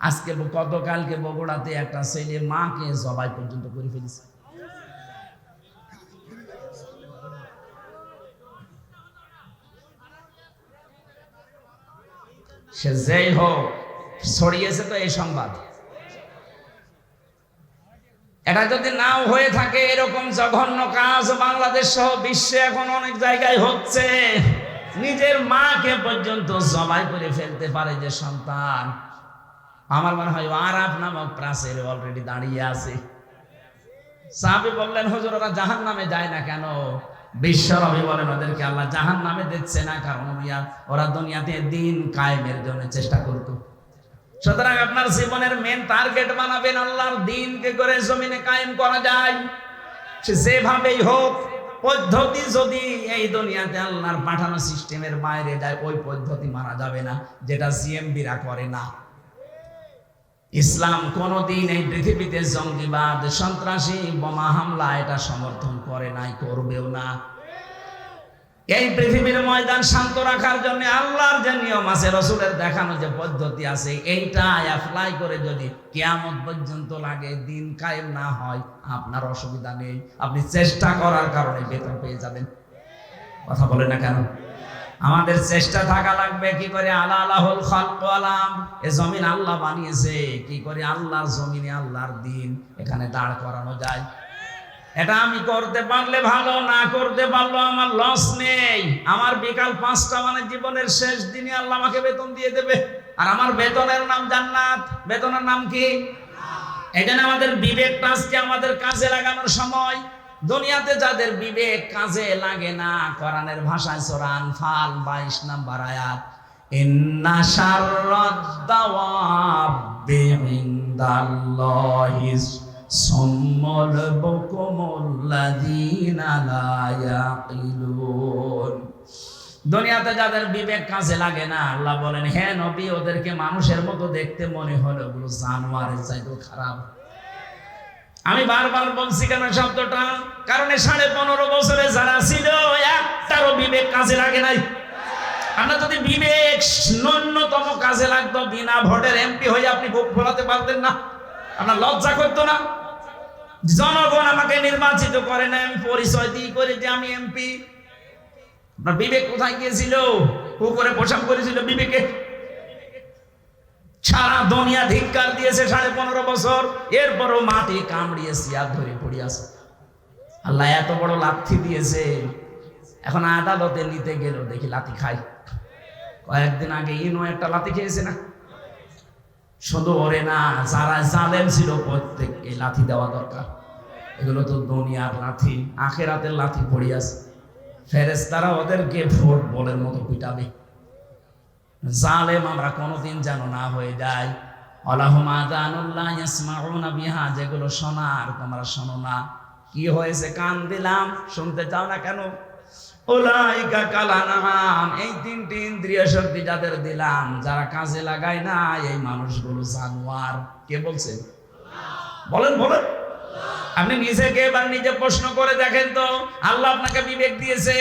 আজকে গতকালকে বগুড়াতে একটা ছেলে মাকে জবাই পর্যন্ত করে ফেলেছে। সে যেই হোক, ছড়িয়েছে তো এই সংবাদ। এটা যদি নাও হয়ে থাকে, এরকম জঘন্য কাজ বাংলাদেশ সহ বিশ্বে এখন অনেক জায়গায় হচ্ছে। নিজের মাকে পর্যন্ত জবাই করে ফেলতে পারে যে সন্তান। আমার মনে হয় আরাফ নামক প্রাচীর অলরেডি দাঁড়িয়ে আছে। সাহাবী বললেন, হুজুর ওরা জাহান্নামে যায় না কেন? বিশ্বনবী বলেন ওদেরকে আল্লাহ জাহান্নামে দিচ্ছে না, কারণ ওরা দুনিয়াতে দিন কায়েমের জন্য চেষ্টা করতো। সুতরাং আপনার জীবনের মেন টার্গেট বানাবেন আল্লাহর দিনকে করে জমিনে কায়েম করা যায়। সে যেভাবেই হোক, পদ্ধতি যদি এই দুনিয়াতে আল্লাহর পাঠানো সিস্টেমের বাইরে যায়, ওই পদ্ধতি মানা যাবে না, যেটা সিএমবিরা করে না। ইসলাম কোনদিন এই পৃথিবীতে জঙ্গিবাদ, সন্ত্রাসী, বোমা হামলা এটা সমর্থন করে নাই, করবেও না। এই পৃথিবীর ময়দান শান্ত রাখার জন্য আল্লাহর যে নিয়ম আছে, রাসূলের দেখানো যে পদ্ধতি আছে, এইটা অ্যাপ্লাই করে যদি কিয়ামত পর্যন্ত লাগে, দিন কায়েম না হয়, আপনার অসুবিধা নেই, আপনি চেষ্টা করার কারণে বেতন পেয়ে যাবেন। কথা বলে না কেন? আমাদের চেষ্টা থাকা লাগবে। কি করে? আলাহুল খালক ওয়াল আমর, এই জমিন আল্লাহ বানিয়েছে, কি করে আল্লাহর জমিনে আল্লাহর দিন এখানে দাঁড় করানো যায়। এটা আমি করতে পারলে ভালো, না করতে পারলো আমার লস নেই। আমার বিকাল 5টা মানে জীবনের শেষ দিনে আল্লাহ আমাকে বেতন দিয়ে দেবে, আর আমার বেতনের নাম জান্নাত। বেতনের নাম কি? এখানে আমাদের বিবেকটা আজকে আমাদের কাজে লাগানোর সময়। দুনিয়াতে যাদের বিবেক কাজে লাগে না, কোরআনের ভাষায় সূরা আনফাল 22 নম্বর আয়াত, ইন্না শাররাদ দাওয়াবি ইনদাল্লাহিস সুম্মুল বুকুমুল্লাযীনা লা ইয়াকিলুন। দুনিয়াতে যাদের বিবেক কাজে লাগে না, আল্লাহ বলেন হে নবী ওদেরকে মানুষের মতো দেখতে মনে হলো, ওগুলো জানোয়ারের চাইতেও খারাপ। আমি বারবার বলছি কেন শব্দটা? কারণ 15.5 বছরে যারা ছিল, একটারও বিবেক কাজে লাগে নাই। আমরা যদি বিবেক ন্যূনতম কাজে লাগতো, বিনা ভোটের এমপি হয়ে আপনি বুক ফোলাতে পারতেন না? আপনার লজ্জা করতো না? জনগণ আমাকে নির্বাচিত করে না, আমি পরিচয় দিয়ে করে যে আমি এমপি। আপনার বিবেক কোথায় গিয়েছিল? পুকুরে পোশাক করেছিল বিবেকে। সারা দুনিয়া ধিক্কার দিয়েছে 15.5 বছর, এরপরও মাটি কামড়িয়ে সিয়ার ধরে পড়ে আছে। আল্লাহ এত বড় লাথি দিয়েছে, এখন আদালতে নিতে গেল দেখি লাথি খায়। কয়েকদিন আগে ইনো একটা লাথি খেয়েছে না? শুধু ওরে না, যারা জালেম ছিল প্রত্যেককে লাথি দেওয়া দরকার। এগুলো তো দুনিয়ার লাথি, আখিরাতের লাথি পড়ে আছে। ফেরেশতারা ওদেরকে ফুটবলের মতো পিটাবে। জালেম আমরা কোনোদিন যেন না হয়ে যায়। আলাহুম আযানুল্লাহ ইয়াসমাউনা বিহা, যেগুলো শোনার তোমরা শোনো না। কি হয়েছে? কান দিলাম, শুনতে চাও না কেন? উলাইকা কাল আনআম, এই 3টি ইন্দ্রিয় শক্তি যাদের দিলাম, যারা কাজে লাগায় না, এই মানুষগুলো জানোয়ার। কে বলছে? বলেন বলেন। আপনি নিজেকে এবার নিজে প্রশ্ন করে দেখেন তো। আল্লাহ আপনাকে বিবেক দিয়েছে,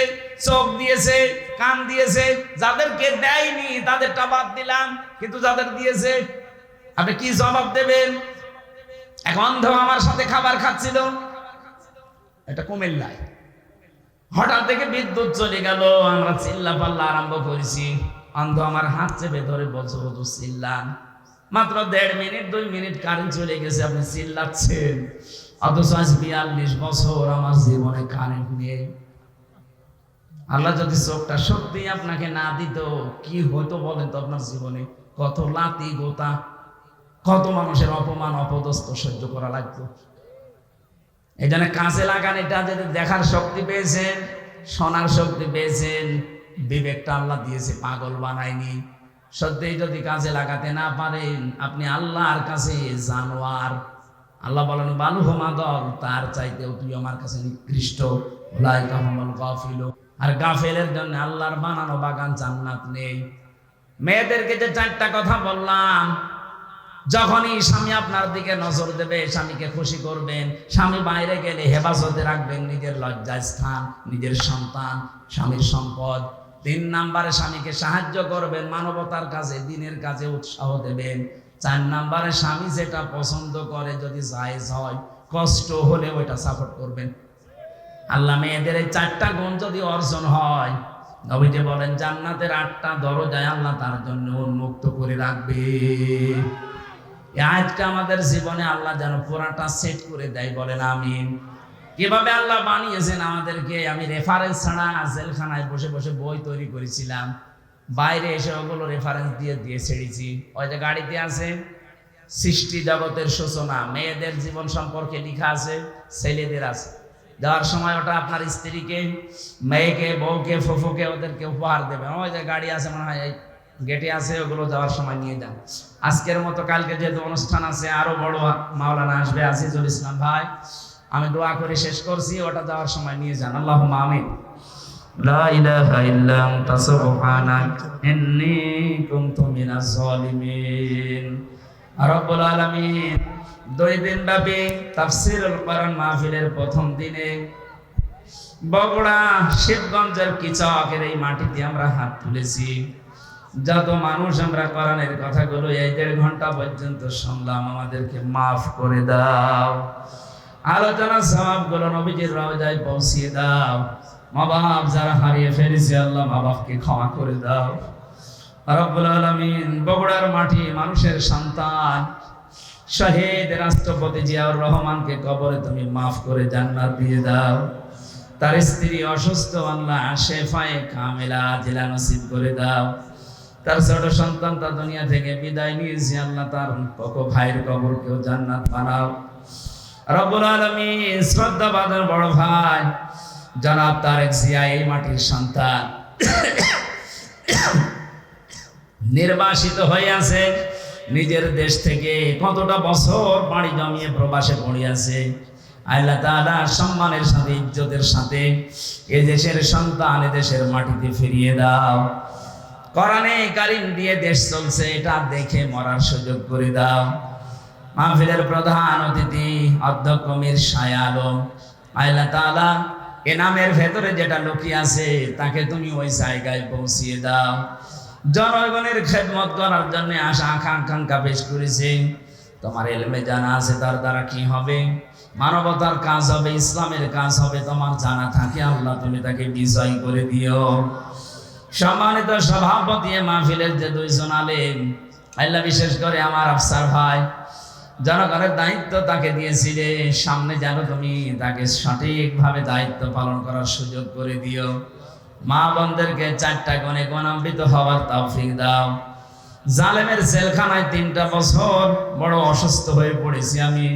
চোখ দিয়েছে, কান দিয়েছে। যাদেরকে দেয়নি তাদেরটা বাদ দিলাম, কিন্তু যাদের দিয়েছে আপনি কি জবাব দেবেন? এক অন্ধ আমার সাথে খাবার খাচ্ছিল, এটা কুমিল্লায়। হঠাৎ থেকে বিদ্যুৎ চলে গেল, আমরা চিল্লা পাল্লা আরম্ভ করেছি। অন্ধ আমার হাত চেপে ধরে বলছে হুজুর চিল্লান। মাত্র 1.5 মিনিট 2 মিনিট কারেন্ট চলে গেছে, আপনি চিল্লাচ্ছেন। অথচ আজ 42 বছর আমার জীবনে কারেন্ট নেই। আল্লাহ যদি চোখটা সত্যি আপনাকে না দিত, কি হতো বলেন তো আপনার জীবনে? কত লাতি গোতা, কত মানুষের অপমান অপদস্থ সহ্য করা লাগতো। এই জন্য কাজে লাগান। এটা যদি দেখার শক্তি পেয়েছেন, শোনার শক্তি পেয়েছেন, বিবেকটা আল্লাহ দিয়েছে, পাগল বানায়নি। সত্যি যদি কাজে লাগাতে না পারেন, আপনি আল্লাহর কাছে জানোয়ার। আল্লাহ বলেন বালুহুমা দল, তার চাইতেও তুই আমার কাছে নিকৃষ্ট। উলাইকা হুমুল গাফিলুন। আর গাফেলের জন্য আল্লাহর বানানো বাগান জান্নাত নেই। মেয়েদেরকে যে 4টা কথা বললাম, যখনই স্বামী আপনার দিকে নজর দেবে, স্বামীকে খুশি করবেন। স্বামী বাইরে গেলে হেফাজতে রাখবেন নিজের লজ্জাস্থান, নিজের সন্তান, স্বামীর সম্পদ। 3 নম্বরে স্বামীকে সাহায্য করবেন, মানবতার কাজে, দিনের কাজে উৎসাহ দেবেন। 4 নম্বরে স্বামী যেটা পছন্দ করে, যদি জায়েজ হয়, কষ্ট হলে ওইটা সাপোর্ট করবেন। আল্লাহ মেয়েদের এই 4টা গুণ যদি অর্জন হয়, নবীজি বলেন জান্নাতের 8টা দরজায় আল্লাহ তার জন্য উন্মুক্ত করে রাখবে। আজকে আমাদের জীবনে আল্লাহ যেন পুরাটা সেট করে দেয়, বলেন আমিন। কিভাবে আল্লাহ বানিয়েছেন আমাদেরকে, আমি রেফারেন্স ছাড়া জেলখানায় বসে বসে বই তৈরি করেছিলাম। বাইরে এসে ওগুলো রেফারেন্স দিয়ে দিয়ে ছেড়েছি। ওই যে গাড়িতে আছে সৃষ্টি জগতের সূচনা, মেয়েদের জীবন সম্পর্কে লেখা আছে, ছেলেদের আছে। যাওয়ার সময় ওটা আপনার স্ত্রীকে, মেয়েকে, বউকে, ফুফুকে ওদেরকে উপহার দেবেন। ওই যে গাড়ি আছে মনে হয় গেটে আছে, ওগুলো যাওয়ার সময় নিয়ে যান। আজকের মতো কালকে যেহেতু অনুষ্ঠান আছে, আরো বড় মাওলানা আসবে, আজিজুল ইসলাম ভাই, আমি দোয়া করে শেষ করছি, ওটা যাওয়ার সময় নিয়ে যান। আল্লাহুম্মা আমিন। লা ইলাহা ইল্লা আনতা সুবহানাক ইন্নী কুনতু মিনাজ জালিমিন। রব্বুল আলামিন 2 দিন ব্যাপী তাফসীরুল কোরআন মাহফিলের প্রথম দিনে বগুড়া শিবগঞ্জের কিচকের এই মাটিতে আমরা হাত তুলেছি। যত মানুষ আমরা কোরআনের কথাগুলো এই 1.5 ঘন্টা পর্যন্ত শুনলাম, আমাদেরকে মাফ করে দাও। আলোচনা সওয়াবগুলো নবীজির রওজায় পৌঁছিয়ে দাও। মা বাপ যারা হারিয়ে ফেলেছে, আল্লাহ মা বাপকে ক্ষমা করে দাও। রব্বুল আলামিন বগুড়ার মাটি, মানুষের সন্তান, শহীদ রাষ্ট্রপতি জিয়াউর রহমানকে কবরে তুমি মাফ করে জান্নাত দিয়ে দাও। তার স্ত্রী অসুস্থ, আল্লাহ শেফায়ে কামিলা আজিলা নসিব করে দাও। তার ছোট সন্তান তার দুনিয়া থেকে বিদায় নিয়েছে, আল্লাহ তার ভাইয়ের কবরকেও জান্নাত বানাও। রব্বুল আলামিন শ্রদ্ধাবাদের বড় ভাই জনাব তারেক জিয়া, এই মাটির সন্তান, নির্বাসিত হয়ে আছে নিজের দেশ থেকে, কতটা বছর পাড়ি জমিয়ে প্রবাসে পড়ে আছে। আল্লাহ তাআলা সম্মানের সাথে, ইজ্জতের সাথে এ দেশের সন্তান এ দেশের মাটিতে ফিরিয়ে দাও। কোরআনে কারীম দিয়ে দেশ চলছে, এটা দেখে মরার সুযোগ করে দাও। মাহফিলের প্রধান অতিথি অধ্যক্ষ মীর শাহ আলম, আল্লাহ তাআলা এ নামের ভেতরে যেটা লুকিয়ে আছে, তাকে তুমি ওই জায়গায় পৌঁছিয়ে দাও। জনগণের খেদমত করার জন্য আশা আকাঙ্ক্ষা পেশ করেছে। তোমার ইলমে জানা আছে তার দ্বারা কি হবে, মানবতার কাজ হবে, ইসলামের কাজ হবে, তোমার জানা থাকে। আল্লাহ তুমি তাকে বিজয় করে দিও। সম্মানিত সভাপতি মাহফিলের যে 2 জন আলেম, আল্লাহ বিশেষ করে আমার আফসার ভাই, জনগণের দায়িত্ব তাকে দিয়েছিলে, সামনে যেন তুমি তাকে সঠিকভাবে দায়িত্ব পালন করার সুযোগ করে দিও। মা বোনদেরকে 4টা গুণে গুণান্বিত হওয়ার তৌফিক দাও। জালেমের জেলখানায় 3টা বছর বড় অসুস্থ হয়ে পড়েছি আমি,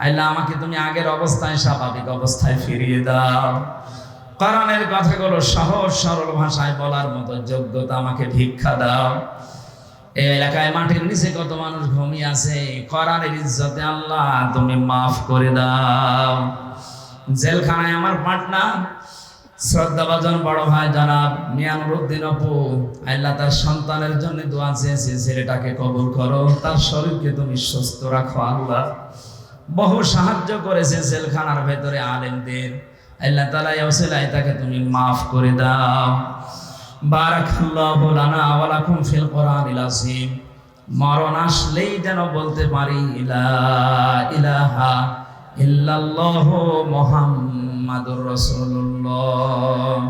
আল্লাহ আমাকে তুমি আগের অবস্থায়, স্বাভাবিক অবস্থায় ফিরিয়ে দাও। কোরআনের কথাগুলো সহজ সরল ভাষায় বলার মতো যোগ্যতা আমাকে ভিক্ষা দাও। এই এলাকায় মাটির নিচে কত মানুষ ঘুমিয়ে আছে, কোরআনের ইজ্জতে আল্লাহ তুমি মাফ করে দাও। জেলখানায় আমার পার্টনার শ্রদ্ধাভাজন বড় ভাই জনাব মিয়া নুরুদ্দিন অপু, আল্লাহ তার সন্তানের জন্য দোয়া চেয়েছে, ছেলেটাকে কবুল করো, তার শরীরকে তুমি সুস্থ রাখো। আল্লাহ বহু সাহায্য করেছে জেলখানার ভেতরে আলেমদের, আল্লাহ তাআলা এই ওসিলায় তাকে তুমি মাফ করে দাও। বারাকাল্লাহু লানা ওয়া লাকুম ফিল কোরআনিল আযীম। মরণ আসলেই যেন বলতে পারি লা ইলাহা ইল্লাল্লাহু মুহাম্মাদুর রাসূলুল্লাহ।